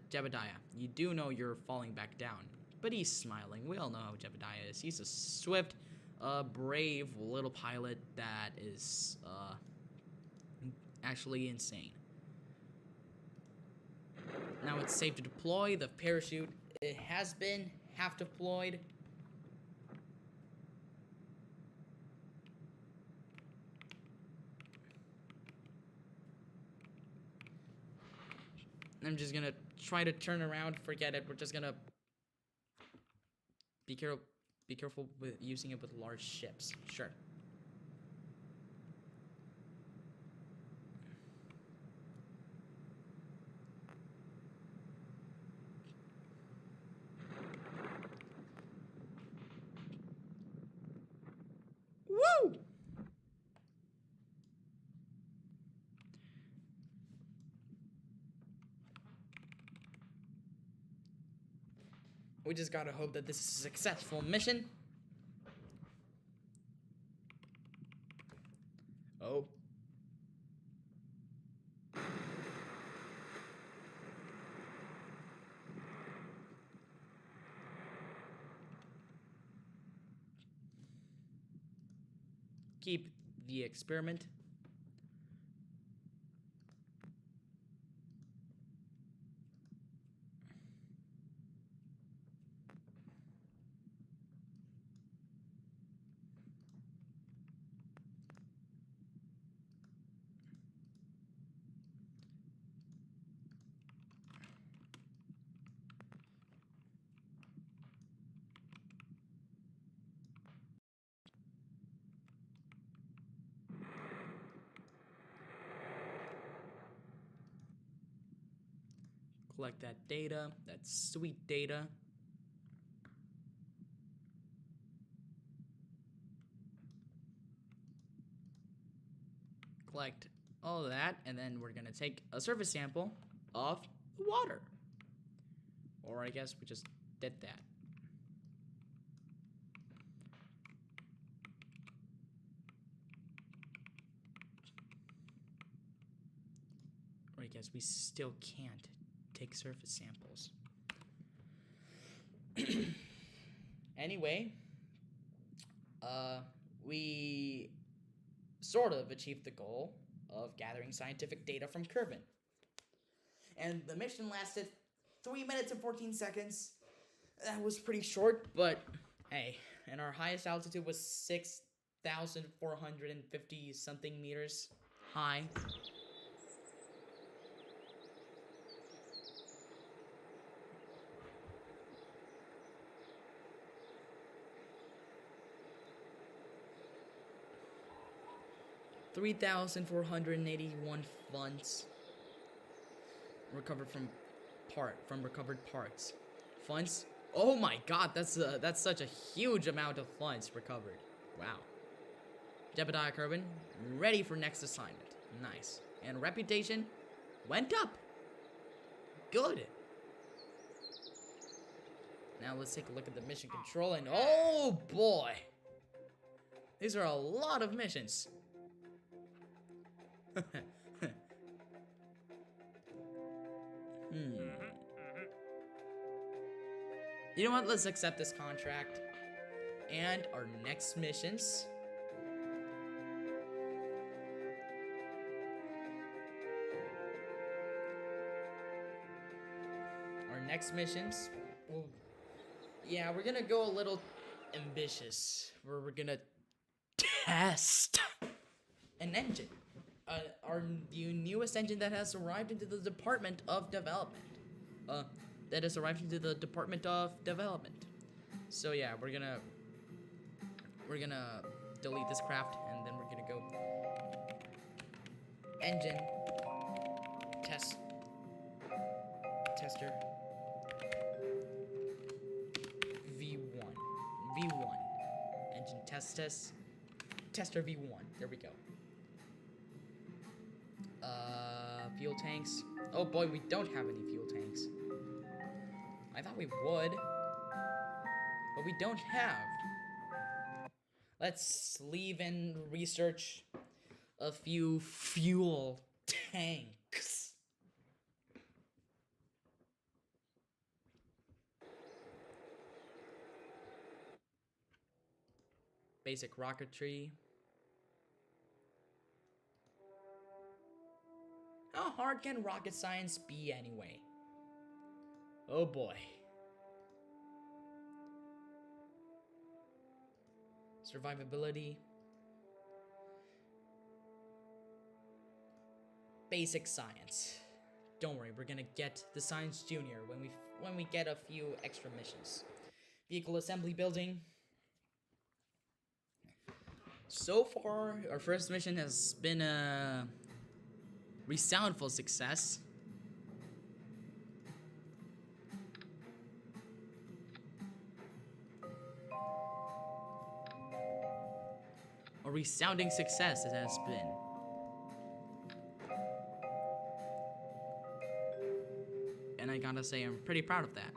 Jebediah, you do know you're falling back down. But he's smiling. We all know how Jebediah is. He's a swift, brave little pilot that is, actually insane. Now it's safe to deploy. The parachute, it has been half deployed. I'm just gonna try to turn around. Forget it. We're just gonna be careful with using it with large ships. Sure. Woo! We just gotta hope that this is a successful mission. Oh. Keep the experiment. Collect that data, that sweet data. Collect all of that, and then we're gonna take a surface sample of the water. Or I guess we just did that. Or I guess we still can't take surface samples. Anyway, we sort of achieved the goal of gathering scientific data from Kerbin. And the mission lasted 3 minutes and 14 seconds. That was pretty short, but hey, and our highest altitude was 6,450 something meters high. $3,481 funds recovered from recovered parts. Funds? Oh my God, that's such a huge amount of funds recovered. Wow. Jebediah Kerbin, ready for next assignment. Nice. And reputation went up. Good. Now let's take a look at the mission control, and oh boy, these are a lot of missions. You know what? Let's accept this contract. And our next missions. Well, yeah, we're gonna go a little ambitious. Where we're gonna test an engine. Our newest engine that has arrived into the Department of Development. So yeah, we're gonna delete this craft, and then we're gonna go engine tester V1 engine tester V1. There we go. Fuel tanks. Oh boy, we don't have any fuel tanks. I thought we would, but we don't have. Let's leave and research a few fuel tanks. Basic rocketry. How hard can rocket science be anyway? Oh boy. Survivability. Basic science. Don't worry, we're gonna get the Science Junior when we get a few extra missions. Vehicle assembly building. So far, our first mission has been a resoundful success. A resounding success it has been. And I gotta say, I'm pretty proud of that.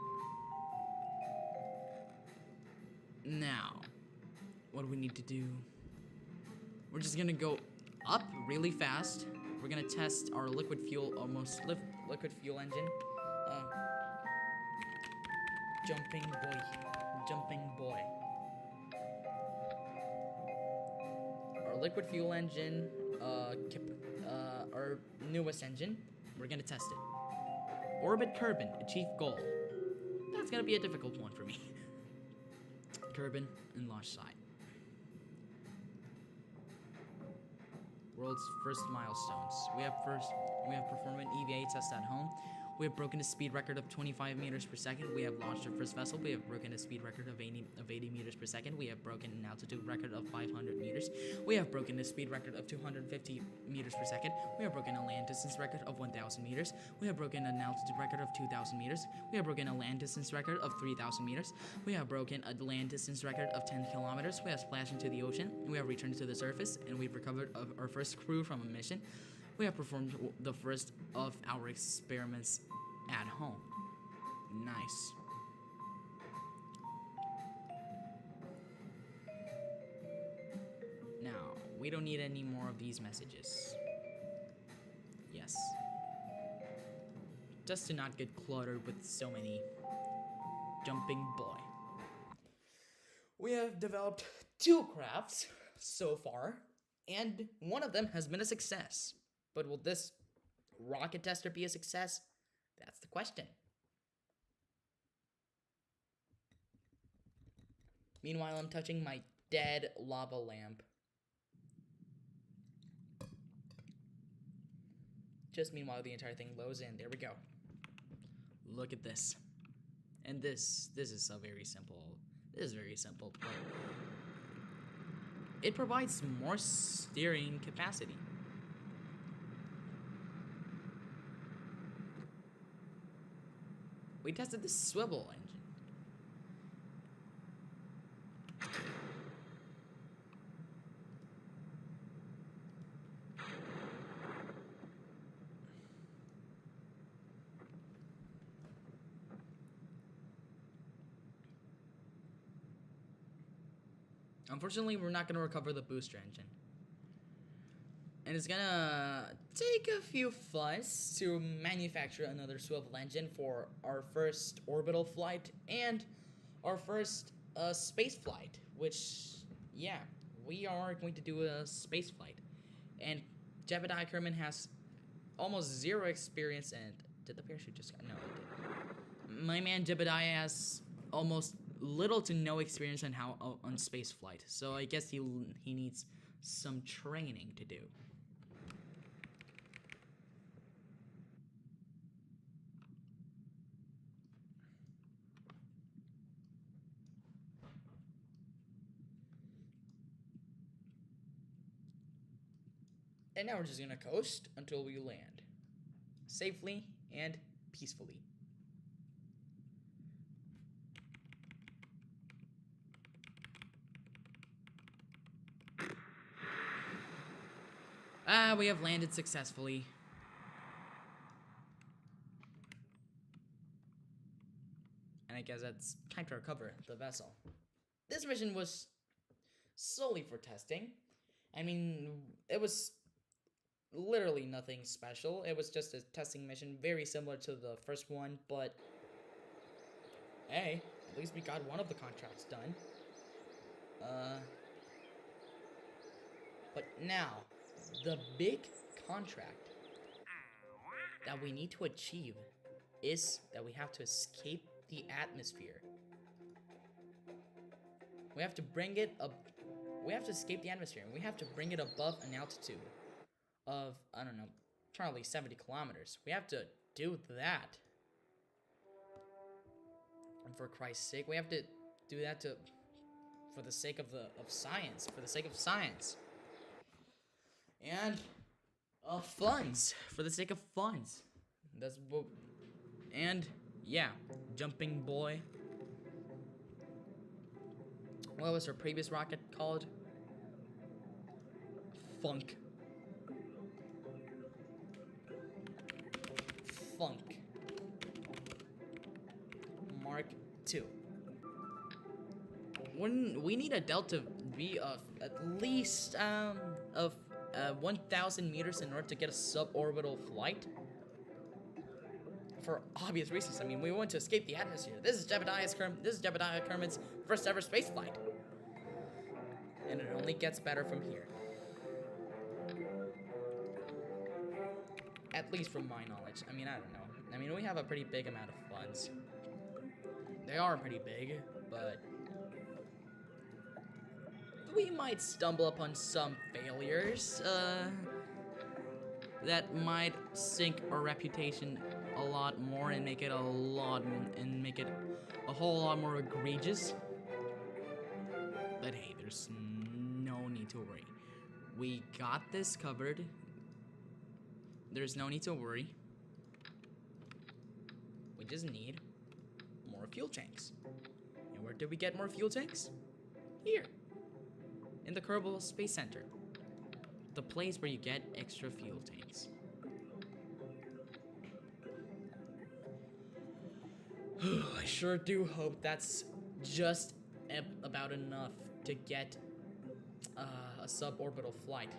Now, what do we need to do? We're just gonna go up really fast. We're gonna test our liquid fuel liquid fuel engine. Jumping boy. Our liquid fuel engine, our newest engine. We're gonna test it. Orbit Kerbin, achieve goal. That's gonna be a difficult one for me. Kerbin and launch site. World's first milestones. We have performed an EVA test at home. We have broken a speed record of 25 meters per second. We have launched our first vessel. We have broken a speed record of 80 meters per second. We have broken an altitude record of 500 meters. We have broken a speed record of 250 meters per second. We have broken a land distance record of 1,000 meters. We have broken an altitude record of 2,000 meters. We have broken a land distance record of 3,000 meters. We have broken a land distance record of 10 kilometers. We have splashed into the ocean. We have returned to the surface, and we've recovered our first crew from a mission. We have performed the first of our experiments at home. Nice. Now, we don't need any more of these messages. Yes. Just to not get cluttered with so many jumping boy. We have developed 2 crafts so far, and one of them has been a success. But will this rocket tester be a success? That's the question. Meanwhile, I'm touching my dead lava lamp. Just meanwhile, the entire thing loads in. There we go. Look at this. And this is a very simple. This is very simple, but it provides more steering capacity. We tested the swivel engine. Unfortunately, we're not going to recover the booster engine. And it's gonna take a few flights to manufacture another swivel engine for our first orbital flight and our first space flight, which, yeah, we are going to do a space flight. And Jebediah Kerman has almost 0 experience, and did the parachute just no, it didn't. My man Jebediah has almost little to no experience on space flight, so I guess he needs some training to do. And now we're just gonna coast until we land. Safely and peacefully. We have landed successfully. And I guess that's time to recover the vessel. This mission was solely for testing. I mean, it was literally nothing special. It was just a testing mission, very similar to the first one, but hey, at least we got one of the contracts done. But now, the big contract that we need to achieve is that we have to escape the atmosphere. We have to bring it up. We have to escape the atmosphere, and we have to bring it above an altitude of, I don't know, probably 70 kilometers. We have to do that. And for Christ's sake, we have to do that for the sake of science, for the sake of science. And funds, for the sake of funds. That's what. And yeah, Jumping Boy. What was her previous rocket called? Funk. Mark II. When we need a delta V of at least of 1,000 meters in order to get a suborbital flight. For obvious reasons. I mean, we want to escape the atmosphere. This is Jebediah Kermit's first ever space flight. And it only gets better from here. At least from my knowledge. I mean, I don't know. I mean, we have a pretty big amount of funds. They are pretty big, but we might stumble upon some failures, that might sink our reputation a lot more and make it a whole lot more egregious. But hey, there's no need to worry. We got this covered. There's no need to worry. We just need more fuel tanks. And where do we get more fuel tanks? Here. In the Kerbal Space Center. The place where you get extra fuel tanks. I sure do hope that's just about enough to get a suborbital flight.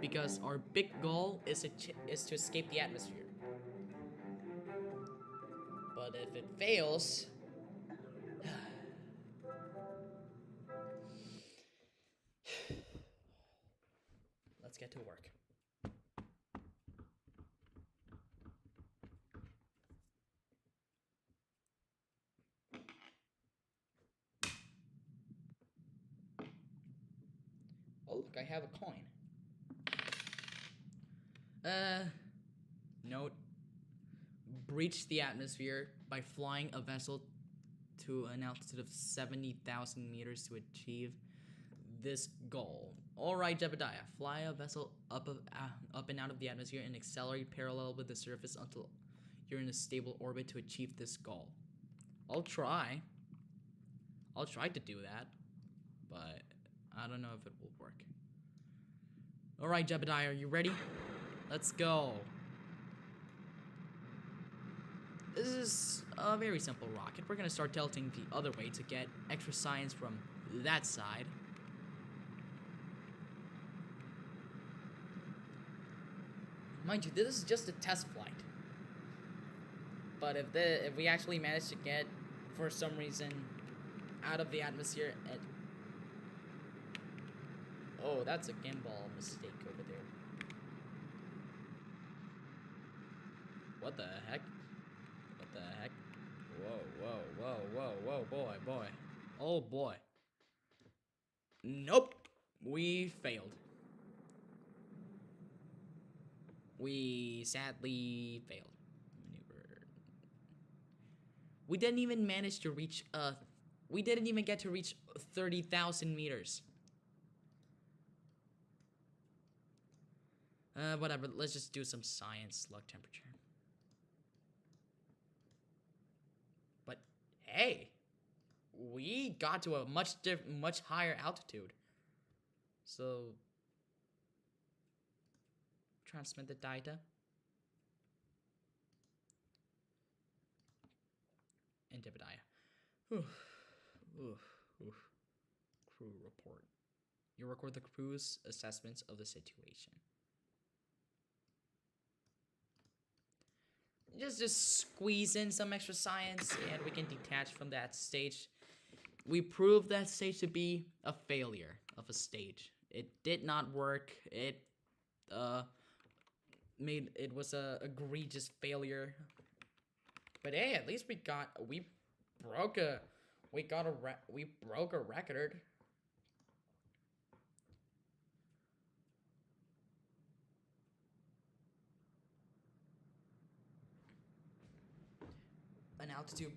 Because our big goal is to escape the atmosphere. But if it fails... let's get to work. Oh, look, I have a coin. Note. Breach the atmosphere by flying a vessel to an altitude of 70,000 meters to achieve this goal. Alright, Jebediah, fly a vessel up and out of the atmosphere and accelerate parallel with the surface until you're in a stable orbit to achieve this goal. I'll try to do that, but I don't know if it will work. Alright, Jebediah, are you ready? Let's go. This is a very simple rocket. We're gonna start tilting the other way to get extra science from that side. Mind you, this is just a test flight. But if we actually manage to get, for some reason, out of the atmosphere and... oh, that's a gimbal mistake over there. What the heck? What the heck? Whoa, boy. Oh, boy. Nope. We failed. We sadly failed. Maneuver. We didn't even manage to reach, we didn't even get to reach 30,000 meters. Whatever, let's just do some science, slug temperature. But, hey, we got to a much higher altitude. So, transmit the data. And Jebediah. Crew report. You record the crew's assessments of the situation. Just squeeze in some extra science and we can detach from that stage. We proved that stage to be a failure of a stage. It did not work. It was a egregious failure. But hey, at least we broke a record. An altitude.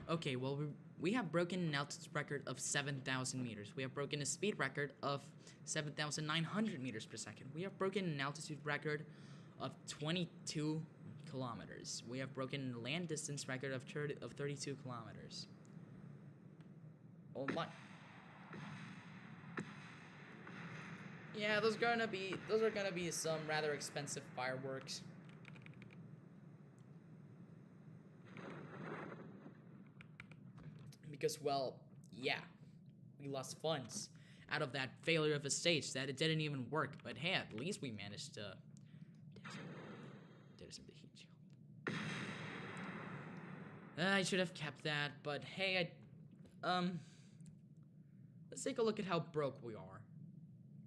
Okay, well, we have broken an altitude record of 7,000 meters. We have broken a speed record of 7,900 meters per second. We have broken an altitude record of 22 kilometers. We have broken a land distance record of 32 kilometers. Oh my. Yeah, those are gonna be some rather expensive fireworks. Because, well, yeah, we lost funds out of that failure of a stage that it didn't even work. But hey, at least we managed to jettison the heat shield. I should have kept that, but hey, let's take a look at how broke we are.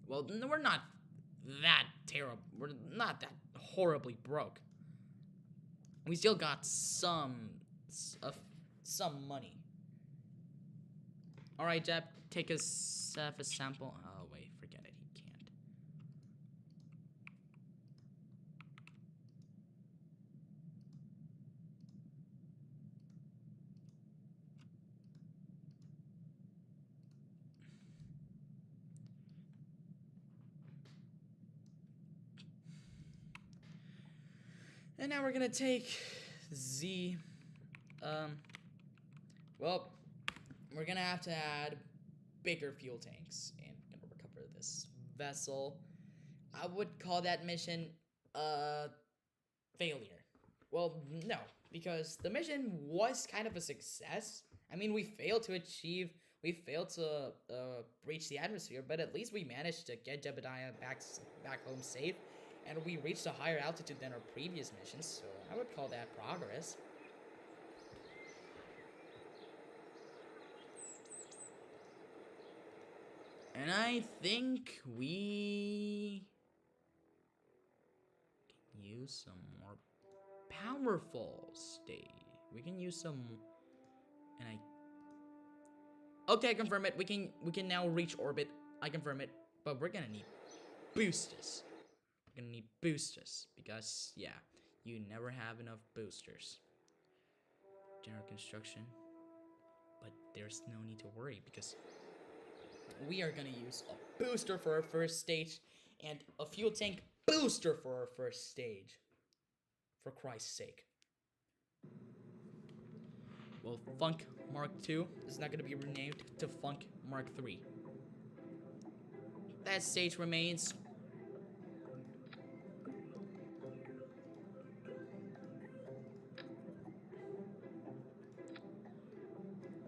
Well, no, we're not that terrible. We're not that horribly broke. We still got some money. All right, Jeb, take a surface sample. Oh wait, forget it. He can't. And now we're gonna take Z. Well, we're gonna have to add bigger fuel tanks, and we're gonna recover this vessel. I would call that mission a failure. Well, no, because the mission was kind of a success. I mean, we failed to breach the atmosphere, but at least we managed to get Jebediah back home safe, and we reached a higher altitude than our previous missions, so I would call that progress. And I think we can use some more powerful stage. We can use some, and okay, I confirm it. We can now reach orbit. I confirm it, but we're gonna need boosters. We're gonna need boosters because yeah, you never have enough boosters. General construction, but there's no need to worry because we are gonna use a booster for our first stage and a fuel tank booster for our first stage. For Christ's sake. Well, Funk Mark II is not gonna be renamed to Funk Mark III. That stage remains.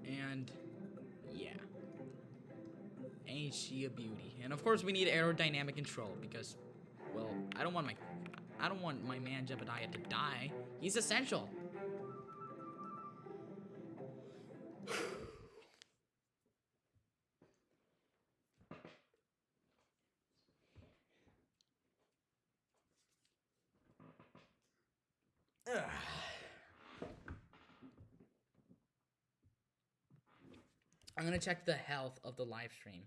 And yeah. Ain't she a beauty? And of course we need aerodynamic control because, well, I don't want my man Jebediah to die. He's essential. I'm gonna check the health of the live stream.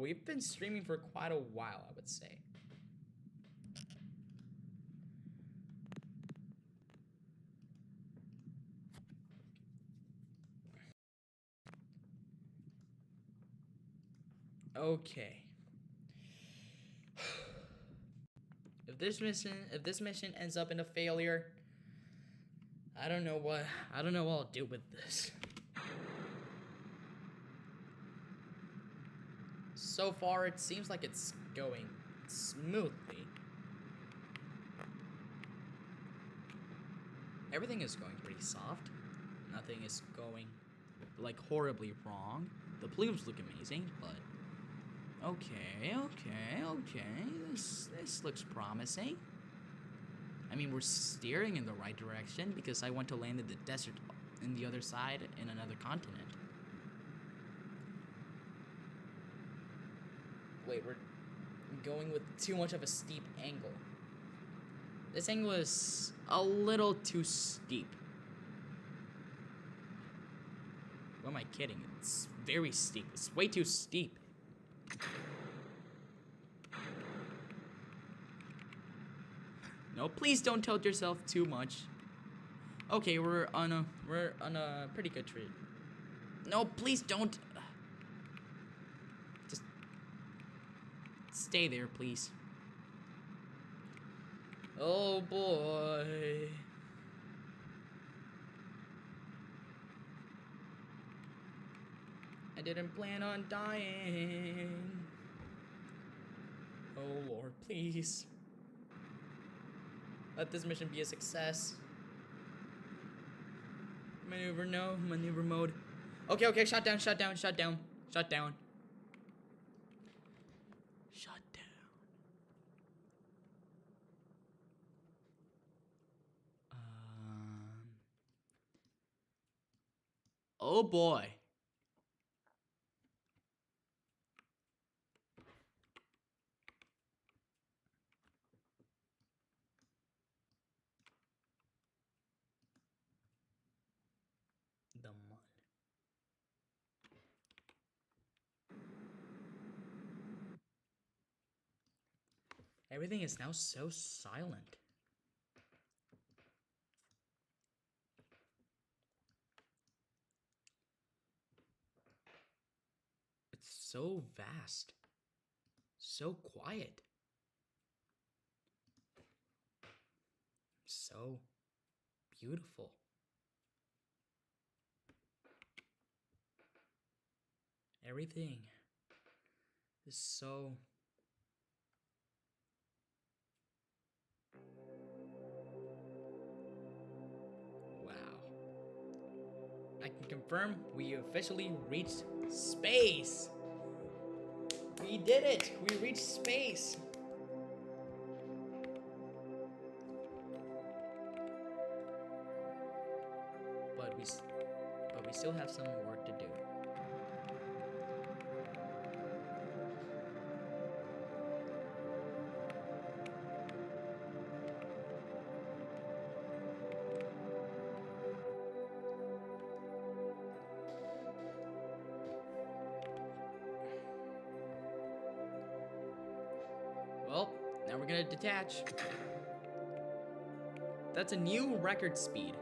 We've been streaming for quite a while, I would say. Okay. If this mission ends up in a failure, I don't know what I'll do with this. So far, it seems like it's going smoothly. Everything is going pretty soft. Nothing is going like horribly wrong. The plumes look amazing, but okay. This looks promising. I mean, we're steering in the right direction because I want to land in the desert in the other side in another continent. Wait, we're going with too much of a steep angle. This angle is a little too steep. What am I kidding? It's very steep. It's way too steep. No, please don't tilt yourself too much. Okay, we're on a pretty good tree. No, please don't. Just stay there, please. Oh boy. I didn't plan on dying. Oh Lord, please. Let this mission be a success. Maneuver, no. Maneuver mode. Okay, shut down. Shut down. Oh boy. The mud. Everything is now so silent. It's so vast. So quiet. So beautiful. Everything is so... Wow. I can confirm we officially reached space. We did it. We reached space. But we still have some work to do. Well, now we're gonna detach. That's a new record speed.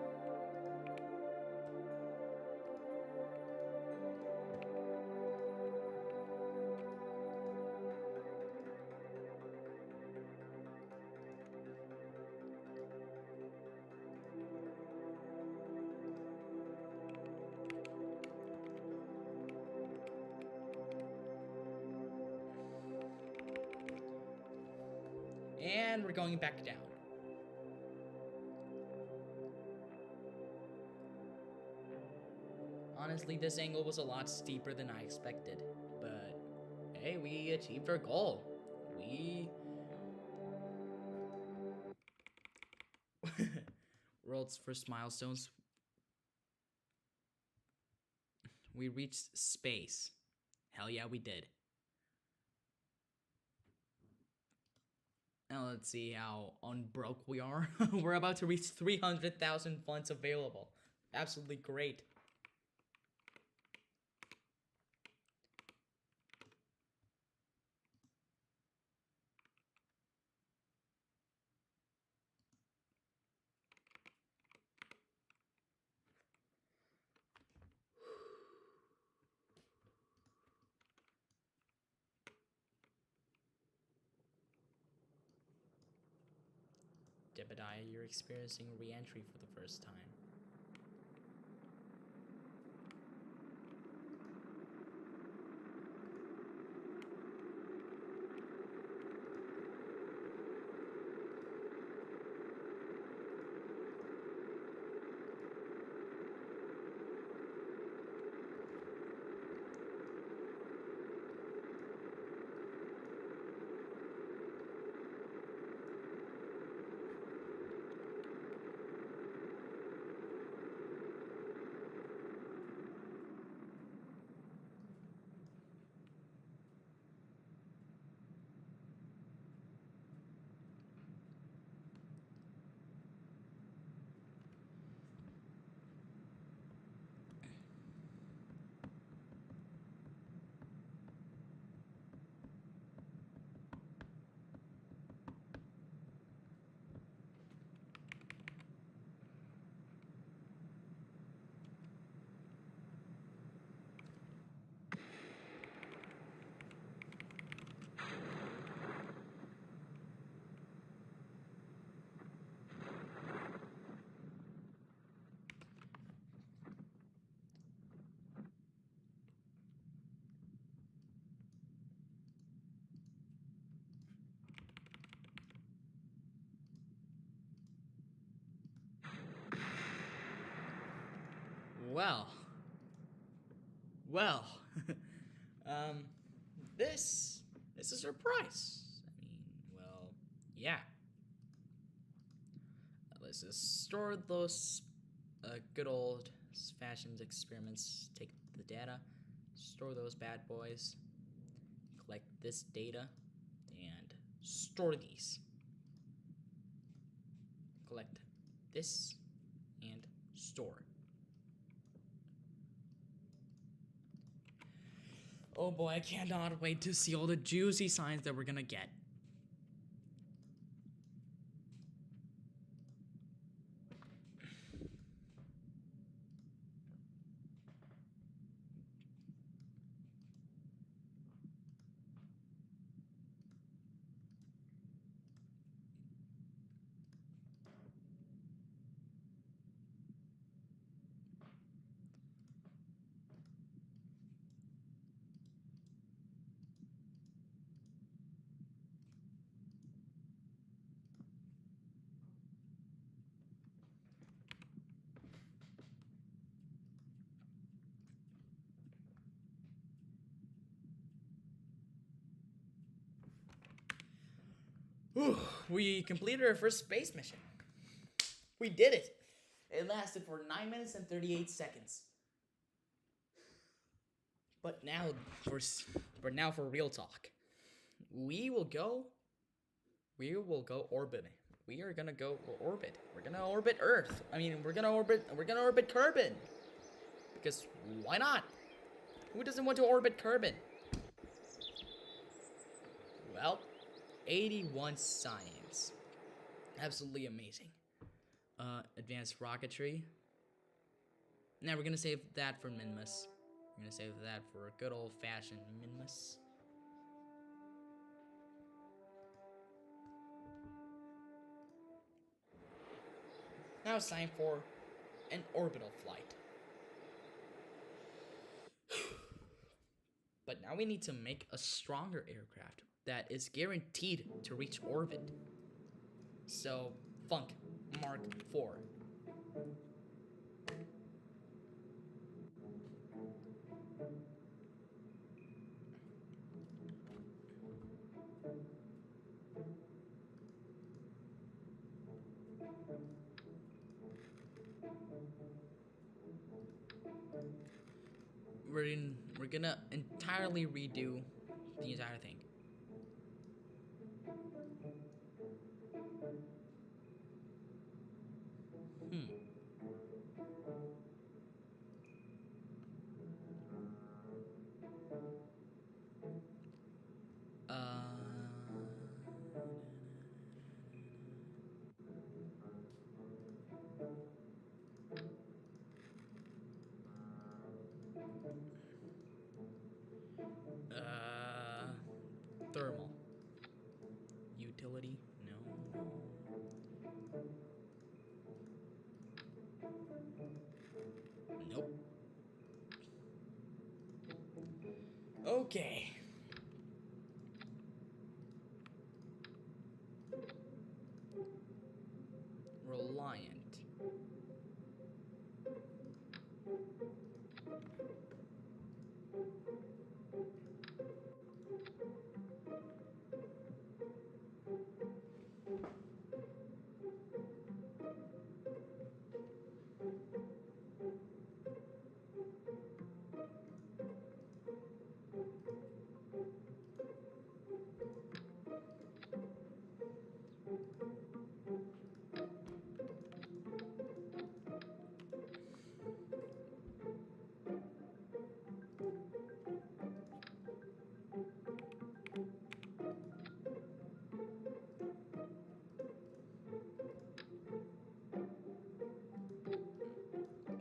And we're going back down. Honestly, this angle was a lot steeper than I expected. But, hey, we achieved our goal. World's first milestones. We reached space. Hell yeah, we did. Now let's see how unbroke we are. We're about to reach 300,000 funds available. Absolutely great. Debediah, you're experiencing re-entry for the first time. Well, well, um, this is a surprise. I mean, well, yeah. Let's just store those good old fashioned experiments. Take the data, store those bad boys, collect this data, and store these. Collect this and store. Oh boy, I cannot wait to see all the juicy signs that we're gonna get. Whew, we completed our first space mission. We did it. It lasted for 9 minutes and 38 seconds. But now for real talk. We will go orbiting. We are gonna go orbit. We're gonna orbit Earth. I mean, we're gonna orbit Kerbin. Because why not? Who doesn't want to orbit Kerbin? Well, 81 science. Absolutely amazing. Advanced rocketry. Now we're gonna save that for Minmus. We're gonna save that for a good old-fashioned Minmus. Now it's time for an orbital flight. But now we need to make a stronger aircraft that is guaranteed to reach orbit. So, Funk Mark IV. We're gonna entirely redo the entire thing. Uh, Thermal. Utility? No. Nope. Okay. Reliant.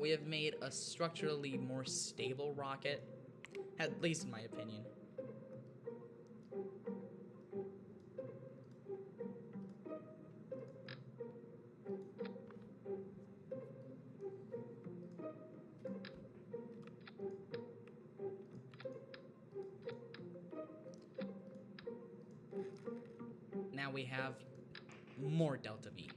We have made a structurally more stable rocket, at least in my opinion. Now we have more Delta V.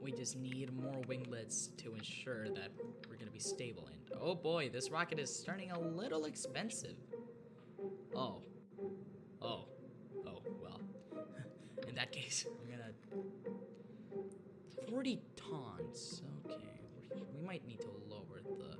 We just need more winglets to ensure that we're gonna be stable. And oh boy, this rocket is starting a little expensive. Oh. Oh. Oh, well. In that case, I'm gonna... 40 tons. Okay. We might need to lower the...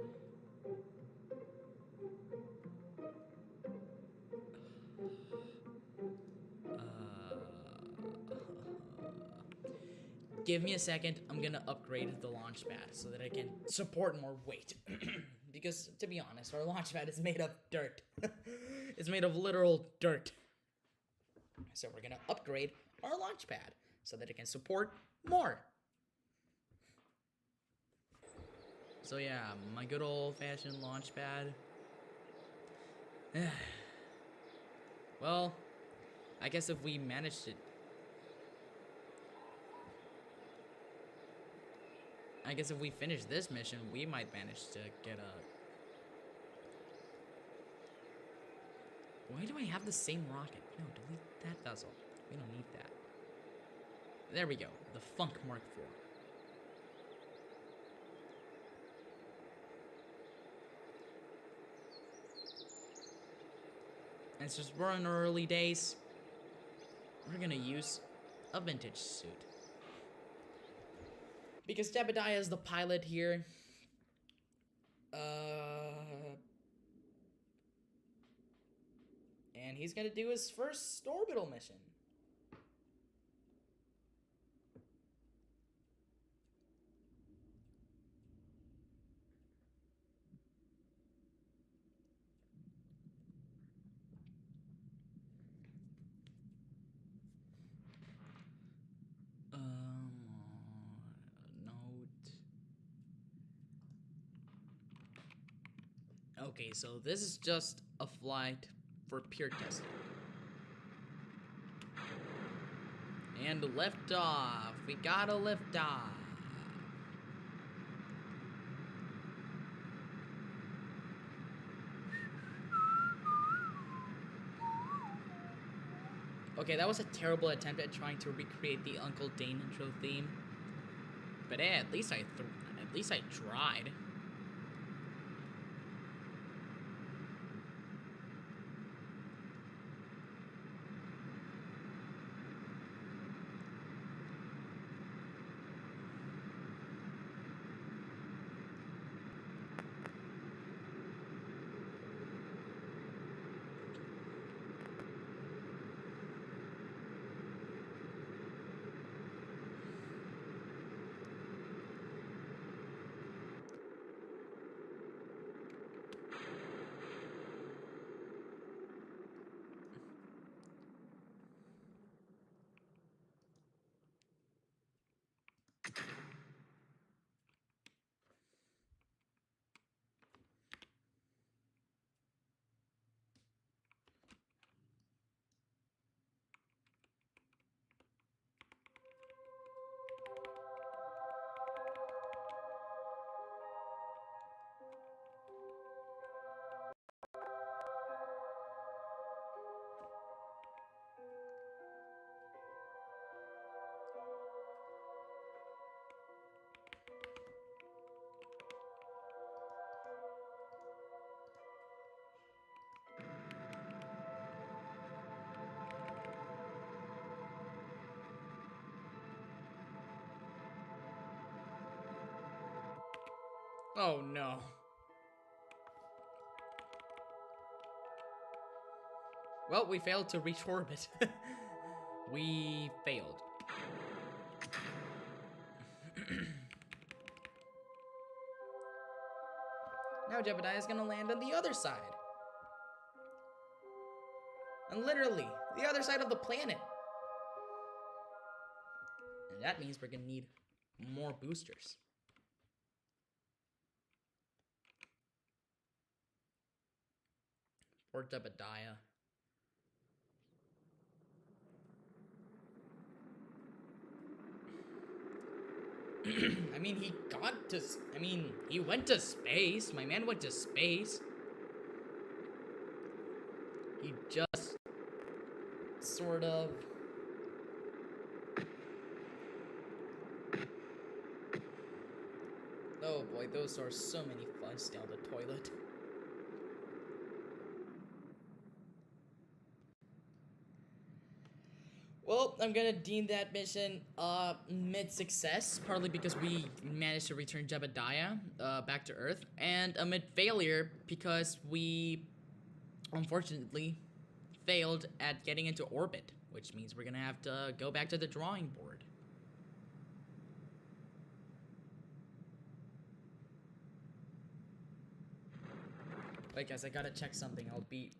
Give me a second. I'm gonna upgrade the launch pad so that I can support more weight. Because, to be honest, our launch pad is made of dirt. It's made of literal dirt. So we're gonna upgrade our launch pad so that it can support more. So yeah, my good old-fashioned launch pad. Well, I guess if we managed it... I guess if we finish this mission, we might manage to get a... Why do I have the same rocket? No, delete that vessel. We don't need that. There we go. The Funk Mark IV. And since we're in our early days, we're gonna use a vintage suit. Because Jebediah is the pilot here. And he's gonna do his first orbital mission. Note. Okay, so this is just a flight for pure testing. And lift off. We gotta lift off. Okay, that was a terrible attempt at trying to recreate the Uncle Dane intro theme. But hey, at least I tried. Oh no. Well, we failed to reach orbit. We failed. Now Jebediah is gonna land on the other side. And literally, the other side of the planet. And that means we're gonna need more boosters. Poor Jebediah. I mean, he went to space. My man went to space. He just sort of... Oh boy, those are so many funs down the toilet. Well, I'm gonna deem that mission mid-success, partly because we managed to return Jebediah back to Earth, and a mid-failure because we unfortunately failed at getting into orbit, which means we're gonna have to go back to the drawing board. Wait guys, I gotta check something. I'll be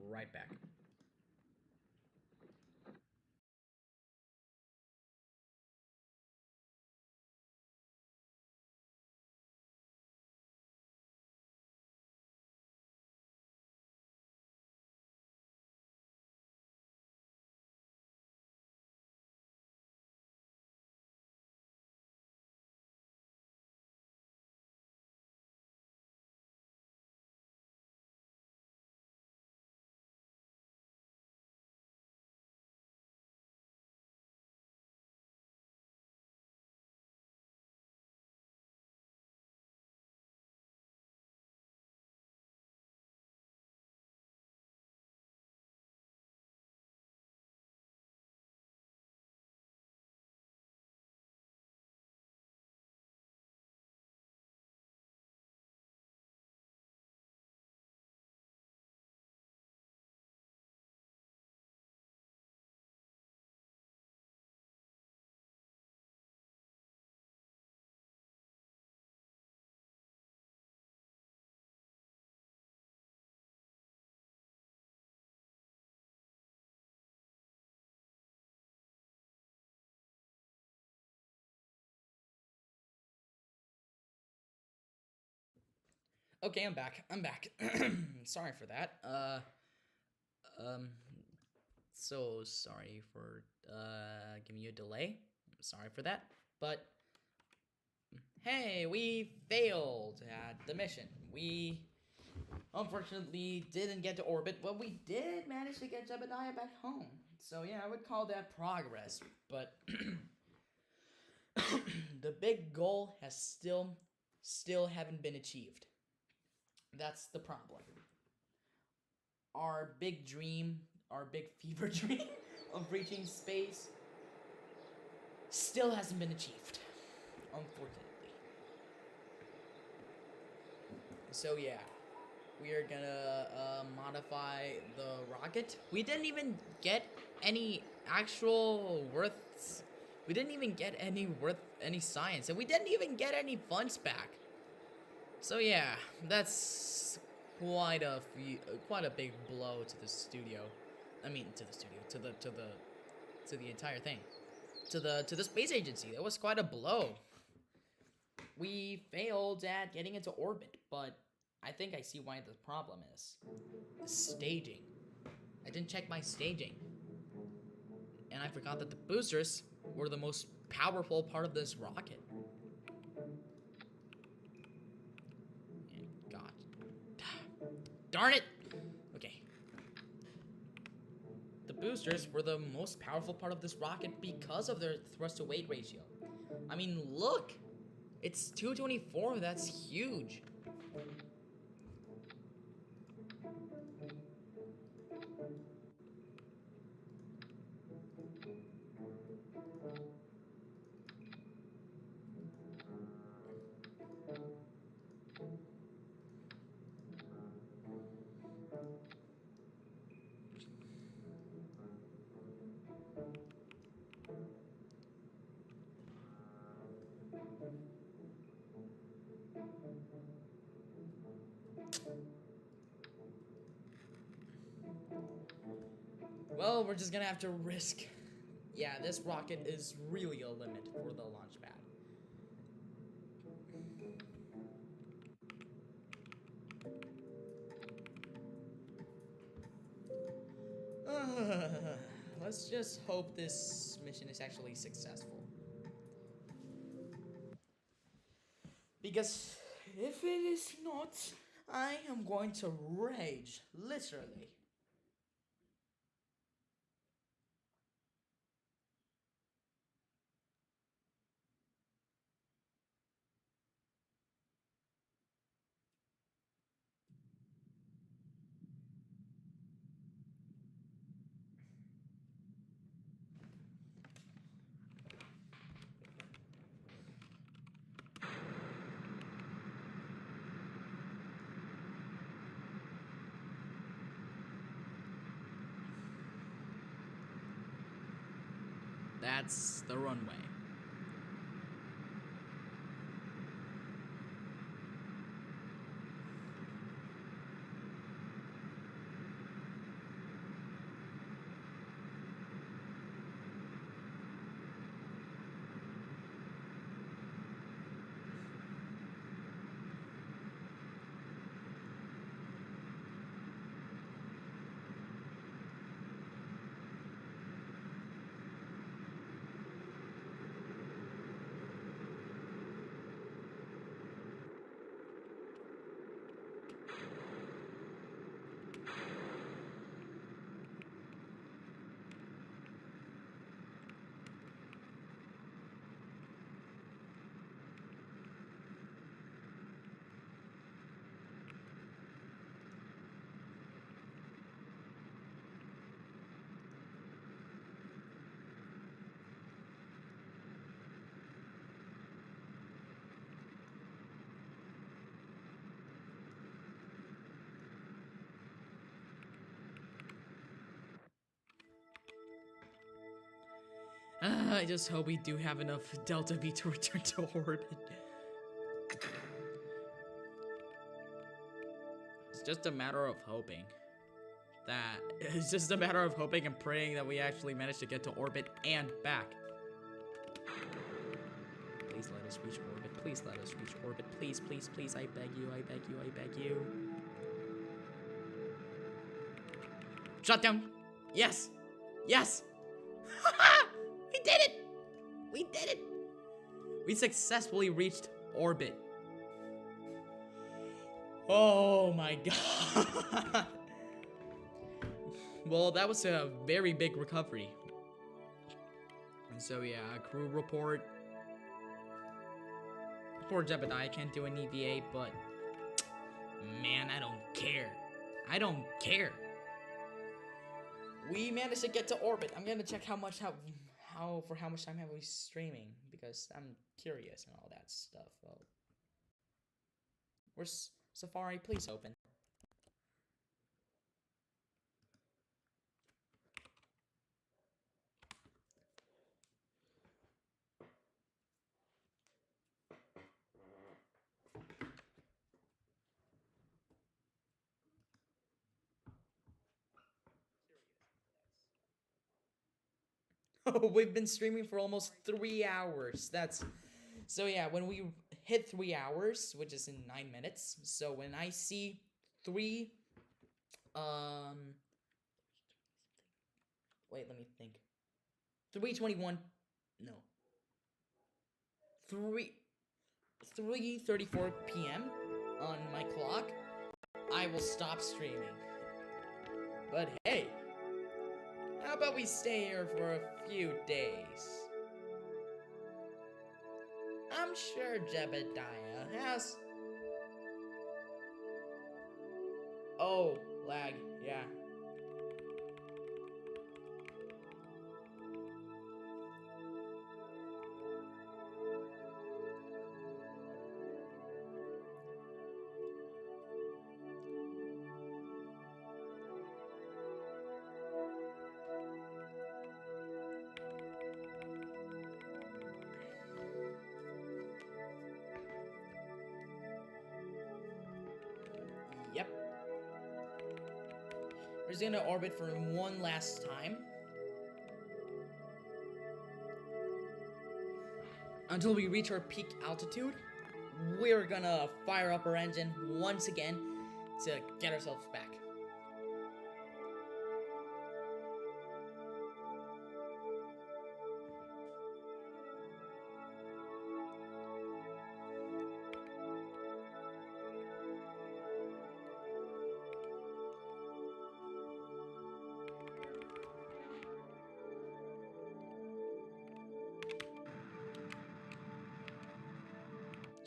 right back. Okay, I'm back. Sorry for that. Um, so sorry for giving you a delay. I'm sorry for that. But hey, we failed at the mission. We unfortunately didn't get to orbit, but we did manage to get Jebediah back home. So yeah, I would call that progress. But the big goal has still haven't been achieved. That's the problem. Our big dream, our big fever dream of reaching space still hasn't been achieved, unfortunately. So yeah, we are gonna modify the rocket. We didn't even get any actual worth. We didn't even get any science, and we didn't even get any funds back. So yeah, that's quite a big blow to the studio. I mean, to the studio, to the entire thing, to the space agency. That was quite a blow. We failed at getting into orbit, but I think I see why the problem is. The staging. I didn't check my staging. And I forgot that the boosters were the most powerful part of this rocket. And God. Darn it! Okay. The boosters were the most powerful part of this rocket because of their thrust to weight ratio. I mean, look! It's 224, that's huge. Well, we're just gonna have to risk. Yeah, this rocket is really a limit for the launch pad. Let's just hope this mission is actually successful. Because if it is not, I am going to rage, literally. That's the runway. I just hope we do have enough Delta V to return to orbit. It's just a matter of hoping. It's just a matter of hoping and praying that we actually manage to get to orbit and back. Please let us reach orbit. Please let us reach orbit. Please, please, please. I beg you, I beg you, I beg you. Shutdown. Yes. Yes. We did it. We did it. We successfully reached orbit. Oh my god. Well, that was a very big recovery. And so yeah, crew report. Poor Jebediah can't do an EVA, but man, I don't care. I don't care. We managed to get to orbit. I'm gonna check how much time have we streaming, because I'm curious and all that stuff. Well, where's Safari? Please open. Oh, we've been streaming for almost 3 hours. So yeah, when we hit 3 hours, which is in 9 minutes. So when I see 3, wait, let me think. 3:21, no. 3:34 p.m. on my clock, I will stop streaming. But hey, how about we stay here for a few days? I'm sure Jebediah has... Oh, lag, yeah. Yep. We're just gonna orbit for one last time. until we reach our peak altitude, we're gonna fire up our engine once again to get ourselves back.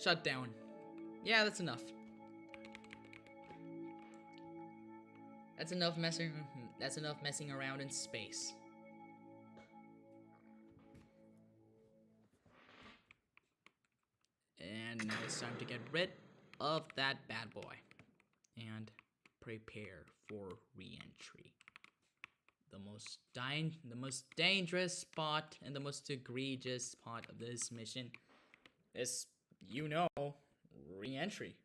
Shut down. Yeah, that's enough. That's enough messing around in space. And now it's time to get rid of that bad boy and prepare for re-entry. The most dangerous spot and the most egregious spot of this mission is, re-entry.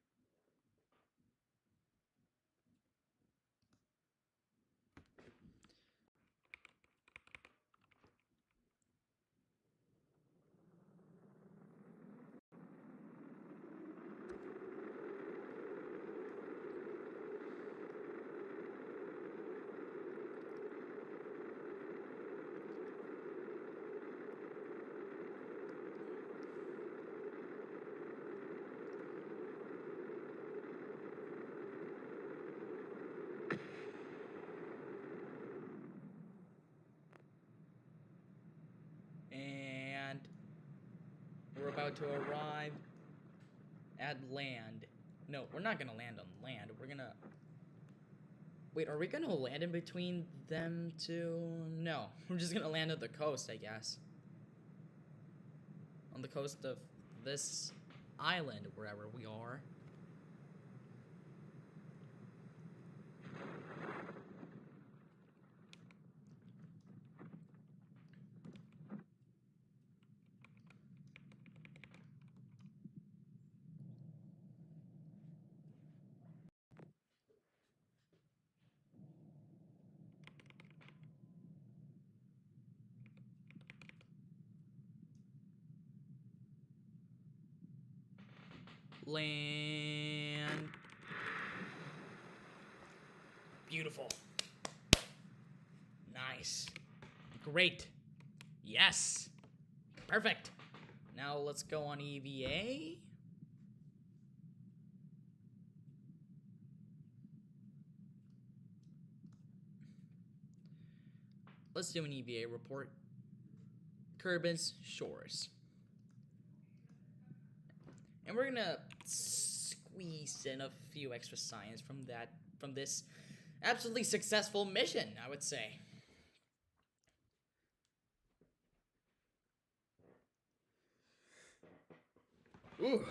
And we're about to arrive at land. No, we're not gonna land on land. We're gonna... Wait, are we gonna land in between them two? No, we're just gonna land on the coast, I guess. On the coast of this island, wherever we are. Land. Beautiful. Nice. Great. Yes. Perfect. Now let's go on EVA. Let's do an EVA report. Kerbin's Shores. And we're gonna squeeze in a few extra science from this absolutely successful mission, I would say. Ooh,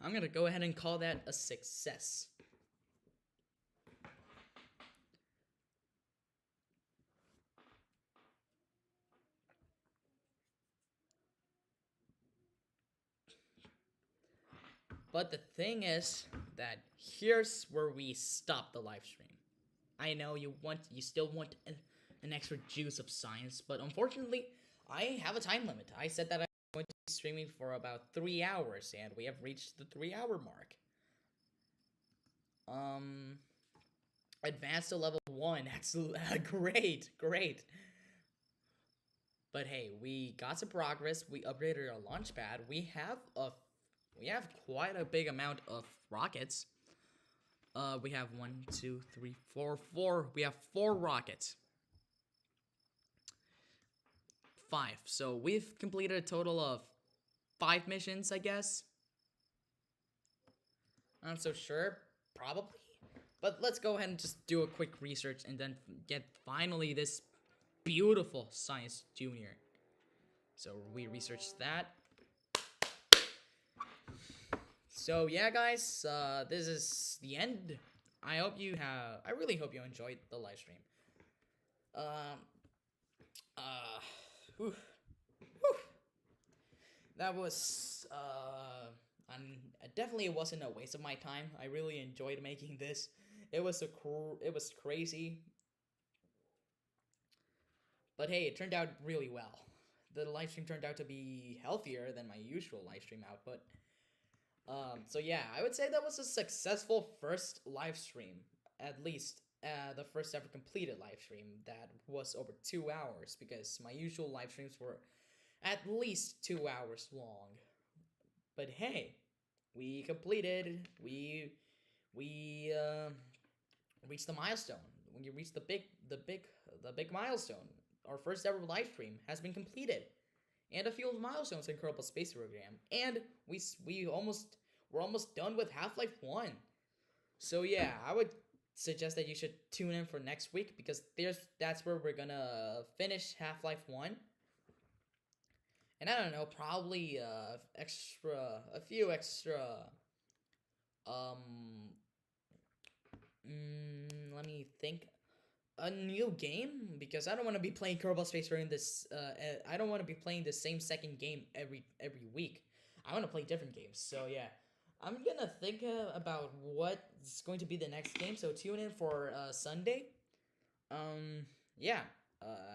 I'm gonna go ahead and call that a success. But the thing is that here's where we stop the live stream. I know you still want an extra juice of science, but unfortunately, I have a time limit. I said that I'm going to be streaming for about 3 hours, and we have reached the 3-hour mark. Advanced to level 1. Excellent. Great. But hey, we got some progress. We upgraded our launch pad. We have quite a big amount of rockets. We have 1, 2, 3, 4. We have 4 rockets. 5. So we've completed a total of 5 missions, I guess. I'm not so sure. Probably. But let's go ahead and just do a quick research and then get finally this beautiful Science Junior. So we researched that. So yeah, guys, this is the end. I really hope you enjoyed the live stream. That was, definitely it wasn't a waste of my time. I really enjoyed making this. It was crazy. But hey, it turned out really well. the live stream turned out to be healthier than my usual live stream output. So yeah, I would say that was a successful first live stream, at least the first ever completed live stream that was over 2 hours, because my usual live streams were at least 2 hours long. But hey, we completed. We reached the milestone. When you reach the big milestone, our first ever live stream has been completed, and a few milestones in Kerbal Space Program, and we're almost done with Half-Life 1. So yeah, I would suggest that you should tune in for next week, because that's where we're gonna finish Half-Life 1. And I don't know, probably a few extra um let me think, a new game, because I don't want to be playing Kerbal Space during this. I don't want to be playing the same second game every week. I want to play different games. So yeah, I'm gonna think about what's going to be the next game. So tune in for Sunday. Yeah.